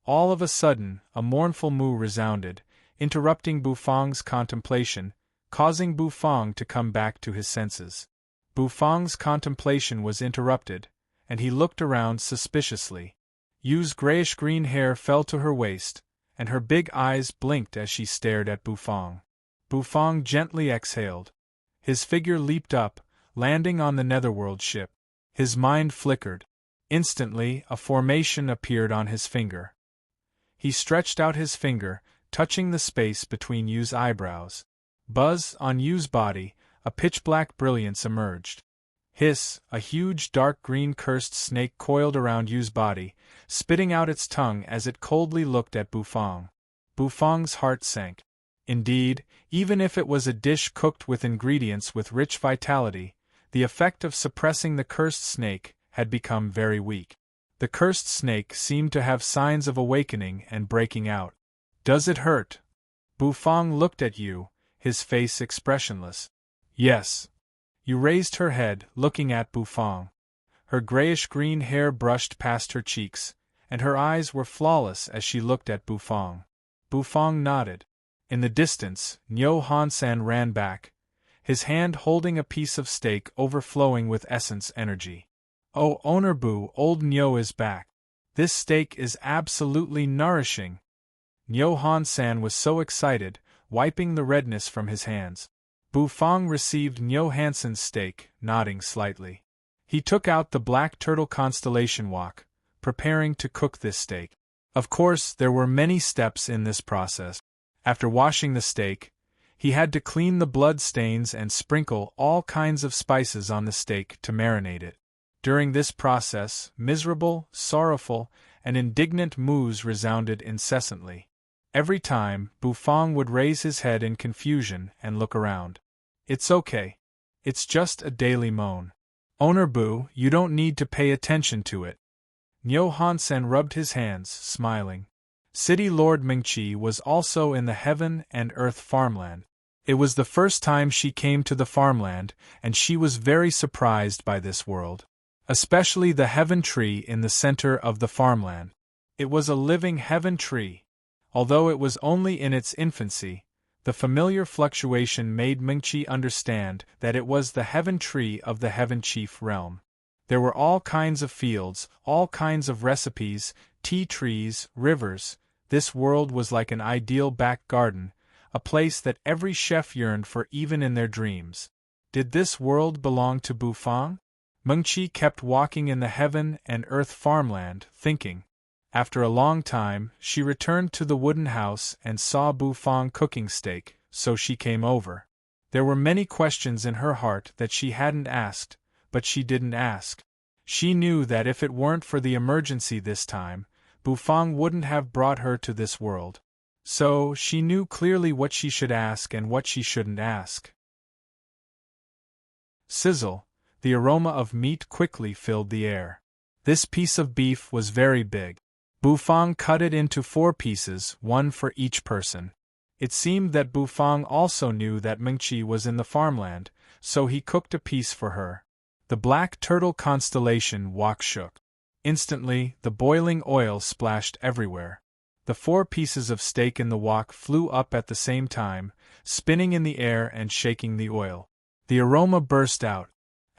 All of a sudden, a mournful moo resounded, interrupting Bufang's contemplation, causing Bufang to come back to his senses. Bufang's contemplation was interrupted, and he looked around suspiciously. Yu's grayish-green hair fell to her waist, and her big eyes blinked as she stared at Bufang. Bufang gently exhaled. His figure leaped up, landing on the netherworld ship. His mind flickered. Instantly, a formation appeared on his finger. He stretched out his finger, touching the space between Yu's eyebrows. Buzz, on Yu's body, a pitch-black brilliance emerged. Hiss, a huge dark green cursed snake coiled around Yu's body, spitting out its tongue as it coldly looked at Bufang. Bufang's heart sank. Indeed, even if it was a dish cooked with ingredients with rich vitality, the effect of suppressing the cursed snake had become very weak. The cursed snake seemed to have signs of awakening and breaking out. "Does it hurt?" Bufang looked at Yu, his face expressionless. "Yes." Yu raised her head, looking at Bufang. Her grayish-green hair brushed past her cheeks, and her eyes were flawless as she looked at Bufang. Bufang nodded. In the distance, Nyo Hansan ran back, his hand holding a piece of steak overflowing with essence energy. "Oh, Owner Boo, old Nyo is back. This steak is absolutely nourishing." Nyo Hansan was so excited, wiping the redness from his hands. Bufang received Nyo Hansen's steak, nodding slightly. He took out the black turtle constellation wok, preparing to cook this steak. Of course, there were many steps in this process. After washing the steak, he had to clean the blood stains and sprinkle all kinds of spices on the steak to marinate it. During this process, miserable, sorrowful, and indignant moos resounded incessantly. Every time, Bufang would raise his head in confusion and look around. "It's okay. It's just a daily moan. Owner Boo, you don't need to pay attention to it." Nyo Hansen rubbed his hands, smiling. City Lord Mingqi was also in the heaven and earth farmland. It was the first time she came to the farmland, and she was very surprised by this world. Especially the heaven tree in the center of the farmland. It was a living heaven tree. Although it was only in its infancy, the familiar fluctuation made Mingqi understand that it was the heaven tree of the heaven chief realm. There were all kinds of fields, all kinds of recipes, tea trees, rivers. This world was like an ideal back garden, a place that every chef yearned for even in their dreams. Did this world belong to Bufang? Mingqi kept walking in the heaven and earth farmland, thinking. After a long time, she returned to the wooden house and saw Bufang cooking steak, so she came over. There were many questions in her heart that she hadn't asked, but she didn't ask. She knew that if it weren't for the emergency this time, Bufang wouldn't have brought her to this world. So, she knew clearly what she should ask and what she shouldn't ask. Sizzle, the aroma of meat quickly filled the air. This piece of beef was very big. Bufang cut it into 4 pieces, 1 for each person. It seemed that Bufang also knew that Mengqi was in the farmland, so he cooked a piece for her. The black turtle constellation wok shook. Instantly, the boiling oil splashed everywhere. The 4 pieces of steak in the wok flew up at the same time, spinning in the air and shaking the oil. The aroma burst out.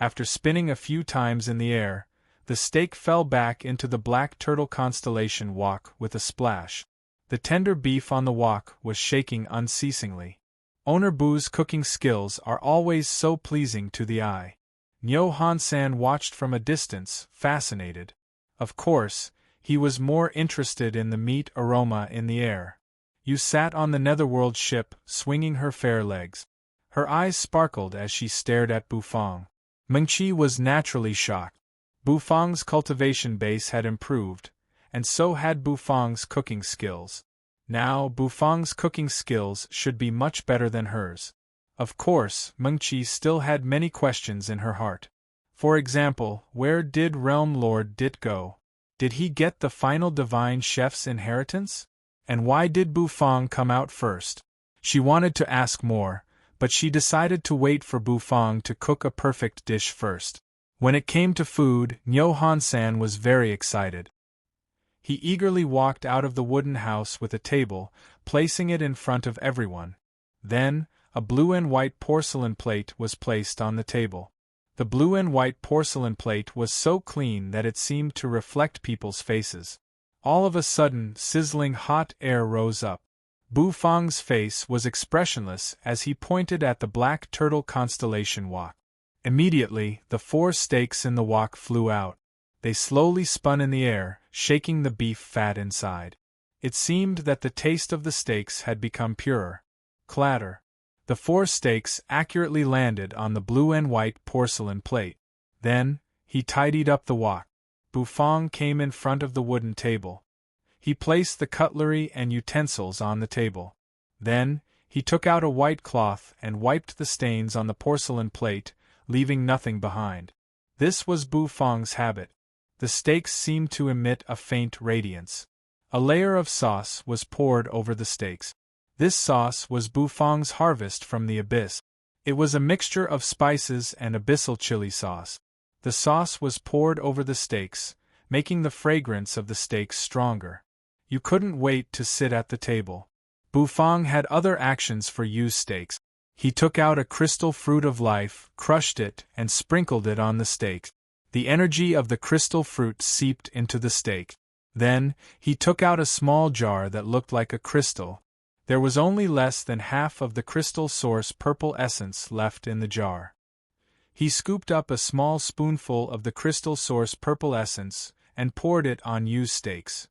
After spinning a few times in the air, the steak fell back into the black turtle constellation wok with a splash. The tender beef on the wok was shaking unceasingly. Owner Bu's cooking skills are always so pleasing to the eye. Nyo Han-san watched from a distance, fascinated. Of course, he was more interested in the meat aroma in the air. Yu sat on the netherworld ship, swinging her fair legs. Her eyes sparkled as she stared at Bufang. Mengqi was naturally shocked. Bufang's cultivation base had improved, and so had Bufang's cooking skills. Now, Bufang's cooking skills should be much better than hers. Of course, Mengqi still had many questions in her heart. For example, where did Realm Lord Dit go? Did he get the final divine chef's inheritance? And why did Bufang come out first? She wanted to ask more, but she decided to wait for Bufang to cook a perfect dish first. When it came to food, Nyo Han-san was very excited. He eagerly walked out of the wooden house with a table, placing it in front of everyone. Then, a blue and white porcelain plate was placed on the table. The blue and white porcelain plate was so clean that it seemed to reflect people's faces. All of a sudden, sizzling hot air rose up. Bufang's face was expressionless as he pointed at the black turtle constellation wok. Immediately, the 4 steaks in the wok flew out. They slowly spun in the air, shaking the beef fat inside. It seemed that the taste of the steaks had become purer. Clatter. The 4 steaks accurately landed on the blue and white porcelain plate. Then, he tidied up the wok. Bufang came in front of the wooden table. He placed the cutlery and utensils on the table. Then, he took out a white cloth and wiped the stains on the porcelain plate, leaving nothing behind. This was Bufang's habit. The steaks seemed to emit a faint radiance. A layer of sauce was poured over the steaks. This sauce was Bufang's harvest from the abyss. It was a mixture of spices and abyssal chili sauce. The sauce was poured over the steaks, making the fragrance of the steaks stronger. You couldn't wait to sit at the table. Bufang had other actions for Yu's steaks. He took out a crystal fruit of life, crushed it, and sprinkled it on the steak. The energy of the crystal fruit seeped into the steak. Then, he took out a small jar that looked like a crystal. There was only less than half of the crystal source purple essence left in the jar. He scooped up a small spoonful of the crystal source purple essence and poured it on Yu's steaks.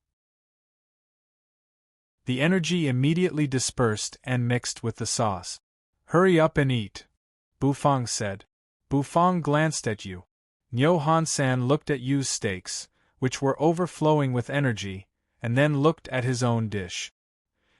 The energy immediately dispersed and mixed with the sauce. "Hurry up and eat," Bufang said. Bufang glanced at Yu. Nyo Han-san looked at Yu's steaks, which were overflowing with energy, and then looked at his own dish.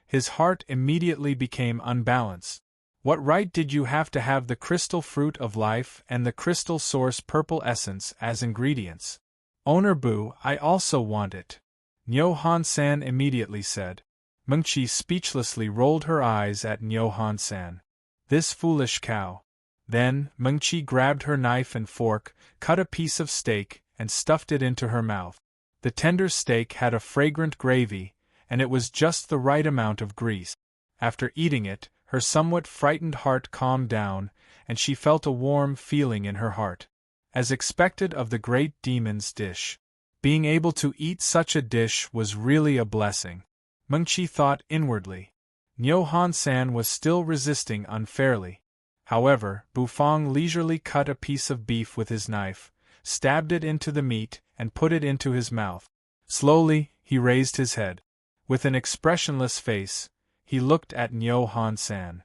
His heart immediately became unbalanced. What right did you have to have the crystal fruit of life and the crystal source purple essence as ingredients? Owner Bu, I also want it, Nyo Han-san immediately said. Mengqi speechlessly rolled her eyes at Nyo Han-san. This foolish cow. Then, Mengqi grabbed her knife and fork, cut a piece of steak, and stuffed it into her mouth. The tender steak had a fragrant gravy, and it was just the right amount of grease. After eating it, her somewhat frightened heart calmed down, and she felt a warm feeling in her heart. As expected of the great demon's dish. Being able to eat such a dish was really a blessing. Mengqi thought inwardly. Nyo Han-san was still resisting unfairly. However, Bufang leisurely cut a piece of beef with his knife, stabbed it into the meat, and put it into his mouth. Slowly, he raised his head. With an expressionless face, he looked at Nyo Han-san.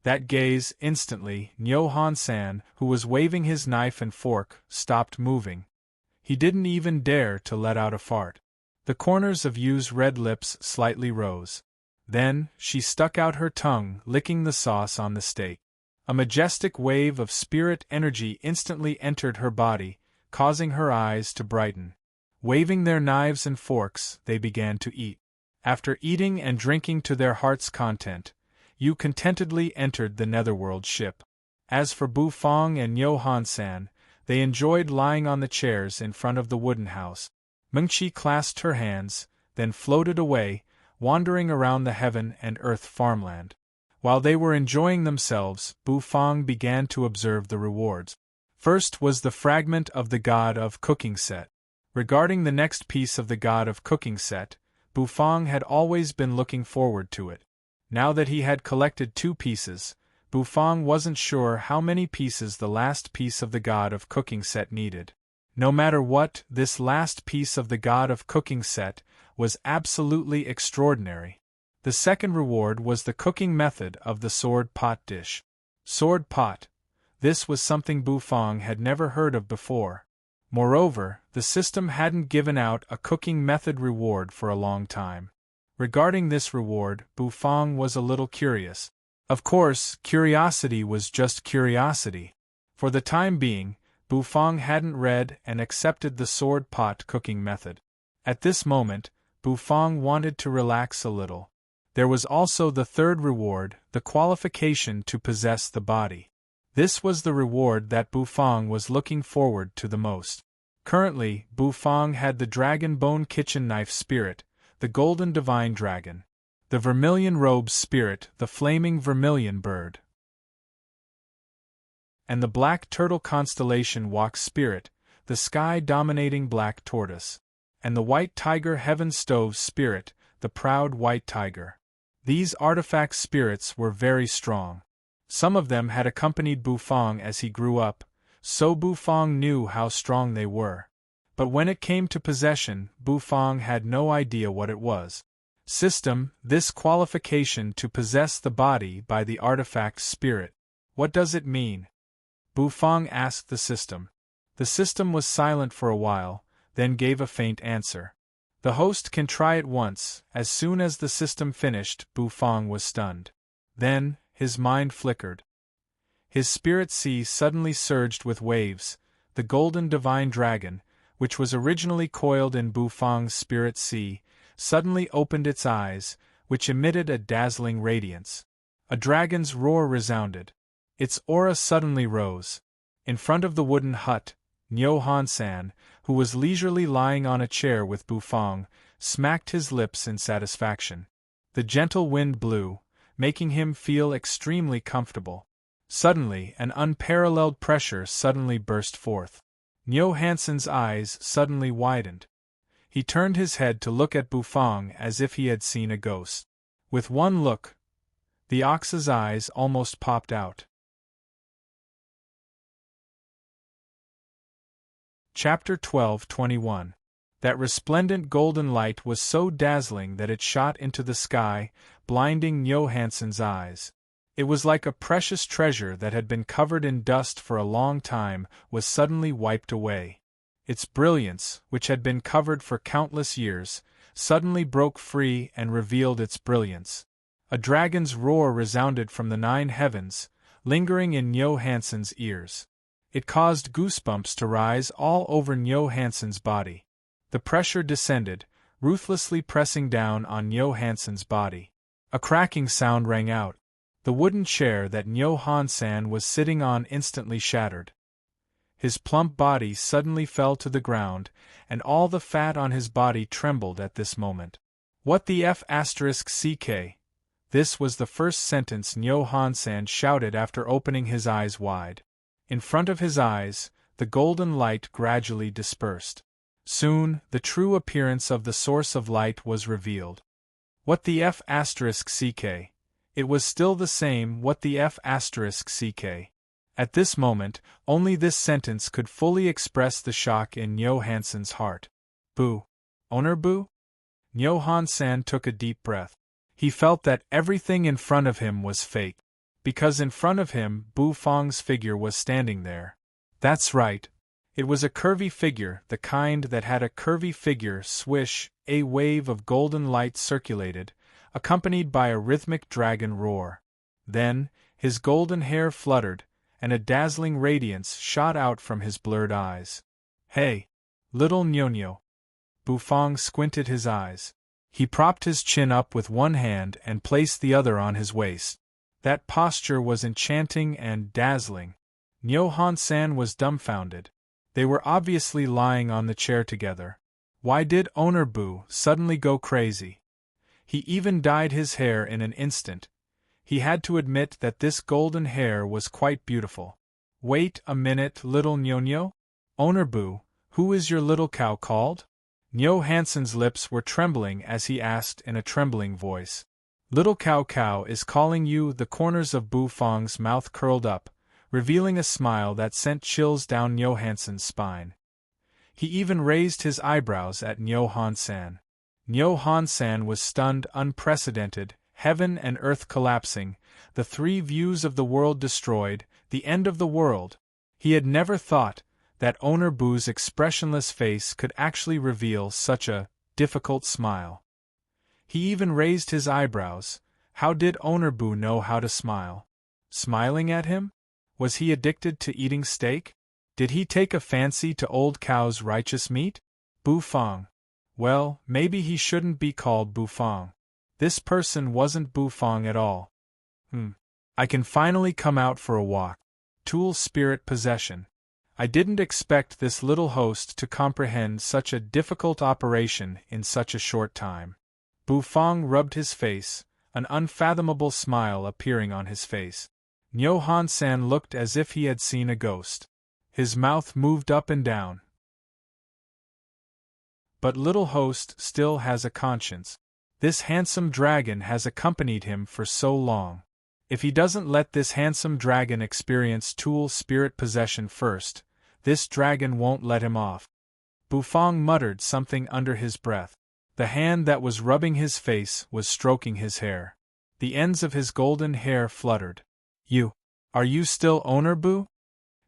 That gaze, instantly, Nyo Han-san, who was waving his knife and fork, stopped moving. He didn't even dare to let out a fart. The corners of Yu's red lips slightly rose. Then, she stuck out her tongue, licking the sauce on the steak. A majestic wave of spirit energy instantly entered her body, causing her eyes to brighten. Waving their knives and forks, they began to eat. After eating and drinking to their heart's content, Yu contentedly entered the netherworld ship. As for Bu Fong and Nyo Han-san, they enjoyed lying on the chairs in front of the wooden house. Mengqi clasped her hands, then floated away, wandering around the heaven and earth farmland. While they were enjoying themselves, Bu Fong began to observe the rewards. First was the fragment of the God of Cooking set. Regarding the next piece of the God of Cooking set, Bu Fong had always been looking forward to it. Now that he had collected 2 pieces, Bu Fong wasn't sure how many pieces the last piece of the God of Cooking set needed. No matter what, this last piece of the God of Cooking set was absolutely extraordinary. The second reward was the cooking method of the sword pot dish. Sword pot. This was something Bu Fong had never heard of before. Moreover, the system hadn't given out a cooking method reward for a long time. Regarding this reward, Bu Fong was a little curious. Of course, curiosity was just curiosity. For the time being, Bu Fong hadn't read and accepted the sword pot cooking method. At this moment, Bu Fong wanted to relax a little. There was also the third reward, the qualification to possess the body. This was the reward that Bu Fong was looking forward to the most. Currently, Bu Fong had the Dragon Bone Kitchen Knife Spirit, the Golden Divine Dragon, the Vermilion Robe Spirit, the Flaming Vermilion Bird, and the Black Turtle Constellation Walk Spirit, the Sky-Dominating Black Tortoise, and the White Tiger Heaven Stove Spirit, the Proud White Tiger. These artifact spirits were very strong. Some of them had accompanied Bu Fong as he grew up, so Bu Fong knew how strong they were. But when it came to possession, Bu Fong had no idea what it was. System, this qualification to possess the body by the artifact spirit. What does it mean? Bu Fong asked the system. The system was silent for a while, then gave a faint answer. The host can try it once. As soon as the system finished, Bu Fong was stunned. Then, his mind flickered. His spirit sea suddenly surged with waves. The Golden Divine Dragon, which was originally coiled in Bu Fong's spirit sea, suddenly opened its eyes, which emitted a dazzling radiance. A dragon's roar resounded. Its aura suddenly rose. In front of the wooden hut, Nyo Han-san, who was leisurely lying on a chair with Bu Fong, smacked his lips in satisfaction. The gentle wind blew, making him feel extremely comfortable. Suddenly, an unparalleled pressure suddenly burst forth. Nyo Hansen's eyes suddenly widened. He turned his head to look at Bu Fong as if he had seen a ghost. With one look, the ox's eyes almost popped out. Chapter 12:21. That resplendent golden light was so dazzling that it shot into the sky, blinding Nyo Hansen's eyes. It was like a precious treasure that had been covered in dust for a long time was suddenly wiped away. Its brilliance, which had been covered for countless years, suddenly broke free and revealed its brilliance. A dragon's roar resounded from the 9 heavens, lingering in Nyo Hansen's ears. It caused goosebumps to rise all over Nyo Hansen's body. The pressure descended, ruthlessly pressing down on Nyo Hansen's body. A cracking sound rang out. The wooden chair that Nyo Han-san was sitting on instantly shattered. His plump body suddenly fell to the ground, and all the fat on his body trembled at this moment. What the F***ck? This was the first sentence Nyo Han-san shouted after opening his eyes wide. In front of his eyes, the golden light gradually dispersed. Soon, the true appearance of the source of light was revealed. What the F***ck? It was still the same. What the F***ck? At this moment, only this sentence could fully express the shock in Nyo Hansen's heart. Boo. Owner Boo? Nyo Han-san took a deep breath. He felt that everything in front of him was fake. because in front of him Bu Fang's figure was standing there. That's right. It was a curvy figure, the kind that had a curvy figure swish, a wave of golden light circulated, accompanied by a rhythmic dragon roar. Then, his golden hair fluttered, and a dazzling radiance shot out from his blurred eyes. Hey, little Nyonyo. Bu Fang squinted his eyes. He propped his chin up with one hand and placed the other on his waist. That posture was enchanting and dazzling. Nyo Han-san was dumbfounded. They were obviously lying on the chair together. Why did Owner Bu suddenly go crazy? He even dyed his hair in an instant. He had to admit that this golden hair was quite beautiful. Wait a minute, little Nyonyo? Owner Bu, who is your little cow called? Nyo Hansen's lips were trembling as he asked in a trembling voice. Little Cow Cow is calling you. The corners of Bu Fang's mouth curled up, revealing a smile that sent chills down Nyo Hansen's spine. He even raised his eyebrows at Nyo Han-san. Nyo Han-san was stunned, unprecedented, heaven and earth collapsing, the three views of the world destroyed, the end of the world. He had never thought that Owner Bu's expressionless face could actually reveal such a difficult smile. He even raised his eyebrows. How did Owner Bu know how to smile? Smiling at him? Was he addicted to eating steak? Did he take a fancy to old cow's righteous meat? Bu Fang. Well, maybe he shouldn't be called Bu Fang. This person wasn't Bu Fang at all. I can finally come out for a walk. Tool spirit possession. I didn't expect this little host to comprehend such a difficult operation in such a short time. Bu Fang rubbed his face, an unfathomable smile appearing on his face. Nyo Han-san looked as if he had seen a ghost. His mouth moved up and down. But little host still has a conscience. This handsome dragon has accompanied him for so long. If he doesn't let this handsome dragon experience tool spirit possession first, this dragon won't let him off. Bu Fang muttered something under his breath. The hand that was rubbing his face was stroking his hair. The ends of his golden hair fluttered. Are you still Owner Bu?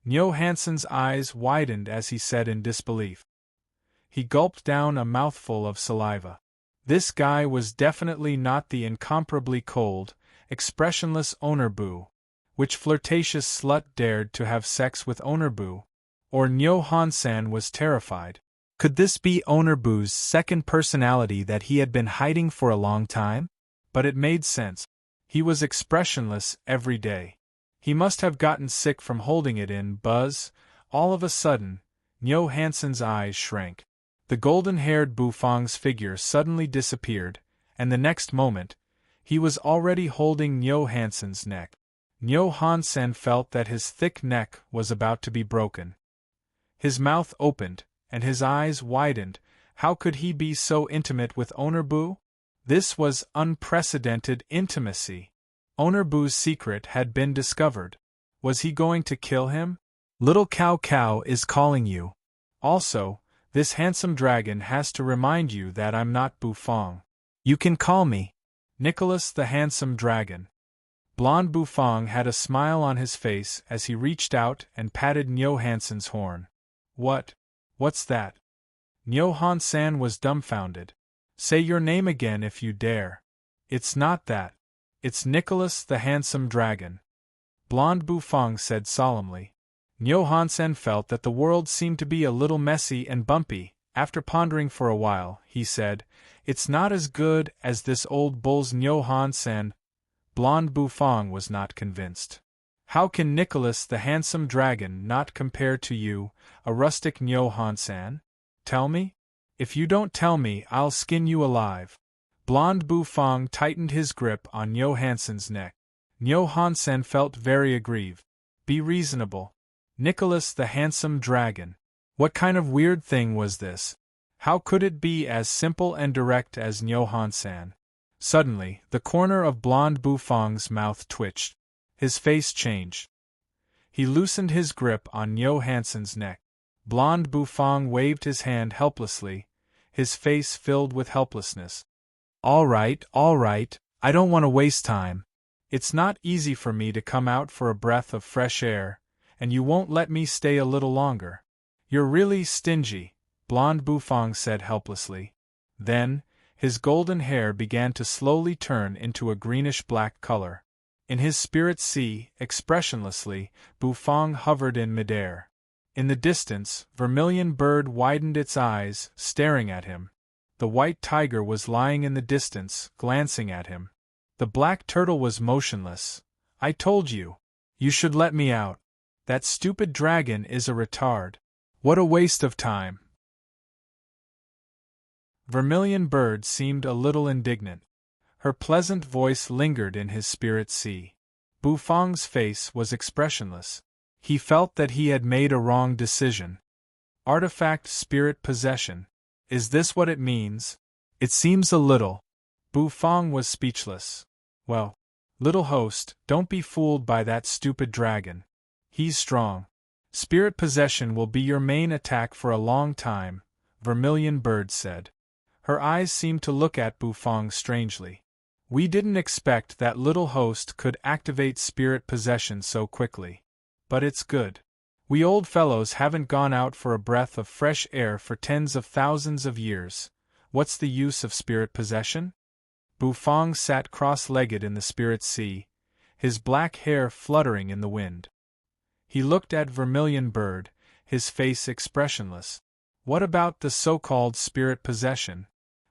Nyo Hansen's eyes widened as he said in disbelief. He gulped down a mouthful of saliva. This guy was definitely not the incomparably cold, expressionless Owner Bu. Which flirtatious slut dared to have sex with Owner Bu? Or Nyo Han-san was terrified. Could this be Owner Bu's second personality that he had been hiding for a long time? But it made sense. He was expressionless every day. He must have gotten sick from holding it in. Buzz. All of a sudden, Nyo Hansen's eyes shrank. The golden-haired Bu Fang's figure suddenly disappeared, and the next moment, he was already holding Nyo Hansen's neck. Nyo Han-sen felt that his thick neck was about to be broken. His mouth opened, and his eyes widened. How could he be so intimate with Owner Bu? This was unprecedented intimacy. Owner Bu's secret had been discovered. Was he going to kill him? Little Cow Cow is calling you. Also, this handsome dragon has to remind you that I'm not Bu Fang. You can call me Nicholas the Handsome Dragon. Blonde Bu Fang had a smile on his face as he reached out and patted Nyo Hansen's horn. What's that? Nyo Han-san was dumbfounded. Say your name again if you dare. It's not that. It's Nicholas the Handsome Dragon. Blonde Bu Fang said solemnly. Nyo Han-san felt that the world seemed to be a little messy and bumpy. After pondering for a while, he said, It's not as good as this old bull's Nyo Han-san. Blonde Bu Fang was not convinced. How can Nicholas the Handsome Dragon not compare to you, a rustic Nyo Han-san? Tell me? If you don't tell me, I'll skin you alive. Blonde Bu Fang tightened his grip on Nyo Hansen's neck. Nyo Han-sen felt very aggrieved. Be reasonable. Nicholas the Handsome Dragon. What kind of weird thing was this? How could it be as simple and direct as Nyo Han-san? Suddenly, the corner of Blonde Bu Fang's mouth twitched. His face changed. He loosened his grip on Nyo Hansen's neck. Blonde Bu Fang waved his hand helplessly, his face filled with helplessness. All right, I don't want to waste time. It's not easy for me to come out for a breath of fresh air, and you won't let me stay a little longer. You're really stingy, blonde Bufang said helplessly. Then, his golden hair began to slowly turn into a greenish-black color. In his spirit sea, expressionlessly, Bufang hovered in midair. In the distance, Vermilion Bird widened its eyes, staring at him. The white tiger was lying in the distance, glancing at him. The black turtle was motionless. I told you. You should let me out. That stupid dragon is a retard. What a waste of time. Vermilion Bird seemed a little indignant. Her pleasant voice lingered in his spirit sea. Bufang's face was expressionless. He felt that he had made a wrong decision. Artifact spirit possession. Is this what it means? It seems a little. Bufang was speechless. Well, little host, don't be fooled by that stupid dragon. He's strong. Spirit possession will be your main attack for a long time, Vermilion Bird said. Her eyes seemed to look at Bufang strangely. We didn't expect that little host could activate spirit possession so quickly. But it's good. We old fellows haven't gone out for a breath of fresh air for tens of thousands of years. What's the use of spirit possession? Bufang sat cross-legged in the spirit sea, his black hair fluttering in the wind. He looked at Vermilion Bird, his face expressionless. What about the so-called spirit possession?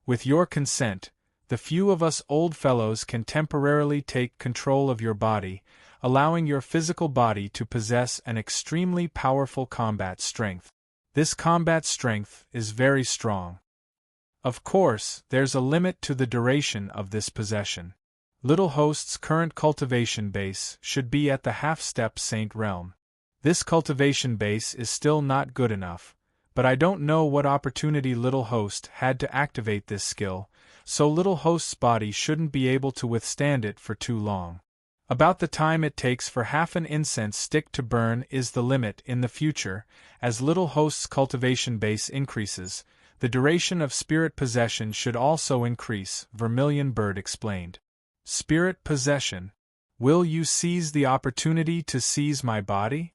With your consent, the few of us old fellows can temporarily take control of your body, allowing your physical body to possess an extremely powerful combat strength. This combat strength is very strong. Of course, there's a limit to the duration of this possession. Little host's current cultivation base should be at the half-step saint realm. This cultivation base is still not good enough, but I don't know what opportunity little host had to activate this skill, so little host's body shouldn't be able to withstand it for too long. About the time it takes for half an incense stick to burn is the limit in the future. As little host's cultivation base increases, the duration of spirit possession should also increase, Vermilion Bird explained. Spirit possession. Will you seize the opportunity to seize my body?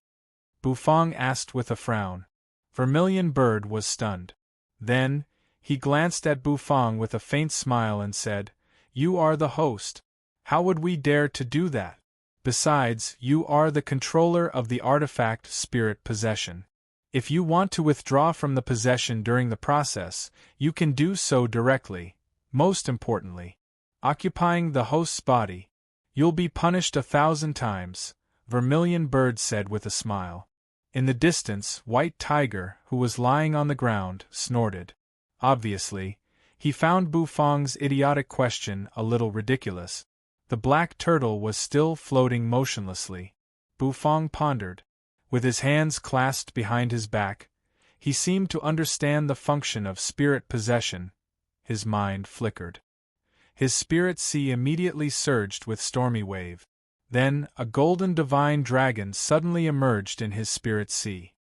Bufang asked with a frown. Vermilion Bird was stunned. Then, he glanced at Bufang with a faint smile and said, You are the host. How would we dare to do that? Besides, you are the controller of the artifact spirit possession. If you want to withdraw from the possession during the process, you can do so directly. Most importantly, occupying the host's body. You'll be punished 1,000 times, Vermilion Bird said with a smile. In the distance, White Tiger, who was lying on the ground, snorted. Obviously, he found Bufang's idiotic question a little ridiculous. The black turtle was still floating motionlessly. Bufang pondered. With his hands clasped behind his back, he seemed to understand the function of spirit possession. His mind flickered. His spirit sea immediately surged with stormy wave. Then, a golden divine dragon suddenly emerged in his spirit sea.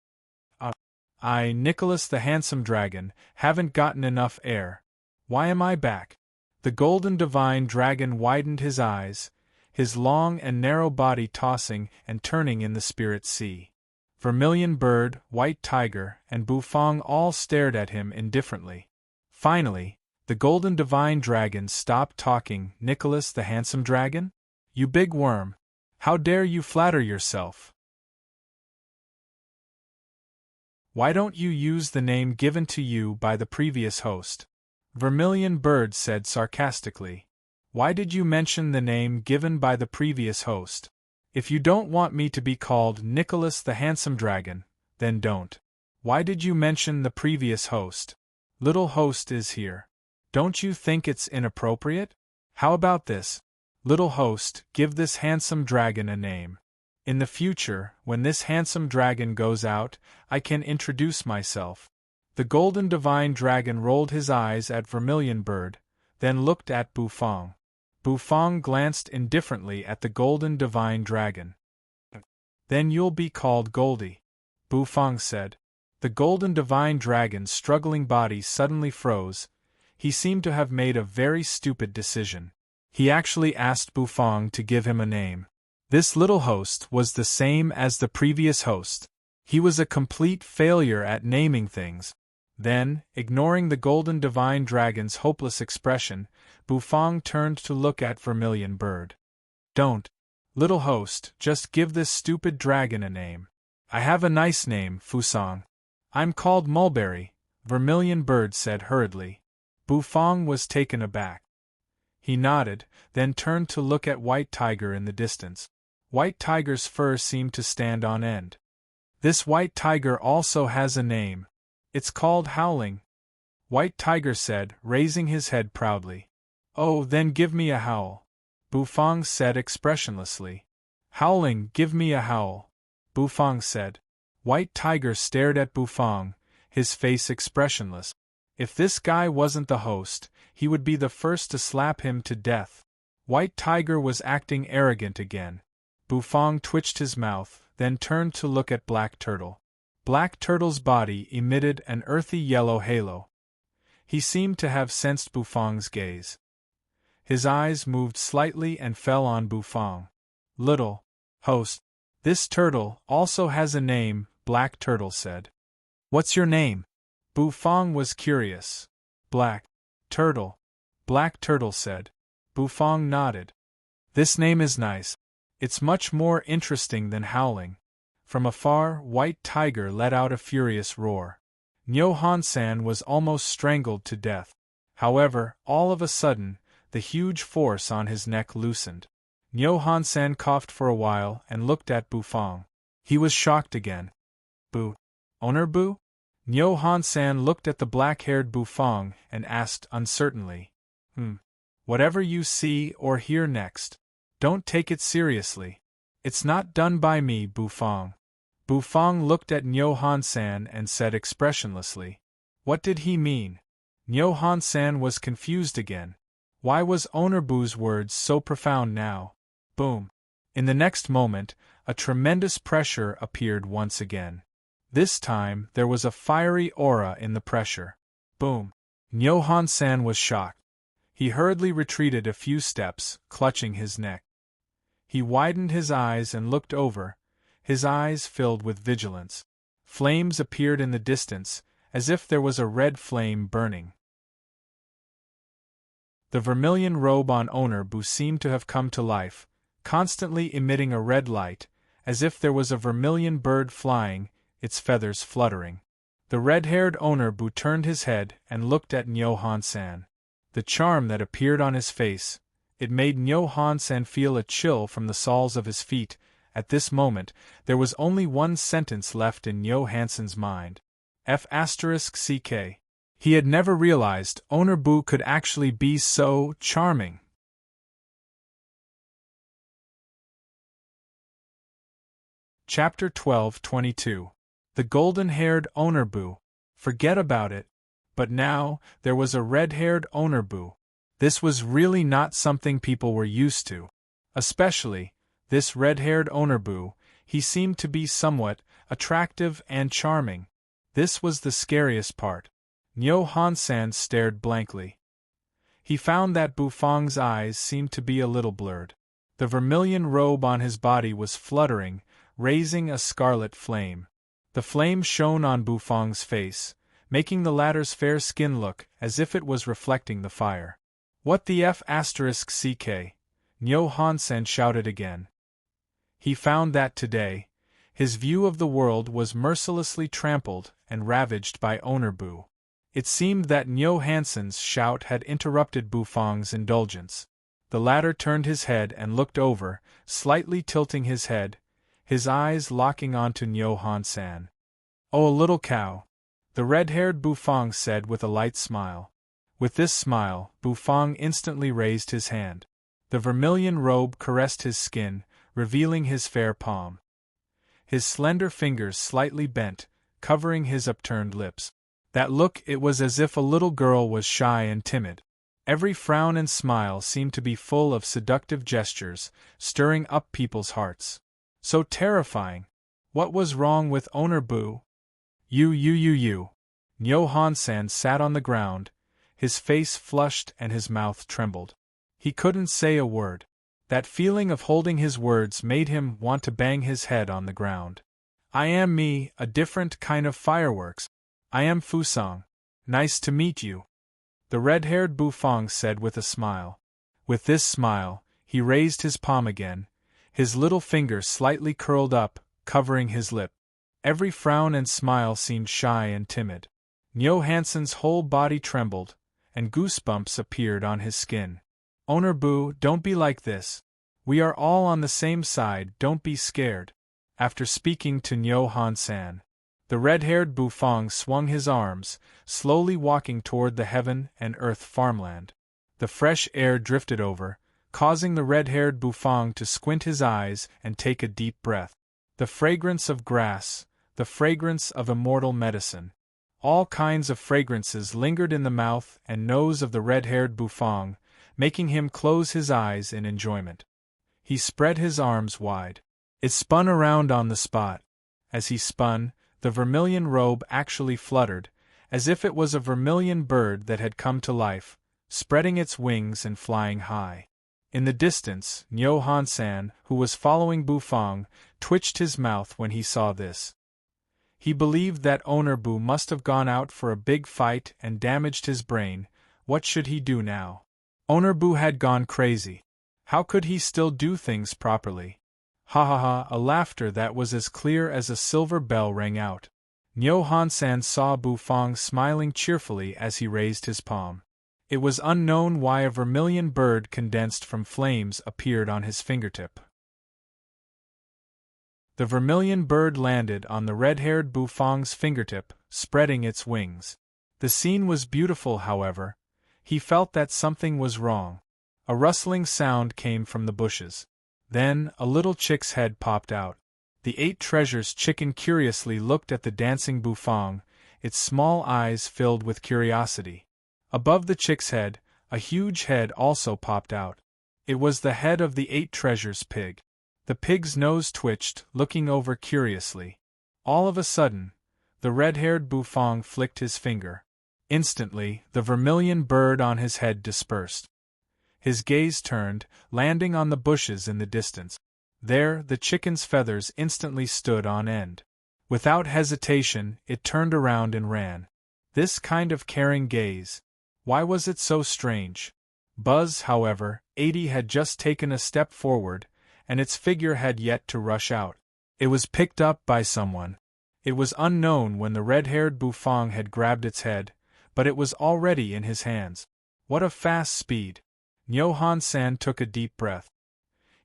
I, Nicholas the Handsome Dragon, haven't gotten enough air. Why am I back? The golden divine dragon widened his eyes, his long and narrow body tossing and turning in the spirit sea. Vermilion Bird, White Tiger, and Bufang all stared at him indifferently. Finally, the golden divine dragon stopped talking. Nicholas the Handsome Dragon? You big worm! How dare you flatter yourself? Why don't you use the name given to you by the previous host? Vermilion Bird said sarcastically. Why did you mention the name given by the previous host? If you don't want me to be called Nicholas the Handsome Dragon, then don't. Why did you mention the previous host? Little host is here. Don't you think it's inappropriate? How about this? Little host, give this handsome dragon a name. In the future, when this handsome dragon goes out, I can introduce myself. The golden divine dragon rolled his eyes at Vermilion Bird, then looked at Bufang. Bufang glanced indifferently at the golden divine dragon. Then you'll be called Goldie, Bufang said. The golden divine dragon's struggling body suddenly froze. He seemed to have made a very stupid decision. He actually asked Bufang to give him a name. This little host was the same as the previous host. He was a complete failure at naming things. Then, ignoring the golden divine dragon's hopeless expression, Bufang turned to look at Vermilion Bird. Don't, little host, just give this stupid dragon a name. I have a nice name, Fusang. I'm called Mulberry, Vermilion Bird said hurriedly. Bufang was taken aback. He nodded, then turned to look at White Tiger in the distance. White Tiger's fur seemed to stand on end. This White Tiger also has a name. It's called Howling. White Tiger said, raising his head proudly. Oh, then give me a howl. Bufang said expressionlessly. Howling, give me a howl. Bufang said. White Tiger stared at Bufang, his face expressionless. If this guy wasn't the host, he would be the first to slap him to death. White Tiger was acting arrogant again. Bufang twitched his mouth, then turned to look at Black Turtle. Black Turtle's body emitted an earthy yellow halo. He seemed to have sensed Bufang's gaze. His eyes moved slightly and fell on Bufang. Little host, this turtle also has a name, Black Turtle said. What's your name? Bufang was curious. Black Turtle, Black Turtle said. Bufang nodded. This name is nice. It's much more interesting than Howling. From afar, White Tiger let out a furious roar. Nyo Han-san was almost strangled to death. However, all of a sudden, the huge force on his neck loosened. Nyo Han-san coughed for a while and looked at Bufang. He was shocked again. Bu? Owner Bu? Nyo Han-san looked at the black-haired Bufang and asked uncertainly. Whatever you see or hear next, don't take it seriously. It's not done by me, Bufang. Bufang looked at Nyo Han-san and said expressionlessly. What did he mean? Nyo Han-san was confused again. Why was Owner Bu's words so profound now? Boom. In the next moment, a tremendous pressure appeared once again. This time, there was a fiery aura in the pressure. Boom. Nyo Han-san was shocked. He hurriedly retreated a few steps, clutching his neck. He widened his eyes and looked over, his eyes filled with vigilance. Flames appeared in the distance, as if there was a red flame burning. The vermilion robe on Owner Bu seemed to have come to life, constantly emitting a red light, as if there was a vermilion bird flying, its feathers fluttering. The red-haired Owner Bu turned his head and looked at Nyo Han-san. The charm that appeared on his face, it made Nyo Han-san feel a chill from the soles of his feet. At this moment, there was only one sentence left in Nyo Hansen's mind. F***ck. He had never realized Owner Bu could actually be so charming. Chapter 12:22. The golden-haired Owner Bu. Forget about it. But now, there was a red-haired Owner Bu. This was really not something people were used to. Especially, this red-haired Owner Bu, he seemed to be somewhat attractive and charming. This was the scariest part. Nyo Han-san stared blankly. He found that Bufang's eyes seemed to be a little blurred. The vermilion robe on his body was fluttering, raising a scarlet flame. The flame shone on Bufang's face, making the latter's fair skin look as if it was reflecting the fire. What the F***ck? Nyo Han-sen shouted again. He found that today, his view of the world was mercilessly trampled and ravaged by Owner Bu. It seemed that Nyo Hansen's shout had interrupted Bufang's indulgence. The latter turned his head and looked over, slightly tilting his head, his eyes locking onto Nyo Han-san. Oh, a little cow. The red-haired Bufang said with a light smile. With this smile, Bufang instantly raised his hand. The vermilion robe caressed his skin, revealing his fair palm. His slender fingers slightly bent, covering his upturned lips. That look, it was as if a little girl was shy and timid. Every frown and smile seemed to be full of seductive gestures, stirring up people's hearts. So terrifying! What was wrong with Owner Bu? You. Nyo Han-san sat on the ground, his face flushed and his mouth trembled. He couldn't say a word. That feeling of holding his words made him want to bang his head on the ground. I am me, a different kind of fireworks. I am Fusang. Nice to meet you, the red-haired Bufang said with a smile. With this smile, he raised his palm again, his little finger slightly curled up, covering his lip. Every frown and smile seemed shy and timid. Nyo Hansen's whole body trembled, and goosebumps appeared on his skin. Owner Bu, don't be like this. We are all on the same side, don't be scared. After speaking to Nyo Han-san, the red-haired Bufang swung his arms, slowly walking toward the heaven and earth farmland. The fresh air drifted over, causing the red-haired Bufang to squint his eyes and take a deep breath. The fragrance of grass, the fragrance of immortal medicine. All kinds of fragrances lingered in the mouth and nose of the red-haired Bufang, making him close his eyes in enjoyment. He spread his arms wide. It spun around on the spot. As he spun, the vermilion robe actually fluttered, as if it was a vermilion bird that had come to life, spreading its wings and flying high. In the distance, Nyo Han-san, who was following Bufang, twitched his mouth when he saw this. He believed that Owner Bu must have gone out for a big fight and damaged his brain. What should he do now? Owner Bu had gone crazy. How could he still do things properly? Ha ha ha, a laughter that was as clear as a silver bell rang out. Nyo Han-san saw Bufang smiling cheerfully as he raised his palm. It was unknown why a vermilion bird condensed from flames appeared on his fingertip. The vermilion bird landed on the red-haired Bufang's fingertip, spreading its wings. The scene was beautiful, however. He felt that something was wrong. A rustling sound came from the bushes. Then, a little chick's head popped out. The 8 treasures chicken curiously looked at the dancing Bufang, its small eyes filled with curiosity. Above the chick's head, a huge head also popped out. It was the head of the 8 treasures pig. The pig's nose twitched, looking over curiously. All of a sudden, the red-haired Bufang flicked his finger. Instantly, the vermilion bird on his head dispersed. His gaze turned, landing on the bushes in the distance. There, the chicken's feathers instantly stood on end. Without hesitation, it turned around and ran. This kind of caring gaze. Why was it so strange? Buzz, however, 80 had just taken a step forward, and its figure had yet to rush out. It was picked up by someone. It was unknown when the red-haired Bufang had grabbed its head, but it was already in his hands. What a fast speed! Nyo Han-san took a deep breath.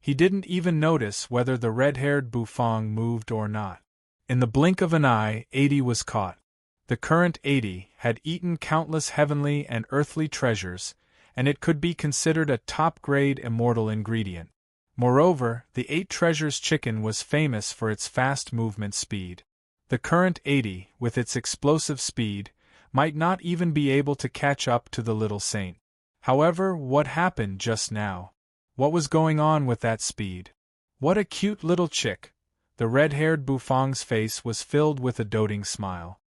He didn't even notice whether the red-haired Bufang moved or not. In the blink of an eye, 80 was caught. The current 80 had eaten countless heavenly and earthly treasures, and it could be considered a top-grade immortal ingredient. Moreover, the 8 treasures chicken was famous for its fast movement speed. The current 80, with its explosive speed, might not even be able to catch up to the little saint. However, what happened just now? What was going on with that speed? What a cute little chick! The red-haired Bufang's face was filled with a doting smile.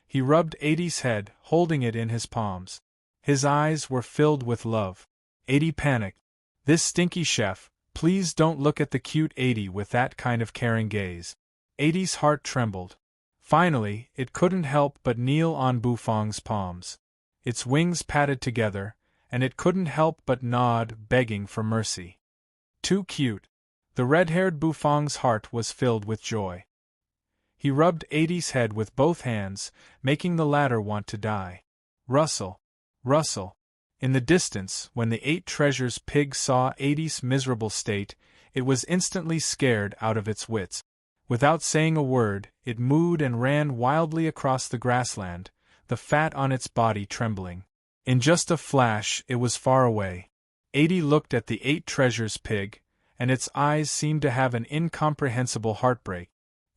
He rubbed 80's head, holding it in his palms. His eyes were filled with love. 80 panicked. This stinky chef, please don't look at the cute 80 with that kind of caring gaze. 80's heart trembled. Finally, it couldn't help but kneel on Bufang's palms. Its wings patted together, and it couldn't help but nod, begging for mercy. Too cute. The red-haired Bufang's heart was filled with joy. He rubbed 80's head with both hands, making the latter want to die. Rustle! Rustle! In the distance, when the 8 treasures pig saw 80's miserable state, it was instantly scared out of its wits. Without saying a word, it mooed and ran wildly across the grassland, the fat on its body trembling. In just a flash, it was far away. 80 looked at the 8 treasures pig, and its eyes seemed to have an incomprehensible heartbreak.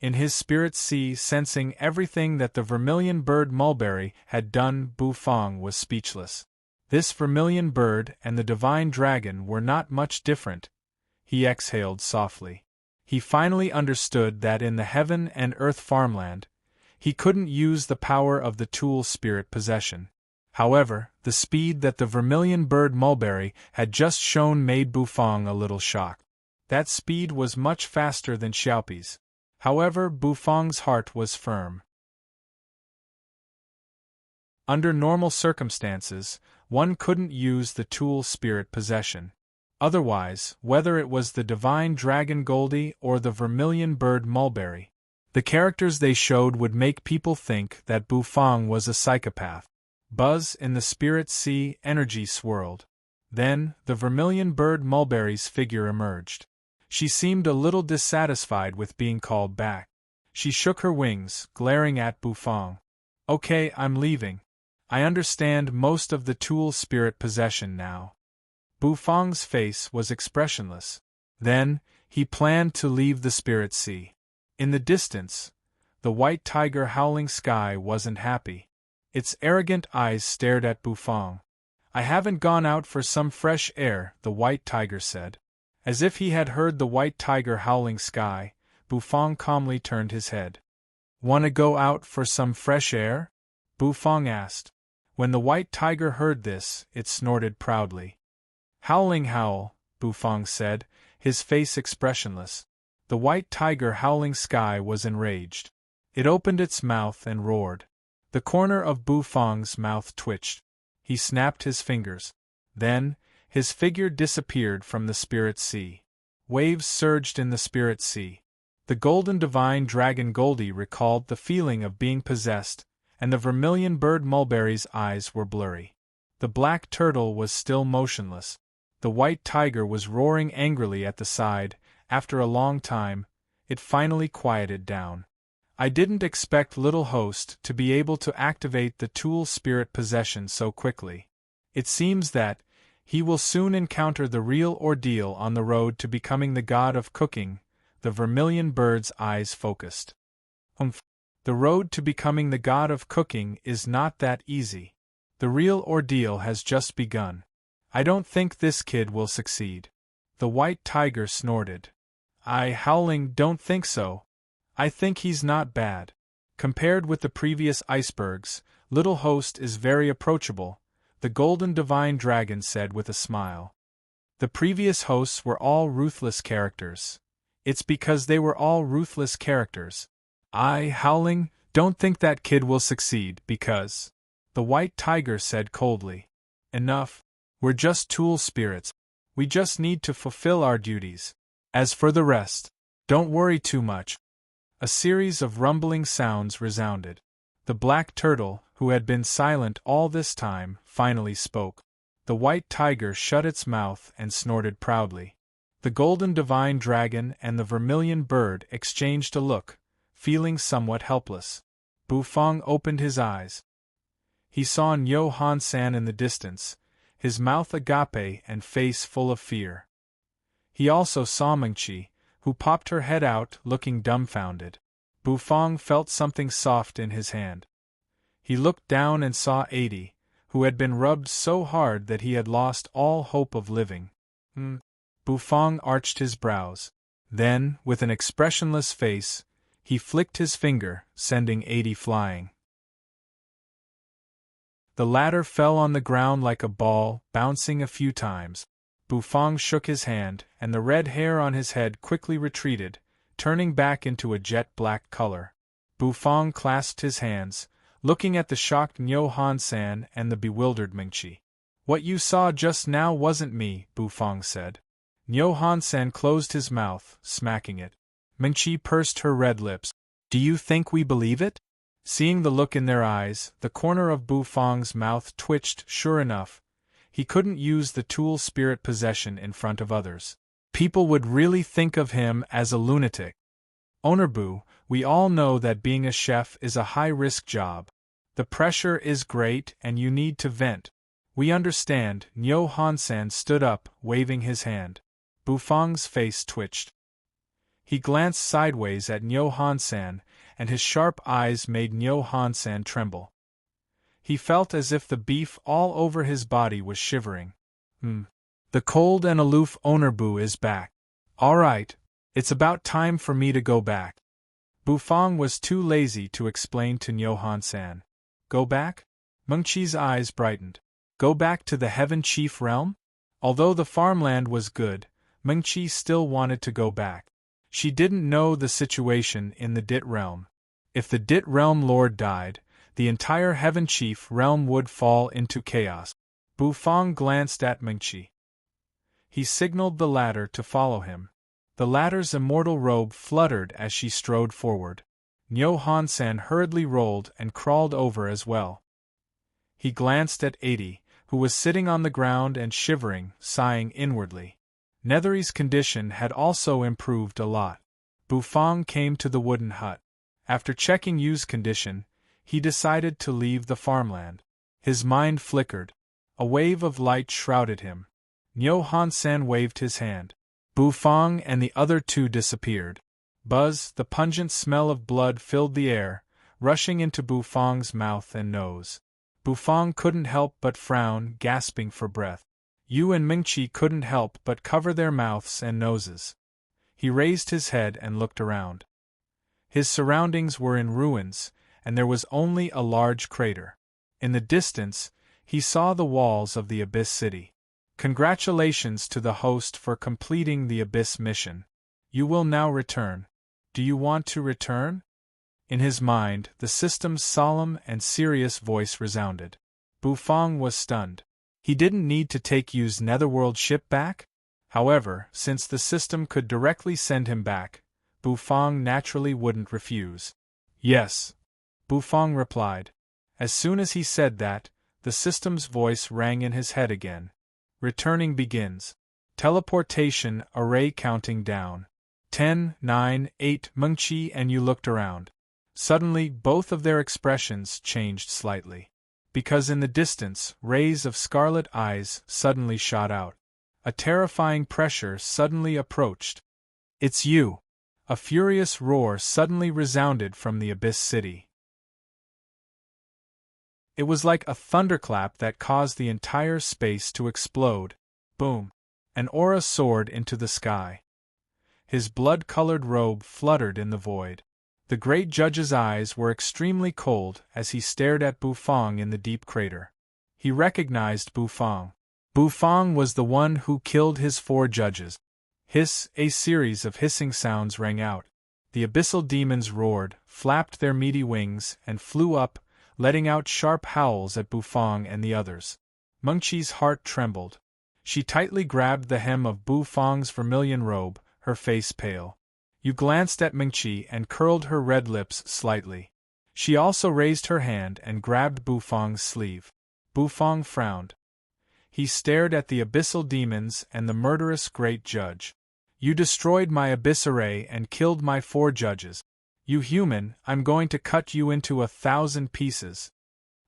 In his spirit sea, sensing everything that the vermilion bird Mulberry had done, Bufang was speechless. This vermilion bird and the divine dragon were not much different. He exhaled softly. He finally understood that in the heaven and earth farmland, he couldn't use the power of the tool spirit possession. However, the speed that the vermilion bird mulberry had just shown made Bufang a little shocked. That speed was much faster than Xiaopi's. However, Bufang's heart was firm. Under normal circumstances, one couldn't use the tool spirit possession. Otherwise, whether it was the divine dragon Goldie or the vermilion bird mulberry, the characters they showed would make people think that Bufang was a psychopath. Buzz in the Spirit Sea energy swirled. Then, the vermilion bird mulberry's figure emerged. She seemed a little dissatisfied with being called back. She shook her wings, glaring at Bufang. Okay, I'm leaving. I understand most of the tool spirit possession now. Bufang's face was expressionless. Then, he planned to leave the Spirit Sea. In the distance, the white tiger howling sky wasn't happy. Its arrogant eyes stared at Bufang. I haven't gone out for some fresh air, the white tiger said. As if he had heard the white tiger howling sky, Bufang calmly turned his head. Wanna go out for some fresh air? Bufang asked. When the white tiger heard this, it snorted proudly. Howling howl, Bufang said, his face expressionless. The white tiger howling sky was enraged. It opened its mouth and roared. The corner of Bufang's mouth twitched. He snapped his fingers. Then, his figure disappeared from the Spirit Sea. Waves surged in the Spirit Sea. The golden divine dragon Goldie recalled the feeling of being possessed, and the vermilion bird mulberry's eyes were blurry. The black turtle was still motionless. The white tiger was roaring angrily at the side. After a long time, it finally quieted down. I didn't expect Little Host to be able to activate the tool spirit possession so quickly. It seems that he will soon encounter the real ordeal on the road to becoming the god of cooking. The vermilion bird's eyes focused. The road to becoming the god of cooking is not that easy. The real ordeal has just begun. I don't think this kid will succeed. The white tiger snorted. Howling, don't think so. I think he's not bad. Compared with the previous icebergs, Little Host is very approachable, the golden divine dragon said with a smile. The previous hosts were all ruthless characters. It's because they were all ruthless characters. Howling, don't think that kid will succeed because... The white tiger said coldly. Enough. We're just tool spirits. We just need to fulfill our duties. As for the rest, don't worry too much. A series of rumbling sounds resounded. The black turtle, who had been silent all this time, finally spoke. The white tiger shut its mouth and snorted proudly. The golden divine dragon and the vermilion bird exchanged a look, feeling somewhat helpless. Bufang opened his eyes. He saw Nyo Han-san in the distance, his mouth agape and face full of fear. He also saw Mengqi, who popped her head out looking dumbfounded. Bufang felt something soft in his hand. He looked down and saw 80, who had been rubbed so hard that he had lost all hope of living. Bufang arched his brows. Then, with an expressionless face, he flicked his finger, sending 80 flying. The latter fell on the ground like a ball, bouncing a few times. Bufang shook his hand, and the red hair on his head quickly retreated, turning back into a jet-black color. Bufang clasped his hands, looking at the shocked Nyo Han-san and the bewildered Mengqi. What you saw just now wasn't me, Bufang said. Nyo Han-san closed his mouth, smacking it. Mengqi pursed her red lips. Do you think we believe it? Seeing the look in their eyes, the corner of Bufang's mouth twitched. Sure enough, he couldn't use the tool spirit possession in front of others. People would really think of him as a lunatic. Ownerbu, we all know that being a chef is a high-risk job. The pressure is great and you need to vent. We understand. Nyo Han-san stood up, waving his hand. Bufang's face twitched. He glanced sideways at Nyo Han-san, and his sharp eyes made Nyo Han-san tremble. He felt as if the beef all over his body was shivering. The cold and aloof Ownerbu is back. All right, it's about time for me to go back. Bufang was too lazy to explain to Nyo Han-san. Go back? Mengqi's eyes brightened. Go back to the Heaven Chief realm? Although the farmland was good, Mengqi still wanted to go back. She didn't know the situation in the Dit realm. If the Dit realm lord died, the entire Heaven Chief realm would fall into chaos. Bu Fang glanced at Mengqi. He signaled the latter to follow him. The latter's immortal robe fluttered as she strode forward. Niu Hansan hurriedly rolled and crawled over as well. He glanced at 80, who was sitting on the ground and shivering, sighing inwardly. Nethery's condition had also improved a lot. Bu Fang came to the wooden hut. After checking Yu's condition, he decided to leave the farmland. His mind flickered. A wave of light shrouded him. Niu Hansan waved his hand. Bu Fang and the other two disappeared. Buzz, the pungent smell of blood filled the air, rushing into Bu Fang's mouth and nose. Bu Fang couldn't help but frown, gasping for breath. Yu and Mengqi couldn't help but cover their mouths and noses. He raised his head and looked around. His surroundings were in ruins, and there was only a large crater. In the distance, he saw the walls of the Abyss City. Congratulations to the host for completing the Abyss mission. You will now return. Do you want to return? In his mind, the system's solemn and serious voice resounded. Bu Fang was stunned. He didn't need to take Yu's netherworld ship back? However, since the system could directly send him back, Bu Fang naturally wouldn't refuse. Yes, Bu Fang replied. As soon as he said that, the system's voice rang in his head again. Returning begins. Teleportation array counting down. 10, 9, 8. Mengqi and Yu looked around. Suddenly, both of their expressions changed slightly. Because in the distance, rays of scarlet eyes suddenly shot out. A terrifying pressure suddenly approached. It's you! A furious roar suddenly resounded from the Abyss City. It was like a thunderclap that caused the entire space to explode. Boom! An aura soared into the sky. His blood-colored robe fluttered in the void. The great judge's eyes were extremely cold as he stared at Bu Fang in the deep crater. He recognized Bu Fang. Bu Fang was the one who killed his 4 judges. Hiss! A series of hissing sounds rang out. The abyssal demons roared, flapped their meaty wings, and flew up, letting out sharp howls at Bu Fang and the others. Mengqi's heart trembled. She tightly grabbed the hem of Bu Fang's vermilion robe, her face pale. Yu glanced at Mengqi and curled her red lips slightly. She also raised her hand and grabbed Bu Fang's sleeve. Bu Fang frowned. He stared at the abyssal demons and the murderous great judge. You destroyed my abyss array and killed my 4 judges. You human, I'm going to cut you into 1,000 pieces.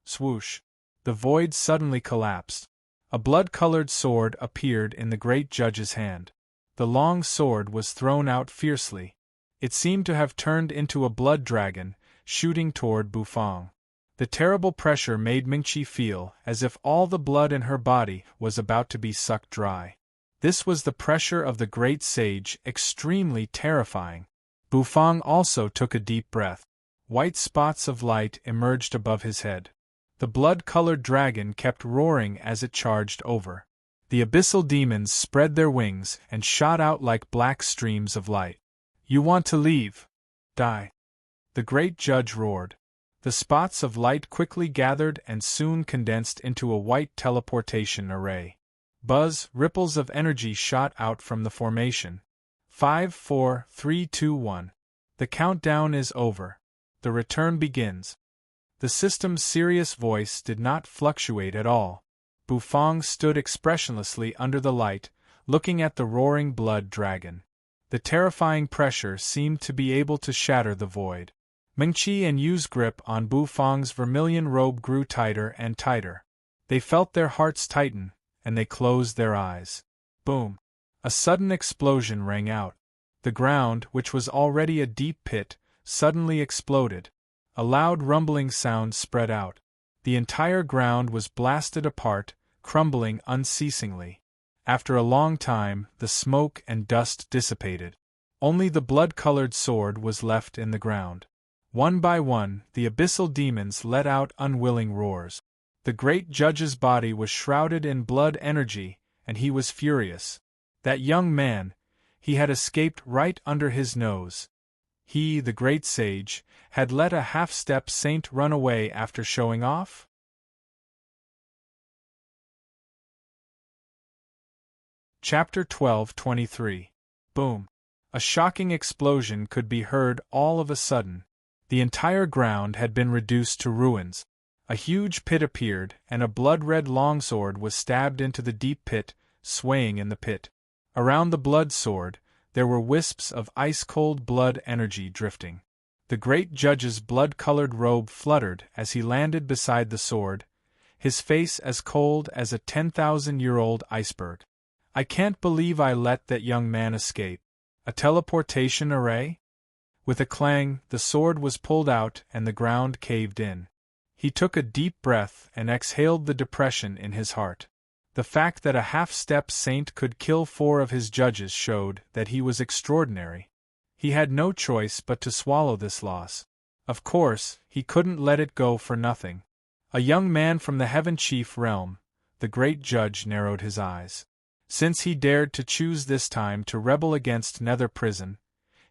Swoosh! The void suddenly collapsed. A blood-colored sword appeared in the great judge's hand. The long sword was thrown out fiercely. It seemed to have turned into a blood dragon, shooting toward Bu Fang. The terrible pressure made Mengqi feel as if all the blood in her body was about to be sucked dry. This was the pressure of the great sage, extremely terrifying. Bu Fang also took a deep breath. White spots of light emerged above his head. The blood-colored dragon kept roaring as it charged over. The abyssal demons spread their wings and shot out like black streams of light. You want to leave? Die! The great judge roared. The spots of light quickly gathered and soon condensed into a white teleportation array. Buzz, ripples of energy shot out from the formation. 5, 4, 3, 2, 1. The countdown is over. The return begins. The system's serious voice did not fluctuate at all. Bu Fang stood expressionlessly under the light, looking at the roaring blood dragon. The terrifying pressure seemed to be able to shatter the void. Mengqi and Yu's grip on Bu Fang's vermilion robe grew tighter and tighter. They felt their hearts tighten, and they closed their eyes. Boom! A sudden explosion rang out. The ground, which was already a deep pit, suddenly exploded. A loud rumbling sound spread out. The entire ground was blasted apart, crumbling unceasingly. After a long time, the smoke and dust dissipated. Only the blood-colored sword was left in the ground. One by one, the abyssal demons let out unwilling roars. The great judge's body was shrouded in blood energy, and he was furious. That young man, he had escaped right under his nose. He, the great sage, had let a half-step saint run away after showing off? Chapter 12:23. Boom. A shocking explosion could be heard all of a sudden. The entire ground had been reduced to ruins. A huge pit appeared, and a blood-red longsword was stabbed into the deep pit, swaying in the pit. Around the blood sword, there were wisps of ice-cold blood energy drifting. The great judge's blood-colored robe fluttered as he landed beside the sword, his face as cold as a 10,000-year-old iceberg. I can't believe I let that young man escape. A teleportation array? With a clang, the sword was pulled out and the ground caved in. He took a deep breath and exhaled the depression in his heart. The fact that a half-step saint could kill 4 of his judges showed that he was extraordinary. He had no choice but to swallow this loss. Of course, he couldn't let it go for nothing. A young man from the Heaven Chief realm, the great judge narrowed his eyes. Since he dared to choose this time to rebel against Nether Prison,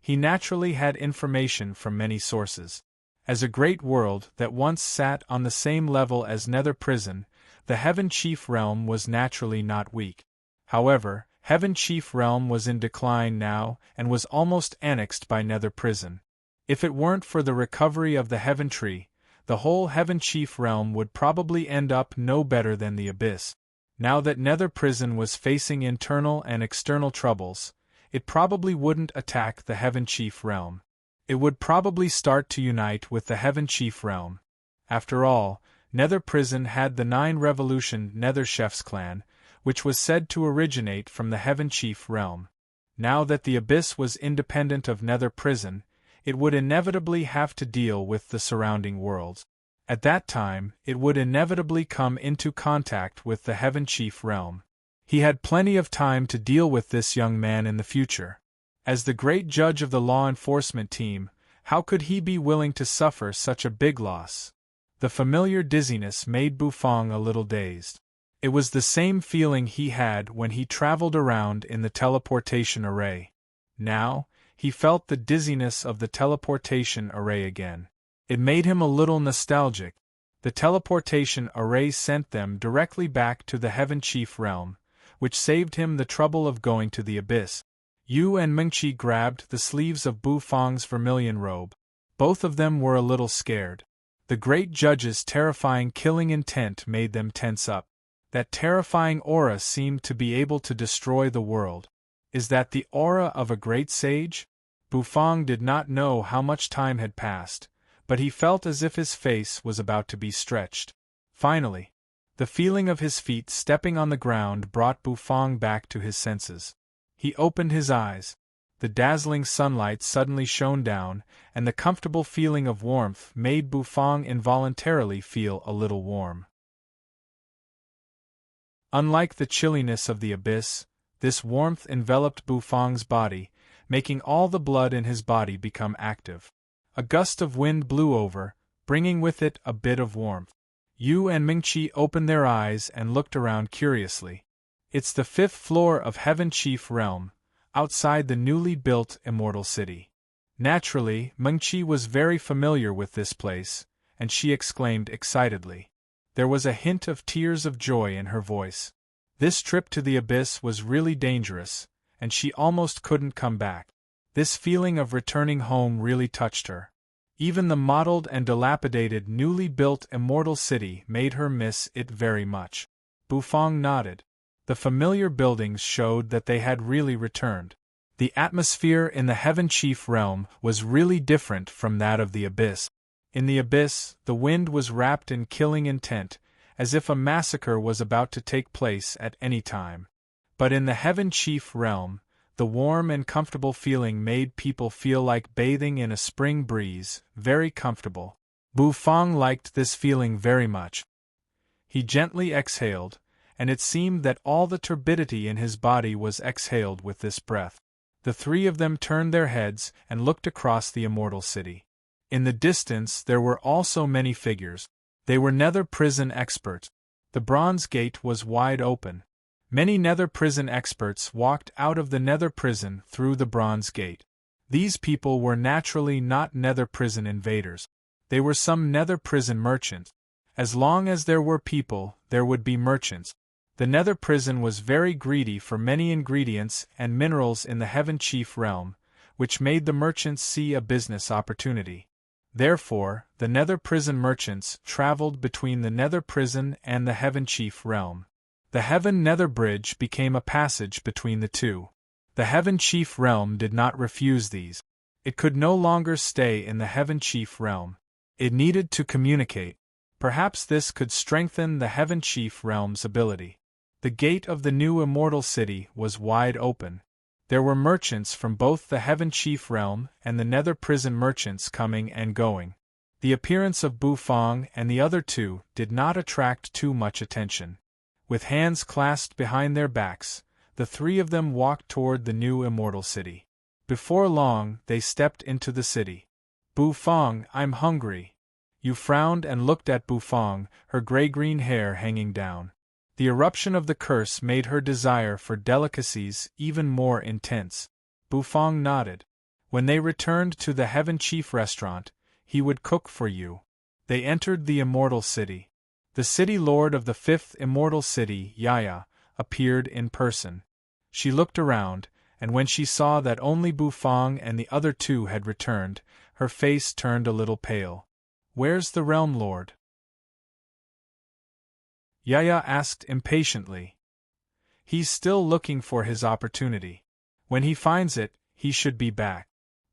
he naturally had information from many sources. As a great world that once sat on the same level as Nether Prison, the Heaven Chief realm was naturally not weak. However, Heaven Chief realm was in decline now and was almost annexed by Nether Prison. If it weren't for the recovery of the Heaven Tree, the whole Heaven Chief realm would probably end up no better than the Abyss. Now that Nether Prison was facing internal and external troubles, it probably wouldn't attack the Heaven Chief realm. It would probably start to unite with the Heaven Chief realm. After all, Nether Prison had the 9 Revolution Nether Chef's clan, which was said to originate from the Heaven Chief realm. Now that the Abyss was independent of Nether Prison, it would inevitably have to deal with the surrounding worlds. At that time, it would inevitably come into contact with the Heaven Chief realm. He had plenty of time to deal with this young man in the future. As the great judge of the law enforcement team, how could he be willing to suffer such a big loss? The familiar dizziness made Bufang a little dazed. It was the same feeling he had when he traveled around in the teleportation array. Now, he felt the dizziness of the teleportation array again. It made him a little nostalgic. The teleportation array sent them directly back to the Heaven Chief realm, which saved him the trouble of going to the Abyss. Yu and Mengqi grabbed the sleeves of Bufang's vermilion robe. Both of them were a little scared. The great judge's terrifying killing intent made them tense up. That terrifying aura seemed to be able to destroy the world. Is that the aura of a great sage? Bufang did not know how much time had passed, but he felt as if his face was about to be stretched. Finally, the feeling of his feet stepping on the ground brought Bufang back to his senses. He opened his eyes. The dazzling sunlight suddenly shone down, and the comfortable feeling of warmth made Bufang involuntarily feel a little warm. Unlike the chilliness of the Abyss, this warmth enveloped Bufang's body, making all the blood in his body become active. A gust of wind blew over, bringing with it a bit of warmth. Yu and Mengqi opened their eyes and looked around curiously. It's the 5th floor of Heaven Chief realm, outside the newly built Immortal City. Naturally, Mengqi was very familiar with this place, and she exclaimed excitedly. There was a hint of tears of joy in her voice. This trip to the Abyss was really dangerous, and she almost couldn't come back. This feeling of returning home really touched her. Even the mottled and dilapidated newly built Immortal City made her miss it very much. Bufang nodded. The familiar buildings showed that they had really returned. The atmosphere in the Heaven Chief realm was really different from that of the Abyss. In the Abyss, the wind was wrapped in killing intent, as if a massacre was about to take place at any time. But in the Heaven Chief realm, the warm and comfortable feeling made people feel like bathing in a spring breeze, very comfortable. Bufang liked this feeling very much. He gently exhaled, and it seemed that all the turbidity in his body was exhaled with this breath. The 3 of them turned their heads and looked across the Immortal City. In the distance there were also many figures. They were nether prison experts. The bronze gate was wide open. Many nether prison experts walked out of the nether prison through the bronze gate. These people were naturally not nether prison invaders. They were some nether prison merchants. As long as there were people, there would be merchants. The nether prison was very greedy for many ingredients and minerals in the Heaven Chief realm, which made the merchants see a business opportunity. Therefore, the nether prison merchants traveled between the nether prison and the Heaven Chief realm. The Heaven Nether Bridge became a passage between the two. The Heaven Chief realm did not refuse these. It could no longer stay in the Heaven Chief realm. It needed to communicate. Perhaps this could strengthen the Heaven Chief realm's ability. The gate of the new immortal city was wide open. There were merchants from both the Heaven Chief realm and the nether prison merchants coming and going. The appearance of Bufang and the other two did not attract too much attention. With hands clasped behind their backs, the three of them walked toward the new immortal city. Before long, they stepped into the city. Bufang, I'm hungry. Yu frowned and looked at Bufang, her gray-green hair hanging down. The eruption of the curse made her desire for delicacies even more intense. Bufang nodded. When they returned to the Heaven Chief restaurant, he would cook for you. They entered the immortal city. The city lord of the fifth immortal city, Yaya, appeared in person. She looked around, and when she saw that only Bufang and the other two had returned, her face turned a little pale. Where's the realm lord? Yaya asked impatiently. He's still looking for his opportunity. When he finds it, he should be back.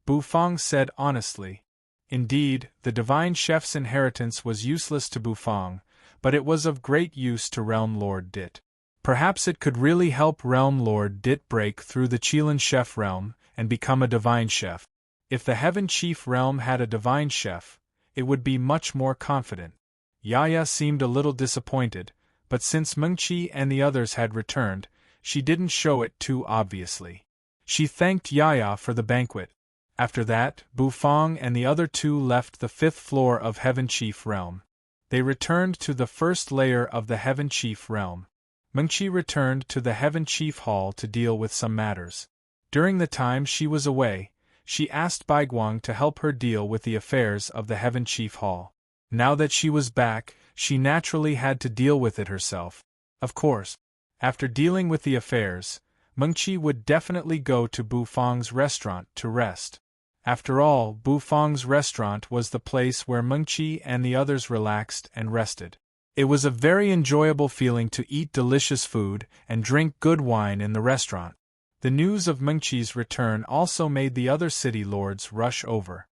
Bufang said honestly. Indeed, the divine chef's inheritance was useless to Bufang, but it was of great use to Realm Lord Dit. Perhaps it could really help Realm Lord Dit break through the Qilin chef realm and become a divine chef. If the Heaven Chief realm had a divine chef, it would be much more confident. Yaya seemed a little disappointed, but since Mengqi and the others had returned, she didn't show it too obviously. She thanked Yaya for the banquet. After that, Bufang and the other two left the fifth floor of Heaven Chief realm. They returned to the first layer of the Heaven Chief realm. Mengqi returned to the Heaven Chief Hall to deal with some matters. During the time she was away, she asked Baiguang to help her deal with the affairs of the Heaven Chief Hall. Now that she was back, she naturally had to deal with it herself. Of course, after dealing with the affairs, Mengqi would definitely go to Bufang's restaurant to rest. After all, Bufang's restaurant was the place where Mengqi and the others relaxed and rested. It was a very enjoyable feeling to eat delicious food and drink good wine in the restaurant. The news of Mengqi's return also made the other city lords rush over.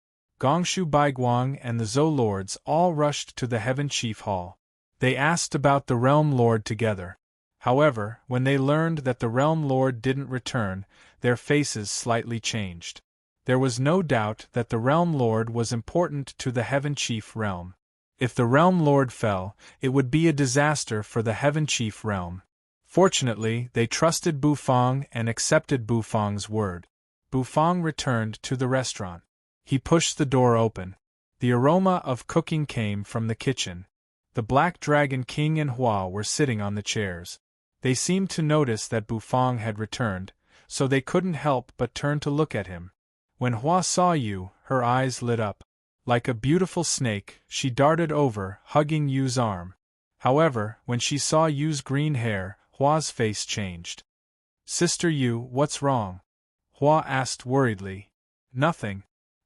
Gongshu Baiguang and the Zhou lords all rushed to the Heaven Chief Hall. They asked about the Realm Lord together. However, when they learned that the Realm Lord didn't return, their faces slightly changed. There was no doubt that the Realm Lord was important to the Heaven Chief realm. If the Realm Lord fell, it would be a disaster for the Heaven Chief realm. Fortunately, they trusted Bufang and accepted Bufang's word. Bufang returned to the restaurant. He pushed the door open. The aroma of cooking came from the kitchen. The Black Dragon King and Hua were sitting on the chairs. They seemed to notice that Bufang had returned, so they couldn't help but turn to look at him. When Hua saw Yu, her eyes lit up. Like a beautiful snake, she darted over, hugging Yu's arm. However, when she saw Yu's green hair, Hua's face changed. Sister Yu, what's wrong? Hua asked worriedly. Nothing.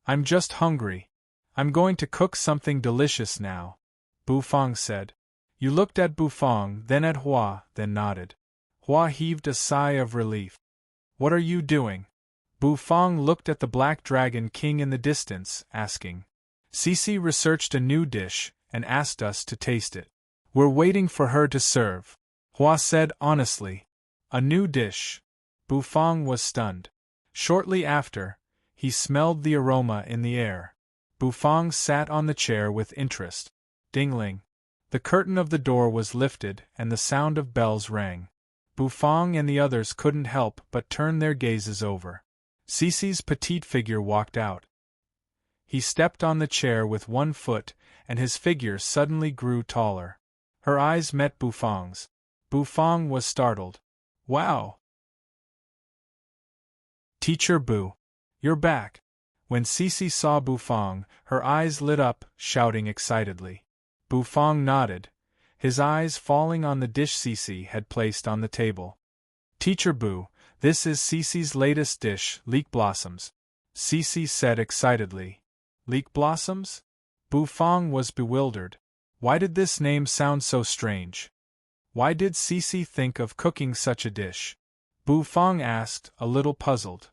I'm just hungry. I'm going to cook something delicious now, Bufang said. Yu looked at Bufang, then at Hua, then nodded. Hua heaved a sigh of relief. What are you doing? Bufang looked at the Black Dragon King in the distance, asking. Cici researched a new dish, and asked us to taste it. We're waiting for her to serve, Hua said honestly. A new dish. Bufang was stunned. Shortly after, he smelled the aroma in the air. Bufang sat on the chair with interest. Dingling. The curtain of the door was lifted, and the sound of bells rang. Bufang and the others couldn't help but turn their gazes over. Cici's petite figure walked out. He stepped on the chair with one foot, and his figure suddenly grew taller. Her eyes met Bufang's. Bufang was startled. Wow! Teacher Bu, you're back. When Cici saw Bufang, her eyes lit up, shouting excitedly. Bufang nodded, his eyes falling on the dish Cici had placed on the table. Teacher Bu, this is Cici's latest dish, leek blossoms, Cici said excitedly. Leek blossoms? Bufang was bewildered. Why did this name sound so strange? Why did Cici think of cooking such a dish? Bufang asked, a little puzzled.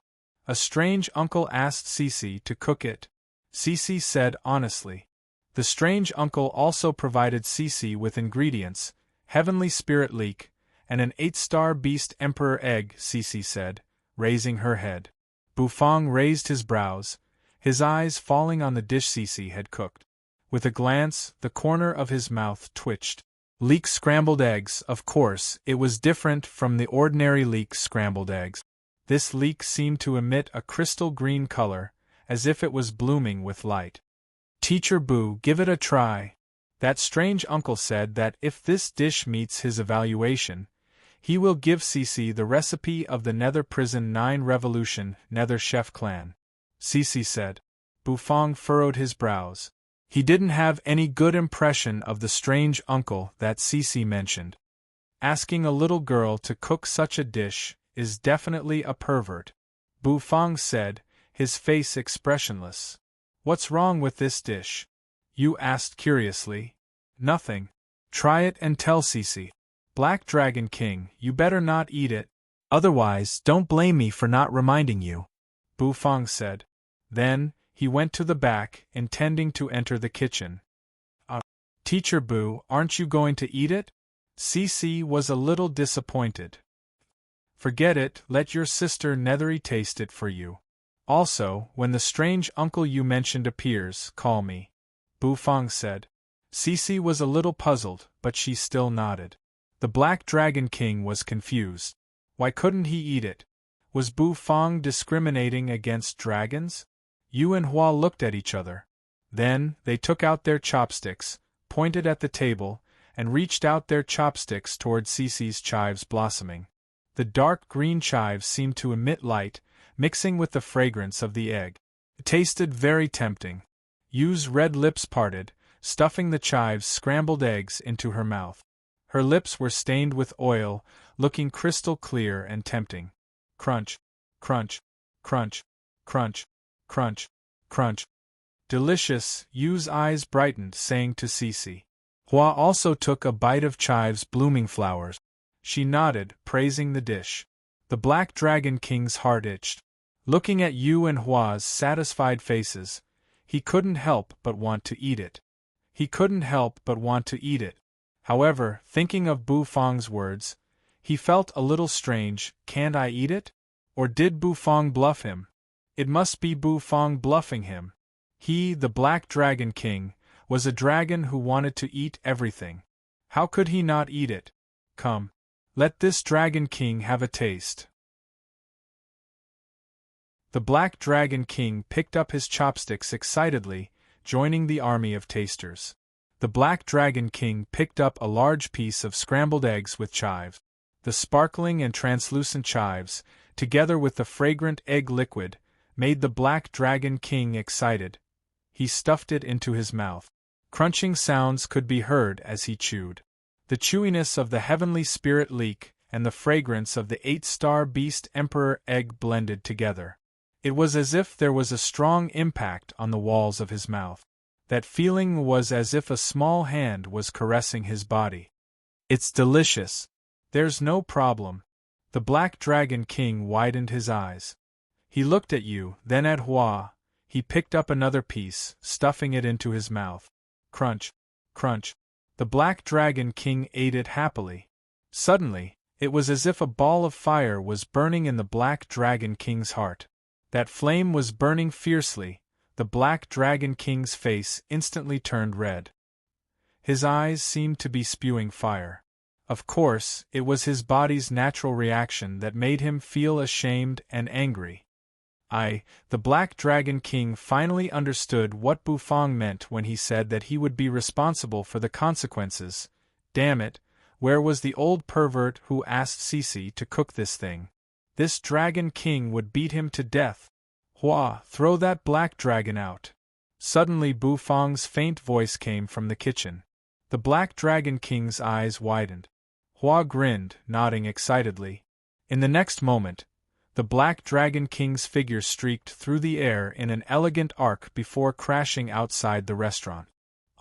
A strange uncle asked Cici to cook it. Cici said honestly. The strange uncle also provided Cici with ingredients, heavenly spirit leek, and an 8-star beast emperor egg, Cici said, raising her head. Bufang raised his brows, his eyes falling on the dish Cici had cooked. With a glance, the corner of his mouth twitched. Leek scrambled eggs, of course, it was different from the ordinary leek scrambled eggs. This leek seemed to emit a crystal green color, as if it was blooming with light. Teacher Bu, give it a try. That strange uncle said that if this dish meets his evaluation, he will give Cici the recipe of the Nether Prison 9 Revolution Nether Chef Clan. Cici said. Bufang furrowed his brows. He didn't have any good impression of the strange uncle that Cici mentioned. Asking a little girl to cook such a dish is definitely a pervert. Bufang said, his face expressionless. What's wrong with this dish? You asked curiously. Nothing. Try it and tell Cici. Black Dragon King, you better not eat it. Otherwise, don't blame me for not reminding you. Bufang said. Then, he went to the back, intending to enter the kitchen. Teacher Bu, aren't you going to eat it? Cici was a little disappointed. Forget it, let your sister Nethery taste it for you. Also, when the strange uncle you mentioned appears, call me. Bufang said. Cici was a little puzzled, but she still nodded. The Black Dragon King was confused. Why couldn't he eat it? Was Bufang discriminating against dragons? Yu and Hua looked at each other. Then, they took out their chopsticks, pointed at the table, and reached out their chopsticks toward Cici's chives blossoming. The dark green chives seemed to emit light, mixing with the fragrance of the egg. It tasted very tempting. Yu's red lips parted, stuffing the chives' scrambled eggs into her mouth. Her lips were stained with oil, looking crystal clear and tempting. Crunch, crunch, crunch, crunch, crunch, crunch. Delicious, Yu's eyes brightened, saying to Cici. Hua also took a bite of chives' blooming flowers. She nodded, praising the dish. The Black Dragon King's heart itched. Looking at Yu and Hua's satisfied faces, he couldn't help but want to eat it. He couldn't help but want to eat it. However, thinking of Bufang's words, he felt a little strange. Can't I eat it? Or did Bufang bluff him? It must be Bufang bluffing him. He, the Black Dragon King, was a dragon who wanted to eat everything. How could he not eat it? Come. Let this Dragon King have a taste. The Black Dragon King picked up his chopsticks excitedly, joining the army of tasters. The Black Dragon King picked up a large piece of scrambled eggs with chives. The sparkling and translucent chives, together with the fragrant egg liquid, made the Black Dragon King excited. He stuffed it into his mouth. Crunching sounds could be heard as he chewed. The chewiness of the heavenly spirit leek and the fragrance of the 8-star beast emperor egg blended together. It was as if there was a strong impact on the walls of his mouth. That feeling was as if a small hand was caressing his body. It's delicious. There's no problem. The Black Dragon King widened his eyes. He looked at Yu, then at Hua. He picked up another piece, stuffing it into his mouth. Crunch, crunch. The Black Dragon King ate it happily. Suddenly, it was as if a ball of fire was burning in the Black Dragon King's heart. That flame was burning fiercely. The Black Dragon King's face instantly turned red. His eyes seemed to be spewing fire. Of course, it was his body's natural reaction that made him feel ashamed and angry. The Black Dragon King finally understood what Bufang meant when he said that he would be responsible for the consequences. Damn it, where was the old pervert who asked Cece to cook this thing? This Dragon King would beat him to death. Hua, throw that black dragon out. Suddenly Bufang's faint voice came from the kitchen. The Black Dragon King's eyes widened. Hua grinned, nodding excitedly. In the next moment, the Black Dragon King's figure streaked through the air in an elegant arc before crashing outside the restaurant.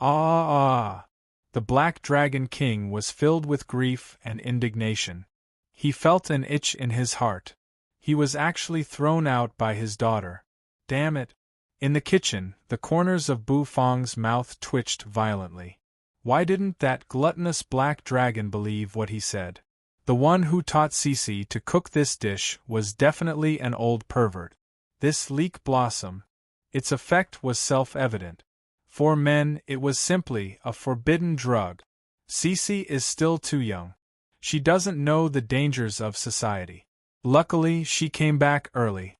Ah! The Black Dragon King was filled with grief and indignation. He felt an itch in his heart. He was actually thrown out by his daughter. Damn it! In the kitchen, the corners of Bufang's mouth twitched violently. Why didn't that gluttonous black dragon believe what he said? The one who taught Cece to cook this dish was definitely an old pervert. This leek blossom. Its effect was self-evident. For men, it was simply a forbidden drug. Cece is still too young. She doesn't know the dangers of society. Luckily, she came back early.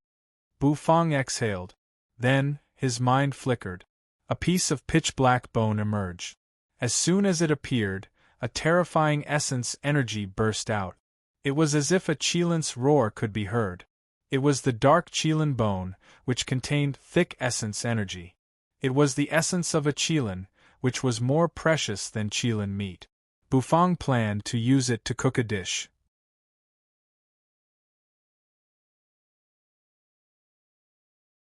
Bufang exhaled. Then, his mind flickered. A piece of pitch-black bone emerged. As soon as it appeared, a terrifying essence energy burst out. It was as if a Qilin's roar could be heard. It was the dark Qilin bone, which contained thick essence energy. It was the essence of a Qilin, which was more precious than Qilin meat. Bufang planned to use it to cook a dish.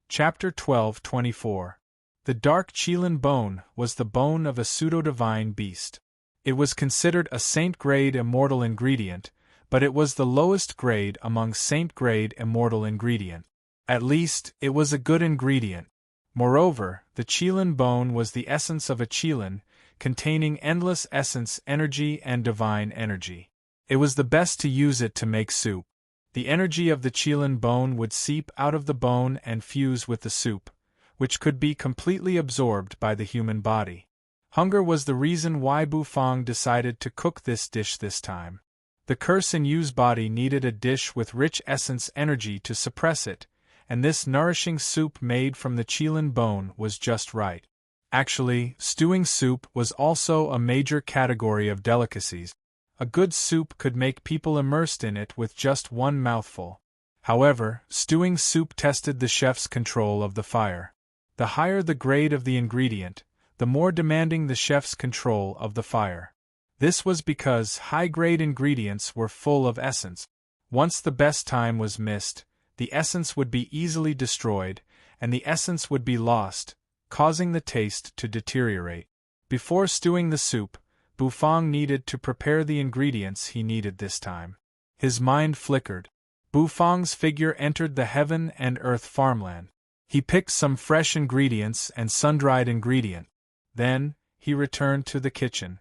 Chapter 12:24. The dark Qilin bone was the bone of a pseudo-divine beast. It was considered a saint-grade immortal ingredient, but it was the lowest grade among saint-grade immortal ingredient. At least, it was a good ingredient. Moreover, the Qilin bone was the essence of a Qilin, containing endless essence energy and divine energy. It was the best to use it to make soup. The energy of the Qilin bone would seep out of the bone and fuse with the soup, which could be completely absorbed by the human body. Hunger was the reason why Bufang decided to cook this dish this time. The curse in Yu's body needed a dish with rich essence energy to suppress it, and this nourishing soup made from the Qilin bone was just right. Actually, stewing soup was also a major category of delicacies. A good soup could make people immersed in it with just one mouthful. However, stewing soup tested the chef's control of the fire. The higher the grade of the ingredient, the more demanding the chef's control of the fire. This was because high-grade ingredients were full of essence. Once the best time was missed, the essence would be easily destroyed, and the essence would be lost, causing the taste to deteriorate. Before stewing the soup, Bufang needed to prepare the ingredients he needed this time. His mind flickered. Bufang's figure entered the heaven and earth farmland. He picked some fresh ingredients and sun-dried ingredient. Then, he returned to the kitchen.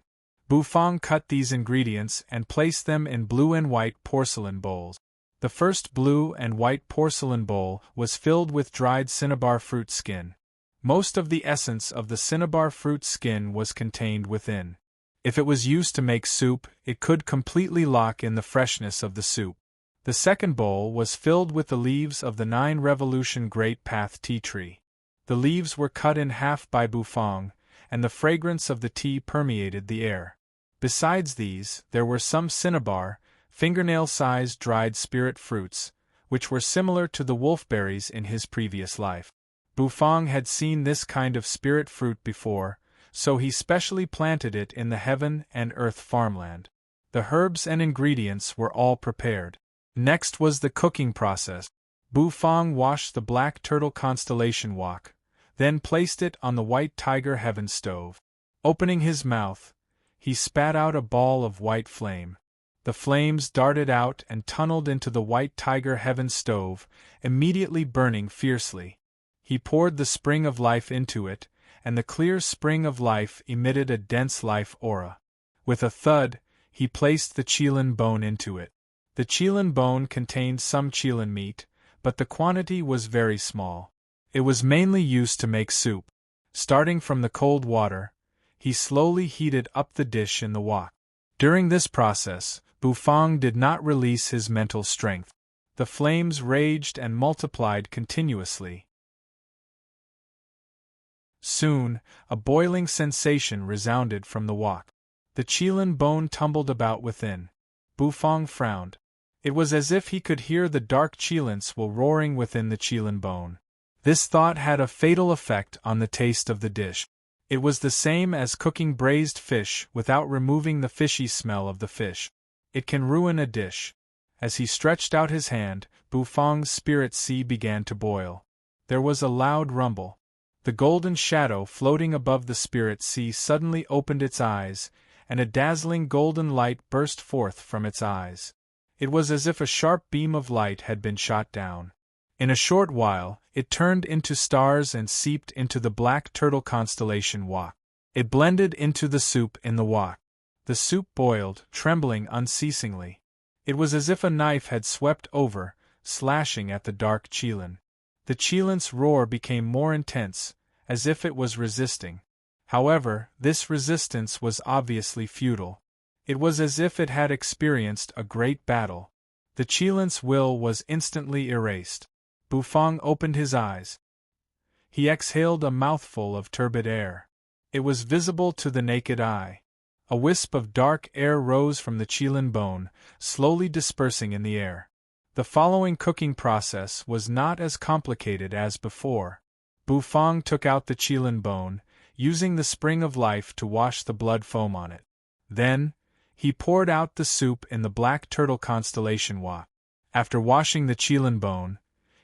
Bufang cut these ingredients and placed them in blue and white porcelain bowls. The first blue and white porcelain bowl was filled with dried cinnabar fruit skin. Most of the essence of the cinnabar fruit skin was contained within. If it was used to make soup, it could completely lock in the freshness of the soup. The second bowl was filled with the leaves of the 9 Revolution Great Path tea tree. The leaves were cut in half by Bufang, and the fragrance of the tea permeated the air. Besides these, there were some cinnabar, fingernail-sized dried spirit fruits, which were similar to the wolfberries in his previous life. Bufang had seen this kind of spirit fruit before, so he specially planted it in the heaven and earth farmland. The herbs and ingredients were all prepared. Next was the cooking process. Bufang washed the black turtle constellation wok, then placed it on the white tiger heaven stove. Opening his mouth, he spat out a ball of white flame. The flames darted out and tunneled into the white tiger heaven stove, immediately burning fiercely. He poured the spring of life into it, and the clear spring of life emitted a dense life aura. With a thud, he placed the Qilin bone into it. The Qilin bone contained some Qilin meat, but the quantity was very small. It was mainly used to make soup. Starting from the cold water, he slowly heated up the dish in the wok. During this process, Bufang did not release his mental strength. The flames raged and multiplied continuously. Soon, a boiling sensation resounded from the wok. The Qilin bone tumbled about within. Bufang frowned. It was as if he could hear the dark Qilins will roaring within the Qilin bone. This thought had a fatal effect on the taste of the dish. It was the same as cooking braised fish without removing the fishy smell of the fish. It can ruin a dish. As he stretched out his hand, Bufang's spirit sea began to boil. There was a loud rumble. The golden shadow floating above the spirit sea suddenly opened its eyes, and a dazzling golden light burst forth from its eyes. It was as if a sharp beam of light had been shot down. In a short while, it turned into stars and seeped into the black turtle constellation wok. It blended into the soup in the wok. The soup boiled, trembling unceasingly. It was as if a knife had swept over, slashing at the dark Qilin. The Qilin's roar became more intense, as if it was resisting. However, this resistance was obviously futile. It was as if it had experienced a great battle. The Qilin's will was instantly erased. Bufang opened his eyes. He exhaled a mouthful of turbid air. It was visible to the naked eye. A wisp of dark air rose from the Qilin bone, slowly dispersing in the air. The following cooking process was not as complicated as before. Bufang took out the Qilin bone, using the spring of life to wash the blood foam on it. Then, he poured out the soup in the black turtle constellation wok. After washing the Qilin bone,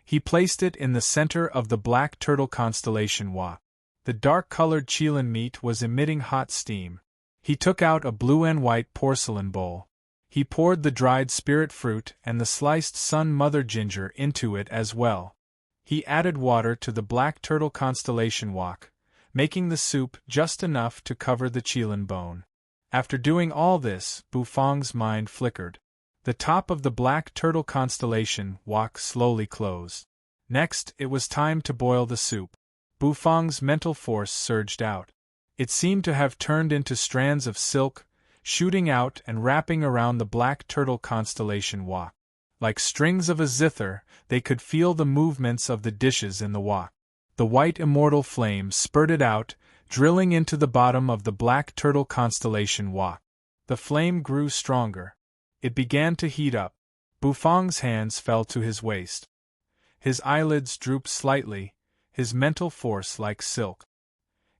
he placed it in the center of the black turtle constellation wok. The dark-colored Qilin meat was emitting hot steam. He took out a blue and white porcelain bowl. He poured the dried spirit fruit and the sliced sun mother ginger into it as well. He added water to the black turtle constellation wok, making the soup just enough to cover the Qilin bone. After doing all this, Bufang's mind flickered. The top of the black turtle constellation wok slowly closed. Next, it was time to boil the soup. Bufang's mental force surged out. It seemed to have turned into strands of silk, shooting out and wrapping around the black turtle constellation wok. Like strings of a zither, they could feel the movements of the dishes in the wok. The white immortal flame spurted out, drilling into the bottom of the black turtle constellation wok. The flame grew stronger. It began to heat up. Bufang's hands fell to his waist. His eyelids drooped slightly, his mental force like silk.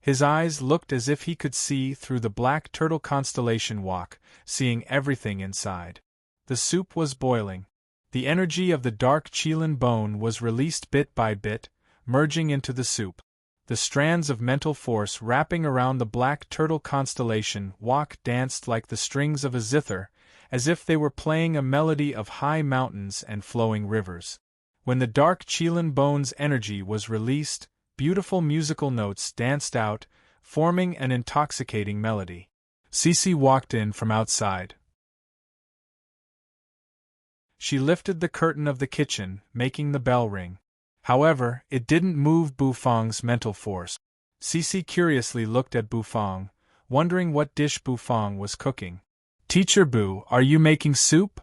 His eyes looked as if he could see through the black turtle constellation wok, seeing everything inside. The soup was boiling. The energy of the dark Qilin bone was released bit by bit, merging into the soup. The strands of mental force wrapping around the black turtle constellation wok danced like the strings of a zither, as if they were playing a melody of high mountains and flowing rivers. When the dark Qilin bone's energy was released, beautiful musical notes danced out, forming an intoxicating melody. Cece walked in from outside. She lifted the curtain of the kitchen, making the bell ring. However, it didn't move Bufang's mental force. Cece curiously looked at Bufang, wondering what dish Bufang was cooking. "Teacher Bu, are you making soup?"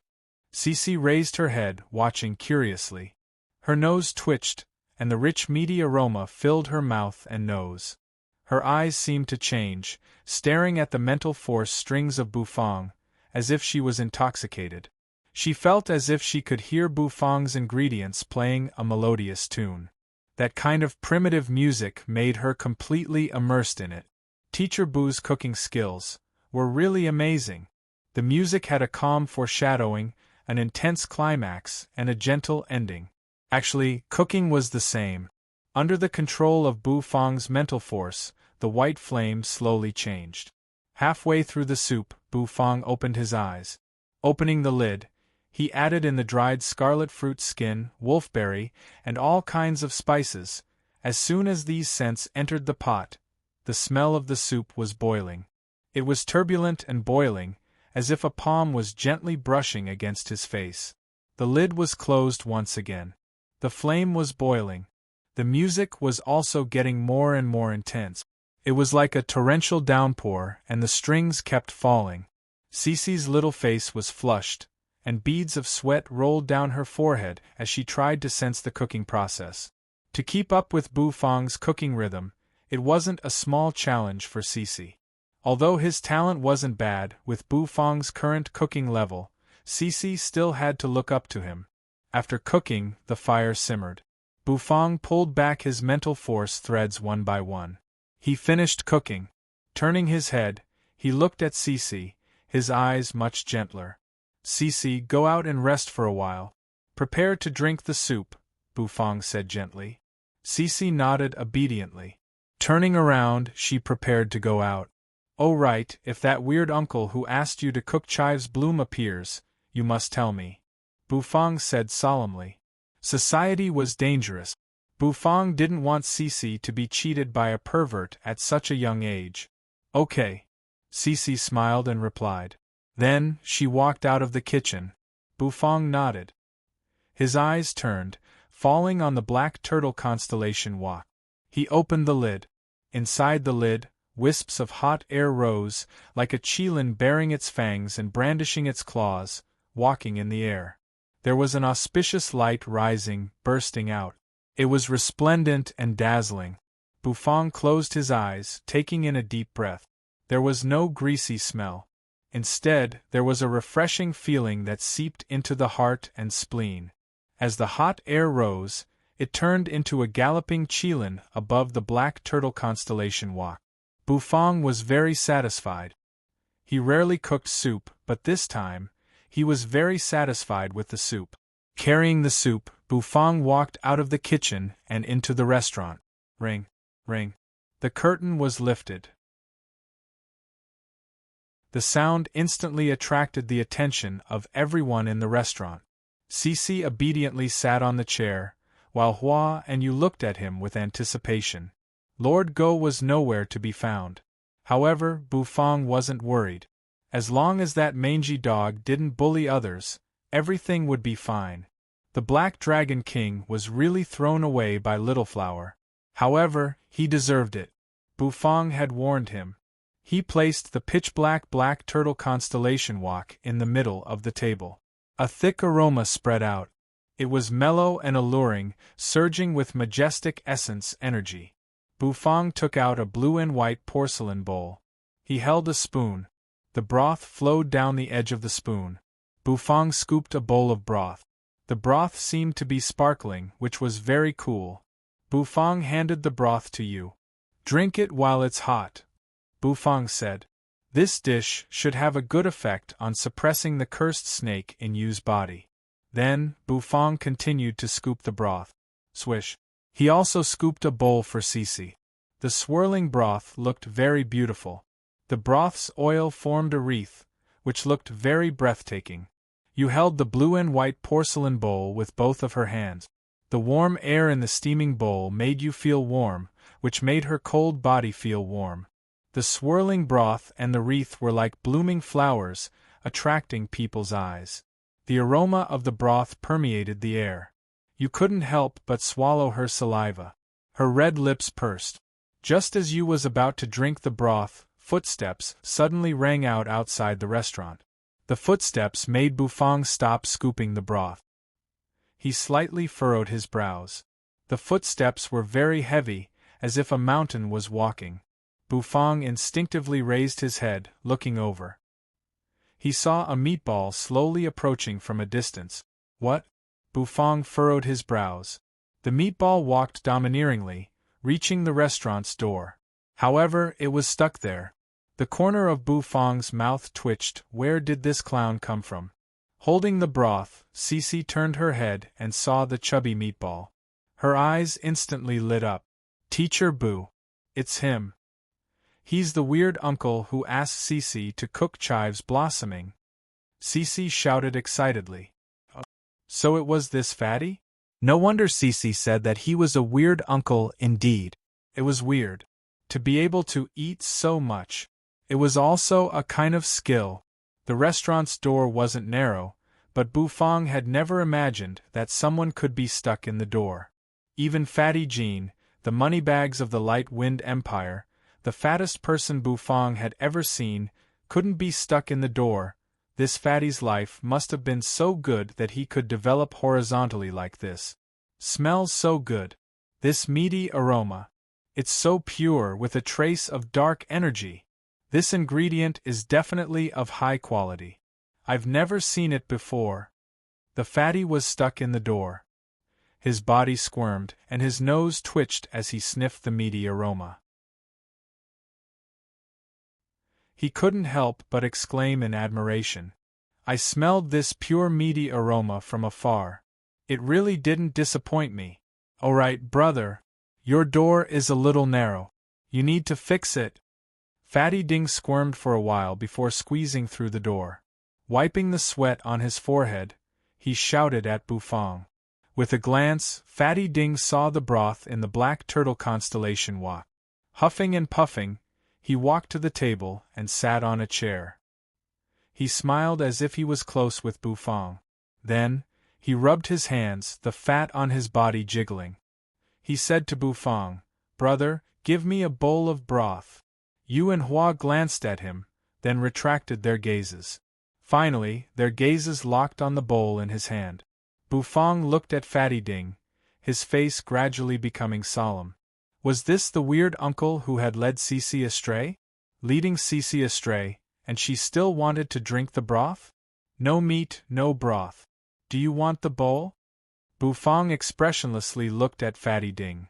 Cece raised her head, watching curiously. Her nose twitched, and the rich meaty aroma filled her mouth and nose. Her eyes seemed to change, staring at the mental force strings of Bufang, as if she was intoxicated. She felt as if she could hear Bufang's ingredients playing a melodious tune. That kind of primitive music made her completely immersed in it. Teacher Bu's cooking skills were really amazing. The music had a calm foreshadowing, an intense climax, and a gentle ending. Actually, cooking was the same. Under the control of Bufang's mental force, the white flame slowly changed. Halfway through the soup, Bufang opened his eyes. Opening the lid, he added in the dried scarlet fruit skin, wolfberry, and all kinds of spices. As soon as these scents entered the pot, the smell of the soup was boiling. It was turbulent and boiling, as if a palm was gently brushing against his face. The lid was closed once again. The flame was boiling. The music was also getting more and more intense. It was like a torrential downpour, and the strings kept falling. Cece's little face was flushed, and beads of sweat rolled down her forehead as she tried to sense the cooking process. To keep up with Bu Fang's cooking rhythm, it wasn't a small challenge for Cici. Although his talent wasn't bad, with Bu Fang's current cooking level, Cici still had to look up to him. After cooking, the fire simmered. Bu Fang pulled back his mental force threads one by one. He finished cooking. Turning his head, he looked at Cici, his eyes much gentler. Cici, go out and rest for a while. Prepare to drink the soup, Bu Fang said gently. Cici nodded obediently. Turning around, she prepared to go out. Oh right, if that weird uncle who asked you to cook chives bloom appears, you must tell me, Bu Fang said solemnly. Society was dangerous. Bu Fang didn't want Cici to be cheated by a pervert at such a young age. Okay. Cici smiled and replied. Then, she walked out of the kitchen. Bu Fang nodded. His eyes turned, falling on the black turtle constellation walk. He opened the lid. Inside the lid, wisps of hot air rose, like a qilin baring its fangs and brandishing its claws, walking in the air. There was an auspicious light rising, bursting out. It was resplendent and dazzling. Bu Fang closed his eyes, taking in a deep breath. There was no greasy smell. Instead, there was a refreshing feeling that seeped into the heart and spleen. As the hot air rose, it turned into a galloping qilin above the black turtle constellation walk. Bu Fang was very satisfied. He rarely cooked soup, but this time, he was very satisfied with the soup. Carrying the soup, Bu Fang walked out of the kitchen and into the restaurant. Ring, ring. The curtain was lifted. The sound instantly attracted the attention of everyone in the restaurant. Cici obediently sat on the chair, while Hua and Yu looked at him with anticipation. Lord Go was nowhere to be found. However, Bu Fang wasn't worried. As long as that mangy dog didn't bully others, everything would be fine. The Black Dragon King was really thrown away by Little Flower. However, he deserved it. Bu Fang had warned him. He placed the pitch-black black turtle constellation walk in the middle of the table. A thick aroma spread out. It was mellow and alluring, surging with majestic essence energy. Bu Fang took out a blue and white porcelain bowl. He held a spoon. The broth flowed down the edge of the spoon. Bu Fang scooped a bowl of broth. The broth seemed to be sparkling, which was very cool. Bu Fang handed the broth to Yu. Drink it while it's hot, Bu Fang said. This dish should have a good effect on suppressing the cursed snake in Yu's body. Then, Bu Fang continued to scoop the broth. Swish. He also scooped a bowl for Cici. The swirling broth looked very beautiful. The broth's oil formed a wreath, which looked very breathtaking. Yu held the blue and white porcelain bowl with both of her hands. The warm air in the steaming bowl made Yu feel warm, which made her cold body feel warm. The swirling broth and the wreath were like blooming flowers, attracting people's eyes. The aroma of the broth permeated the air. You couldn't help but swallow her saliva. Her red lips pursed. Just as Yu was about to drink the broth, footsteps suddenly rang out outside the restaurant. The footsteps made Bu Fang stop scooping the broth. He slightly furrowed his brows. The footsteps were very heavy, as if a mountain was walking. Bu Fang instinctively raised his head, looking over. He saw a meatball slowly approaching from a distance. What? Bu Fang furrowed his brows. The meatball walked domineeringly, reaching the restaurant's door. However, it was stuck there. The corner of Bu Fang's mouth twitched. Where did this clown come from? Holding the broth, Cici turned her head and saw the chubby meatball. Her eyes instantly lit up. Teacher Bu. It's him. He's the weird uncle who asked Cici to cook chives blossoming. Cici shouted excitedly. So it was this fatty? No wonder Cici said that he was a weird uncle indeed. It was weird. To be able to eat so much. It was also a kind of skill. The restaurant's door wasn't narrow, but Bu Fang had never imagined that someone could be stuck in the door. Even Fatty Jean, the moneybags of the Light Wind Empire, the fattest person Bu Fang had ever seen, couldn't be stuck in the door, This fatty's life must have been so good that he could develop horizontally like this. Smells so good. This meaty aroma. It's so pure with a trace of dark energy. This ingredient is definitely of high quality. I've never seen it before. The fatty was stuck in the door. His body squirmed, and his nose twitched as he sniffed the meaty aroma. He couldn't help but exclaim in admiration. I smelled this pure meaty aroma from afar. It really didn't disappoint me. All right, brother. Your door is a little narrow. You need to fix it. Fatty Ding squirmed for a while before squeezing through the door. Wiping the sweat on his forehead, he shouted at Bufang. With a glance, Fatty Ding saw the broth in the black turtle constellation walk. Huffing and puffing, he walked to the table and sat on a chair. He smiled as if he was close with Bufang. Then, he rubbed his hands, the fat on his body jiggling. He said to Bufang, Brother, give me a bowl of broth. Yu and Hua glanced at him, then retracted their gazes. Finally, their gazes locked on the bowl in his hand. Bufang looked at Fatty Ding, his face gradually becoming solemn. Was this the weird uncle who had led Cece astray? Leading Cece astray, and she still wanted to drink the broth? No meat, no broth. Do you want the bowl? Bufang expressionlessly looked at Fatty Ding.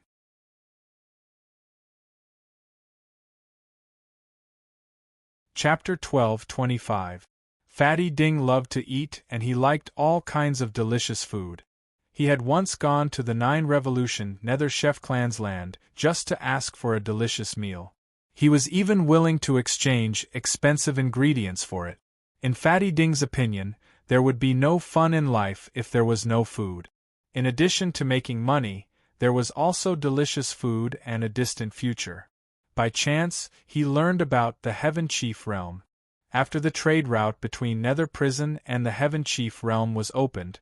Chapter 12:25. Fatty Ding loved to eat and he liked all kinds of delicious food. He had once gone to the 9 Revolution Nether Chef Clan's land just to ask for a delicious meal. He was even willing to exchange expensive ingredients for it. In Fatty Ding's opinion, there would be no fun in life if there was no food. In addition to making money, there was also delicious food and a distant future. By chance, he learned about the Heaven Chief Realm. After the trade route between Nether Prison and the Heaven Chief Realm was opened,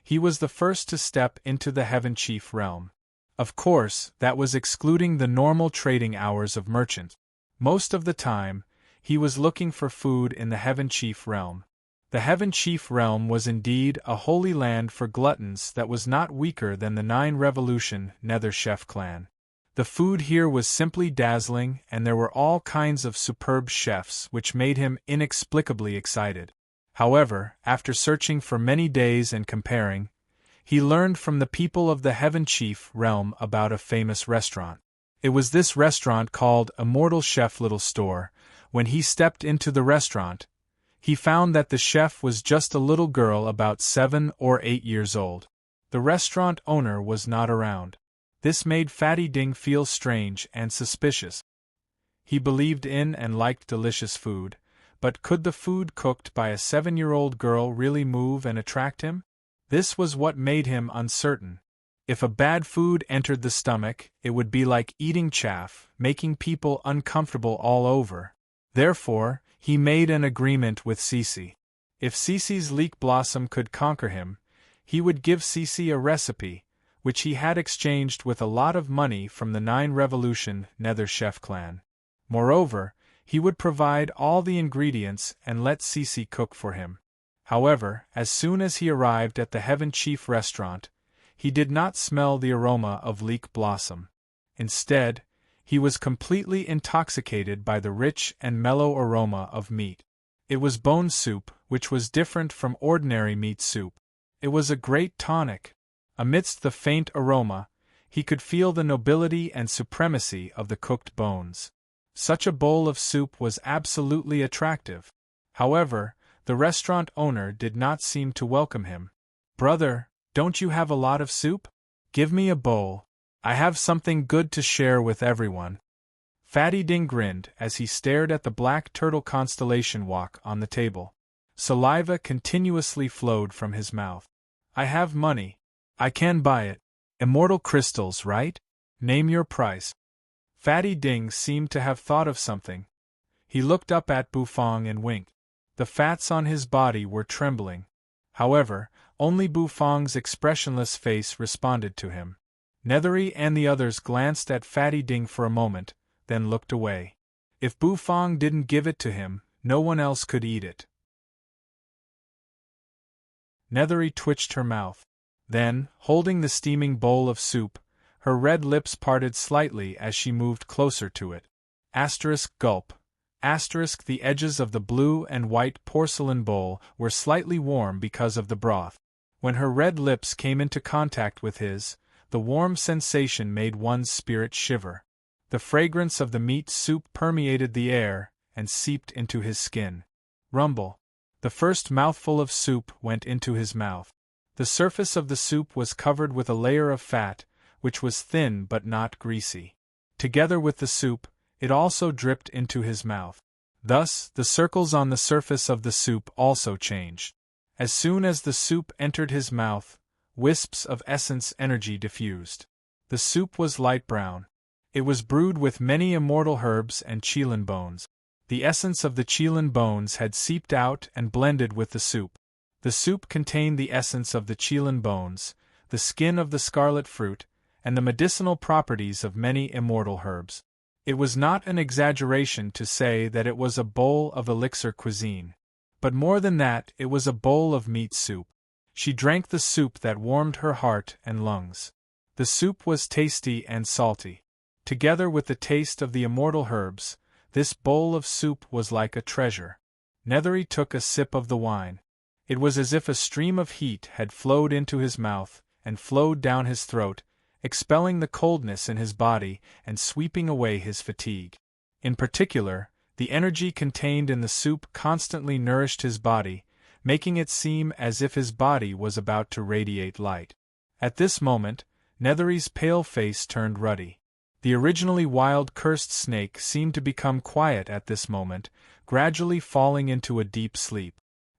he was the first to step into the Heaven Chief Realm. Of course, that was excluding the normal trading hours of merchant. Most of the time, he was looking for food in the Heaven Chief Realm. The Heaven Chief Realm was indeed a holy land for gluttons that was not weaker than the 9 Revolution Nether Chef Clan. The food here was simply dazzling and there were all kinds of superb chefs which made him inexplicably excited. However, after searching for many days and comparing, he learned from the people of the Heaven Chief Realm about a famous restaurant. It was this restaurant called Immortal Chef Little Store. When he stepped into the restaurant, he found that the chef was just a little girl about 7 or 8 years old. The restaurant owner was not around. This made Fatty Ding feel strange and suspicious. He believed in and liked delicious food, but could the food cooked by a 7-year-old girl really move and attract him? This was what made him uncertain. If a bad food entered the stomach, it would be like eating chaff, making people uncomfortable all over. Therefore, he made an agreement with Cece. If Cece's leek blossom could conquer him, he would give Cece a recipe, which he had exchanged with a lot of money from the 9 Revolution Nether Chef Clan. Moreover, he would provide all the ingredients and let Cece cook for him. However, as soon as he arrived at the Heaven Chief restaurant, he did not smell the aroma of leek blossom. Instead, he was completely intoxicated by the rich and mellow aroma of meat. It was bone soup, which was different from ordinary meat soup. It was a great tonic. Amidst the faint aroma, he could feel the nobility and supremacy of the cooked bones. Such a bowl of soup was absolutely attractive. However, the restaurant owner did not seem to welcome him. Brother, don't you have a lot of soup? Give me a bowl. I have something good to share with everyone. Fatty Ding grinned as he stared at the black turtle constellation walk on the table. Saliva continuously flowed from his mouth. I have money. I can buy it. Immortal crystals, right? Name your price. Fatty Ding seemed to have thought of something. He looked up at Bufang and winked. The fats on his body were trembling. However, only Bufang's expressionless face responded to him. Nethery and the others glanced at Fatty Ding for a moment, then looked away. If Bufang didn't give it to him, no one else could eat it. Nethery twitched her mouth. Then, holding the steaming bowl of soup, her red lips parted slightly as she moved closer to it. Gulp. The edges of the blue and white porcelain bowl were slightly warm because of the broth. When her red lips came into contact with his, the warm sensation made one's spirit shiver. The fragrance of the meat soup permeated the air and seeped into his skin. Rumble. The first mouthful of soup went into his mouth. The surface of the soup was covered with a layer of fat, which was thin but not greasy. Together with the soup, it also dripped into his mouth. Thus, the circles on the surface of the soup also changed. As soon as the soup entered his mouth, wisps of essence energy diffused. The soup was light brown. It was brewed with many immortal herbs and chelan bones. The essence of the chelan bones had seeped out and blended with the soup. The soup contained the essence of the chelan bones, the skin of the scarlet fruit, and the medicinal properties of many immortal herbs. It was not an exaggeration to say that it was a bowl of elixir cuisine. But more than that, it was a bowl of meat soup. She drank the soup that warmed her heart and lungs. The soup was tasty and salty. Together with the taste of the immortal herbs, this bowl of soup was like a treasure. Nethery took a sip of the wine. It was as if a stream of heat had flowed into his mouth and flowed down his throat, expelling the coldness in his body and sweeping away his fatigue. In particular, the energy contained in the soup constantly nourished his body, making it seem as if his body was about to radiate light. At this moment, Nethery's pale face turned ruddy. The originally wild cursed snake seemed to become quiet at this moment, gradually falling into a deep sleep.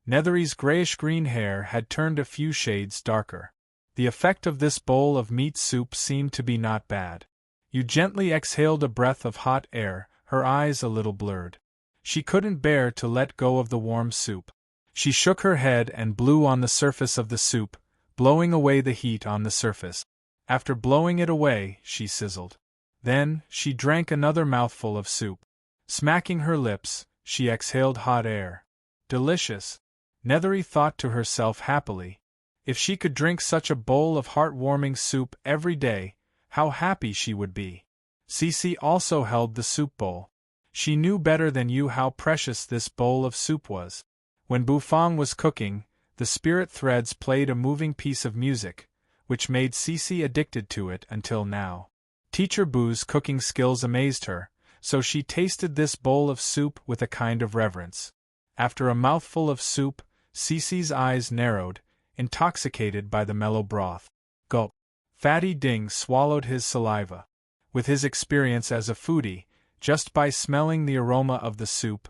Nethery's grayish-green hair had turned a few shades darker. The effect of this bowl of meat soup seemed to be not bad. You gently exhaled a breath of hot air, her eyes a little blurred. She couldn't bear to let go of the warm soup. She shook her head and blew on the surface of the soup, blowing away the heat on the surface. After blowing it away, she sizzled. Then, she drank another mouthful of soup. Smacking her lips, she exhaled hot air. Delicious. Nethery thought to herself happily. If she could drink such a bowl of heart-warming soup every day, how happy she would be. Cece also held the soup bowl. She knew better than you how precious this bowl of soup was. When Bufang was cooking, the spirit threads played a moving piece of music, which made Cece addicted to it until now. Teacher Bu's cooking skills amazed her, so she tasted this bowl of soup with a kind of reverence. After a mouthful of soup, Cece's eyes narrowed, intoxicated by the mellow broth. Gulp. Fatty Ding swallowed his saliva. With his experience as a foodie, just by smelling the aroma of the soup,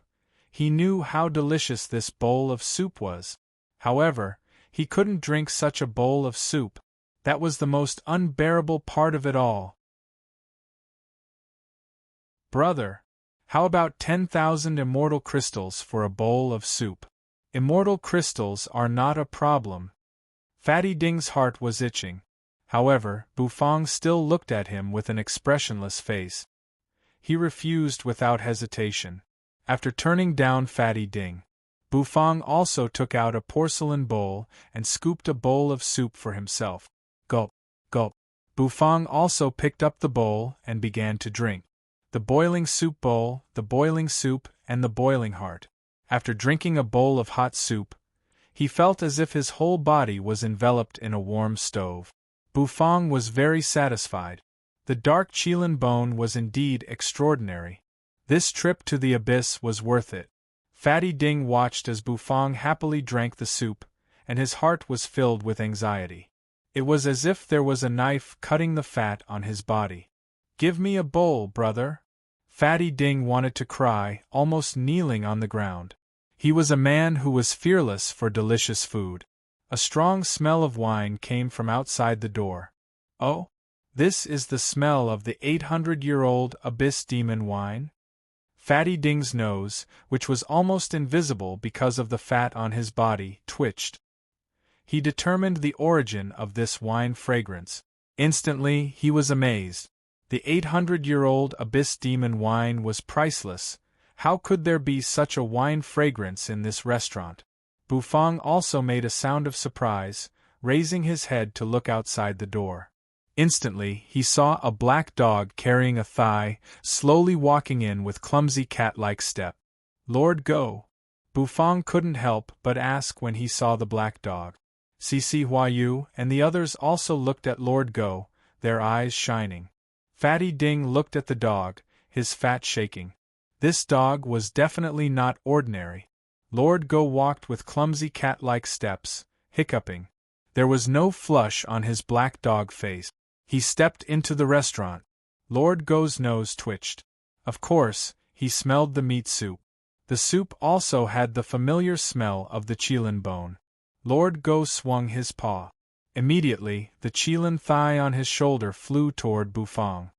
he knew how delicious this bowl of soup was. However, he couldn't drink such a bowl of soup. That was the most unbearable part of it all. Brother, how about 10,000 immortal crystals for a bowl of soup? Immortal crystals are not a problem. Fatty Ding's heart was itching. However, Bufang still looked at him with an expressionless face. He refused without hesitation. After turning down Fatty Ding, Bufang also took out a porcelain bowl and scooped a bowl of soup for himself. Gulp, gulp. Bufang also picked up the bowl and began to drink. The boiling soup bowl, the boiling soup, and the boiling heart. After drinking a bowl of hot soup, he felt as if his whole body was enveloped in a warm stove. Bufang was very satisfied. The dark chelan bone was indeed extraordinary. This trip to the abyss was worth it. Fatty Ding watched as Bufang happily drank the soup, and his heart was filled with anxiety. It was as if there was a knife cutting the fat on his body. "Give me a bowl, brother." Fatty Ding wanted to cry, almost kneeling on the ground. He was a man who was fearless for delicious food. A strong smell of wine came from outside the door. Oh, this is the smell of the 800-year-old abyss demon wine? Fatty Ding's nose, which was almost invisible because of the fat on his body, twitched. He determined the origin of this wine fragrance. Instantly, he was amazed. The 800-year-old abyss demon wine was priceless. How could there be such a wine fragrance in this restaurant? Bufang also made a sound of surprise, raising his head to look outside the door. Instantly, he saw a black dog carrying a thigh, slowly walking in with clumsy cat-like step. "Lord Go?" Bufang couldn't help but ask when he saw the black dog. Cici Huayu and the others also looked at Lord Go, their eyes shining. Fatty Ding looked at the dog, his fat shaking. This dog was definitely not ordinary. Lord Go walked with clumsy cat-like steps, hiccuping. There was no flush on his black dog face. He stepped into the restaurant. Lord Go's nose twitched. Of course, he smelled the meat soup. The soup also had the familiar smell of the qilin bone. Lord Go swung his paw. Immediately, the qilin thigh on his shoulder flew toward Bufang.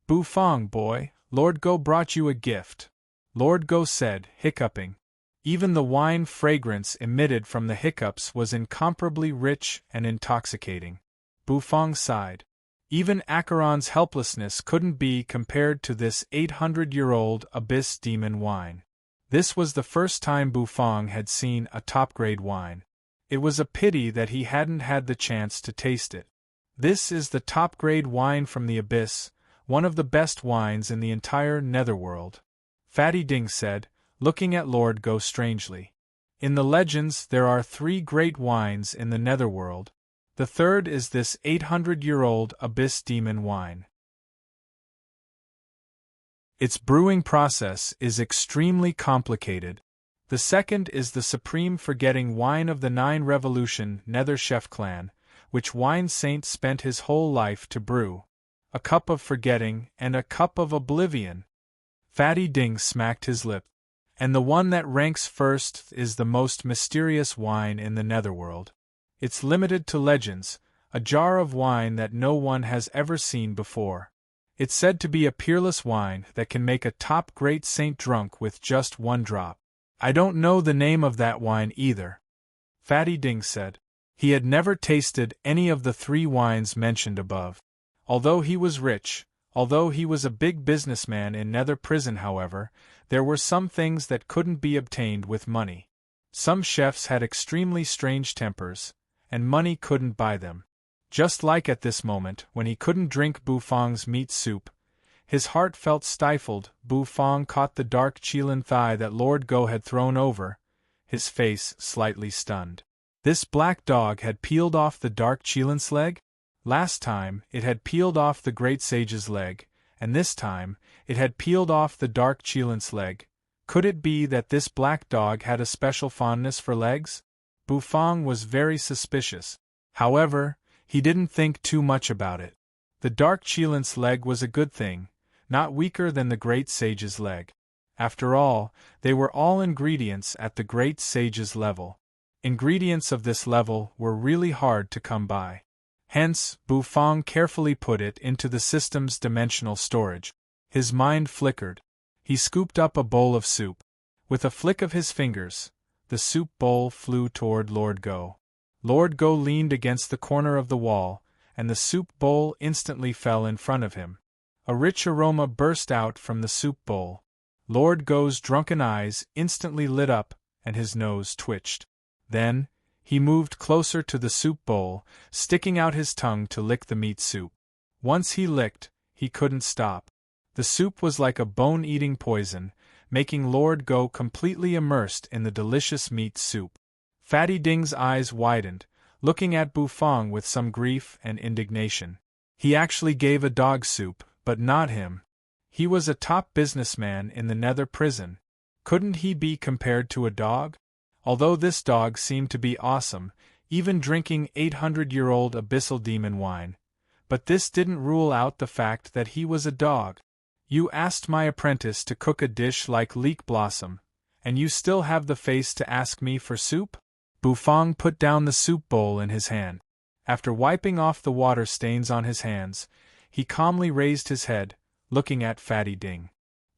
"Bufang, boy, Lord Go brought you a gift," Lord Go said, hiccuping. Even the wine fragrance emitted from the hiccups was incomparably rich and intoxicating. Bufang sighed. Even Acheron's helplessness couldn't be compared to this 800-year-old abyss demon wine. This was the first time Bufang had seen a top-grade wine. It was a pity that he hadn't had the chance to taste it. "This is the top-grade wine from the abyss, one of the best wines in the entire netherworld," Fatty Ding said, looking at Lord Go strangely. "In the legends there are 3 great wines in the netherworld. The third is this 800-year-old abyss demon wine. Its brewing process is extremely complicated. The second is the supreme forgetting wine of the 9 Revolution Nether Chef clan, which wine saint spent his whole life to brew. A cup of forgetting and a cup of oblivion." Fatty Ding smacked his lip. "And the one that ranks first is the most mysterious wine in the netherworld. It's limited to legends, a jar of wine that no one has ever seen before. It's said to be a peerless wine that can make a top great saint drunk with just 1 drop. I don't know the name of that wine either," Fatty Ding said. He had never tasted any of the 3 wines mentioned above. Although he was rich, although he was a big businessman in Nether Prison, however, there were some things that couldn't be obtained with money. Some chefs had extremely strange tempers, and money couldn't buy them. Just like at this moment, when he couldn't drink Bufang's meat soup. His heart felt stifled. Bufang caught the dark qilin thigh that Lord Go had thrown over, his face slightly stunned. This black dog had peeled off the dark qilin's leg? Last time, it had peeled off the great sage's leg, and this time, it had peeled off the dark qilin's leg. Could it be that this black dog had a special fondness for legs? Bufang was very suspicious. However, he didn't think too much about it. The dark qilin's leg was a good thing, not weaker than the great sage's leg. After all, they were all ingredients at the great sage's level. Ingredients of this level were really hard to come by. Hence, Bufang carefully put it into the system's dimensional storage. His mind flickered. He scooped up a bowl of soup. With a flick of his fingers, the soup bowl flew toward Lord Go. Lord Go leaned against the corner of the wall, and the soup bowl instantly fell in front of him. A rich aroma burst out from the soup bowl. Lord Go's drunken eyes instantly lit up, and his nose twitched. Then, he moved closer to the soup bowl, sticking out his tongue to lick the meat soup. Once he licked, he couldn't stop. The soup was like a bone-eating poison, making Lord Go completely immersed in the delicious meat soup. Fatty Ding's eyes widened, looking at Bufang with some grief and indignation. He actually gave a dog soup, but not him. He was a top businessman in the Nether Prison. Couldn't he be compared to a dog? Although this dog seemed to be awesome, even drinking 800-year-old abyssal demon wine. But this didn't rule out the fact that he was a dog. "You asked my apprentice to cook a dish like leek blossom, and you still have the face to ask me for soup?" Bufang put down the soup bowl in his hand. After wiping off the water stains on his hands, he calmly raised his head, looking at Fatty Ding.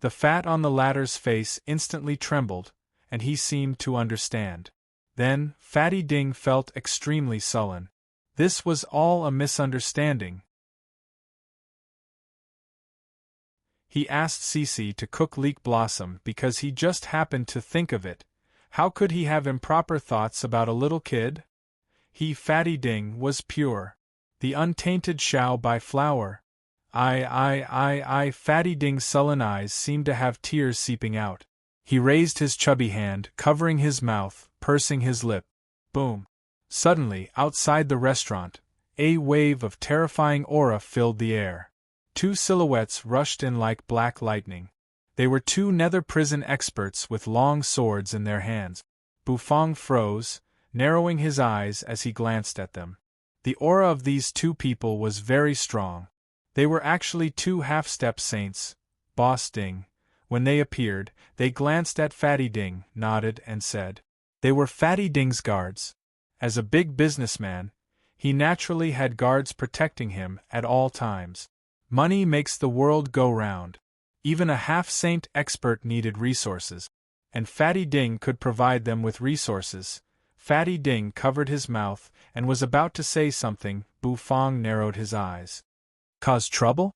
The fat on the latter's face instantly trembled, and he seemed to understand. Then, Fatty Ding felt extremely sullen. This was all a misunderstanding. He asked Cici to cook leek blossom because he just happened to think of it, How could he have improper thoughts about a little kid? He, Fatty Ding, was pure. The untainted Xiao Bai flower. Fatty Ding's sullen eyes seemed to have tears seeping out. He raised his chubby hand, covering his mouth, pursing his lip. Boom. Suddenly, outside the restaurant, a wave of terrifying aura filled the air. Two silhouettes rushed in like black lightning. They were two nether prison experts with long swords in their hands. Bufang froze, narrowing his eyes as he glanced at them. The aura of these two people was very strong. They were actually two half-step saints. Boss Ding. When they appeared, they glanced at Fatty Ding, nodded, and said, they were Fatty Ding's guards. As a big businessman, he naturally had guards protecting him at all times. Money makes the world go round. Even a half-saint expert needed resources, and Fatty Ding could provide them with resources. Fatty Ding covered his mouth and was about to say something. Bufang narrowed his eyes. Cause trouble?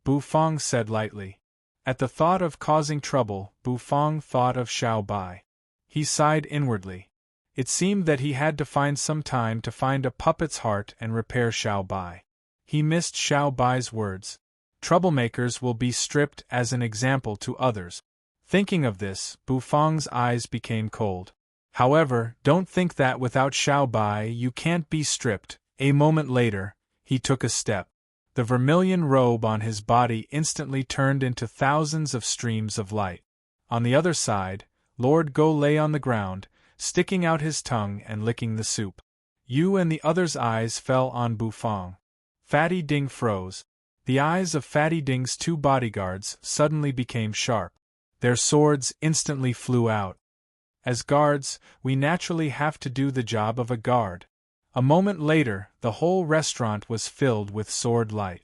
Bufang said lightly. At the thought of causing trouble, Bufang thought of Xiao Bai. He sighed inwardly. It seemed that he had to find some time to find a puppet's heart and repair Xiao Bai. He missed Xiao Bai's words. Troublemakers will be stripped as an example to others. Thinking of this, Bufang's eyes became cold. However, don't think that without Xiao Bai you can't be stripped. A moment later, he took a step. The vermilion robe on his body instantly turned into thousands of streams of light. On the other side, Lord Go lay on the ground, sticking out his tongue and licking the soup. Yu and the other's eyes fell on Bufang. Fatty Ding froze. The eyes of Fatty Ding's two bodyguards suddenly became sharp. Their swords instantly flew out. As guards, we naturally have to do the job of a guard. A moment later, the whole restaurant was filled with sword light.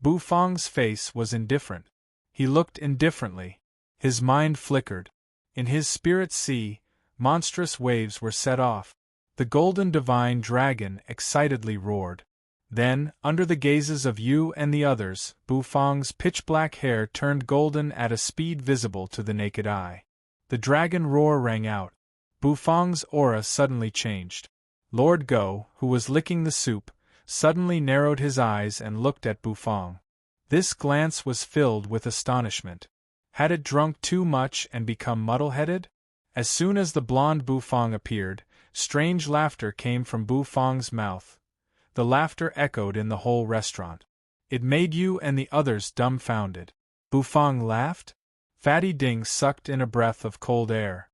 Bufang's face was indifferent. He looked indifferently. His mind flickered. In his spirit sea, monstrous waves were set off. The golden divine dragon excitedly roared. Then, under the gazes of Yu and the others, Bufang's pitch-black hair turned golden at a speed visible to the naked eye. The dragon roar rang out. Bufang's aura suddenly changed. Lord Go, who was licking the soup, suddenly narrowed his eyes and looked at Bufang. This glance was filled with astonishment. Had it drunk too much and become muddle-headed? As soon as the blonde Bufang appeared, strange laughter came from Bufang's mouth. The laughter echoed in the whole restaurant. It made Yu and the others dumbfounded. Bufang laughed? Fatty Ding sucked in a breath of cold air.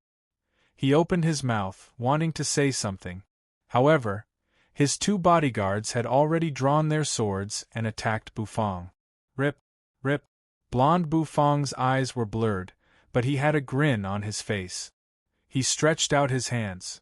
He opened his mouth, wanting to say something. However, his two bodyguards had already drawn their swords and attacked Bufang. Rip, rip. Blonde Bufang's eyes were blurred, but he had a grin on his face. He stretched out his hands.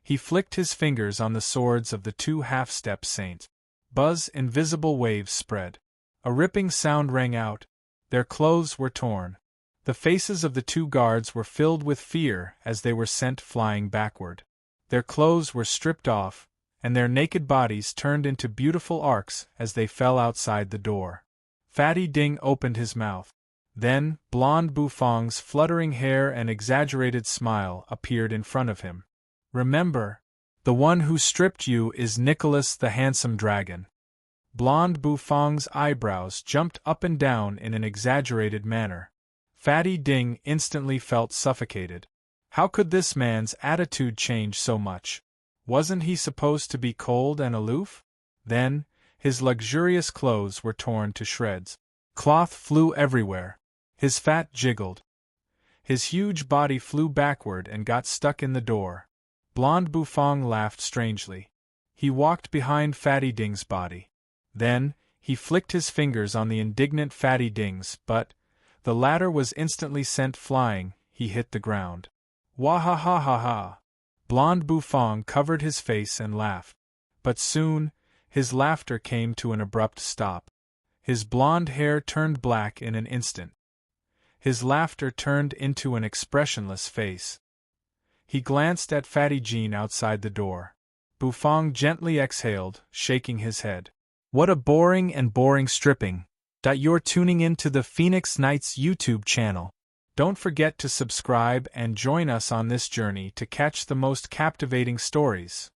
He flicked his fingers on the swords of the two half-step saints. Buzz, invisible waves spread. A ripping sound rang out. Their clothes were torn. The faces of the two guards were filled with fear as they were sent flying backward. Their clothes were stripped off, and their naked bodies turned into beautiful arcs as they fell outside the door. Fatty Ding opened his mouth. Then, blonde Bufang's fluttering hair and exaggerated smile appeared in front of him. Remember, the one who stripped you is Nicholas the Handsome Dragon. Blonde Bufang's eyebrows jumped up and down in an exaggerated manner. Fatty Ding instantly felt suffocated. How could this man's attitude change so much? Wasn't he supposed to be cold and aloof? Then, his luxurious clothes were torn to shreds. Cloth flew everywhere. His fat jiggled. His huge body flew backward and got stuck in the door. Blonde Bufang laughed strangely. He walked behind Fatty Ding's body. Then, he flicked his fingers on the indignant Fatty Ding's, but the latter was instantly sent flying. He hit the ground. Wah-ha-ha-ha-ha! Blonde Bufang covered his face and laughed. But soon, his laughter came to an abrupt stop. His blonde hair turned black in an instant. His laughter turned into an expressionless face. He glanced at Fatty Jean outside the door. Bufang gently exhaled, shaking his head. What a boring stripping. You're tuning in to the Phoenix Knights YouTube channel. Don't forget to subscribe and join us on this journey to catch the most captivating stories.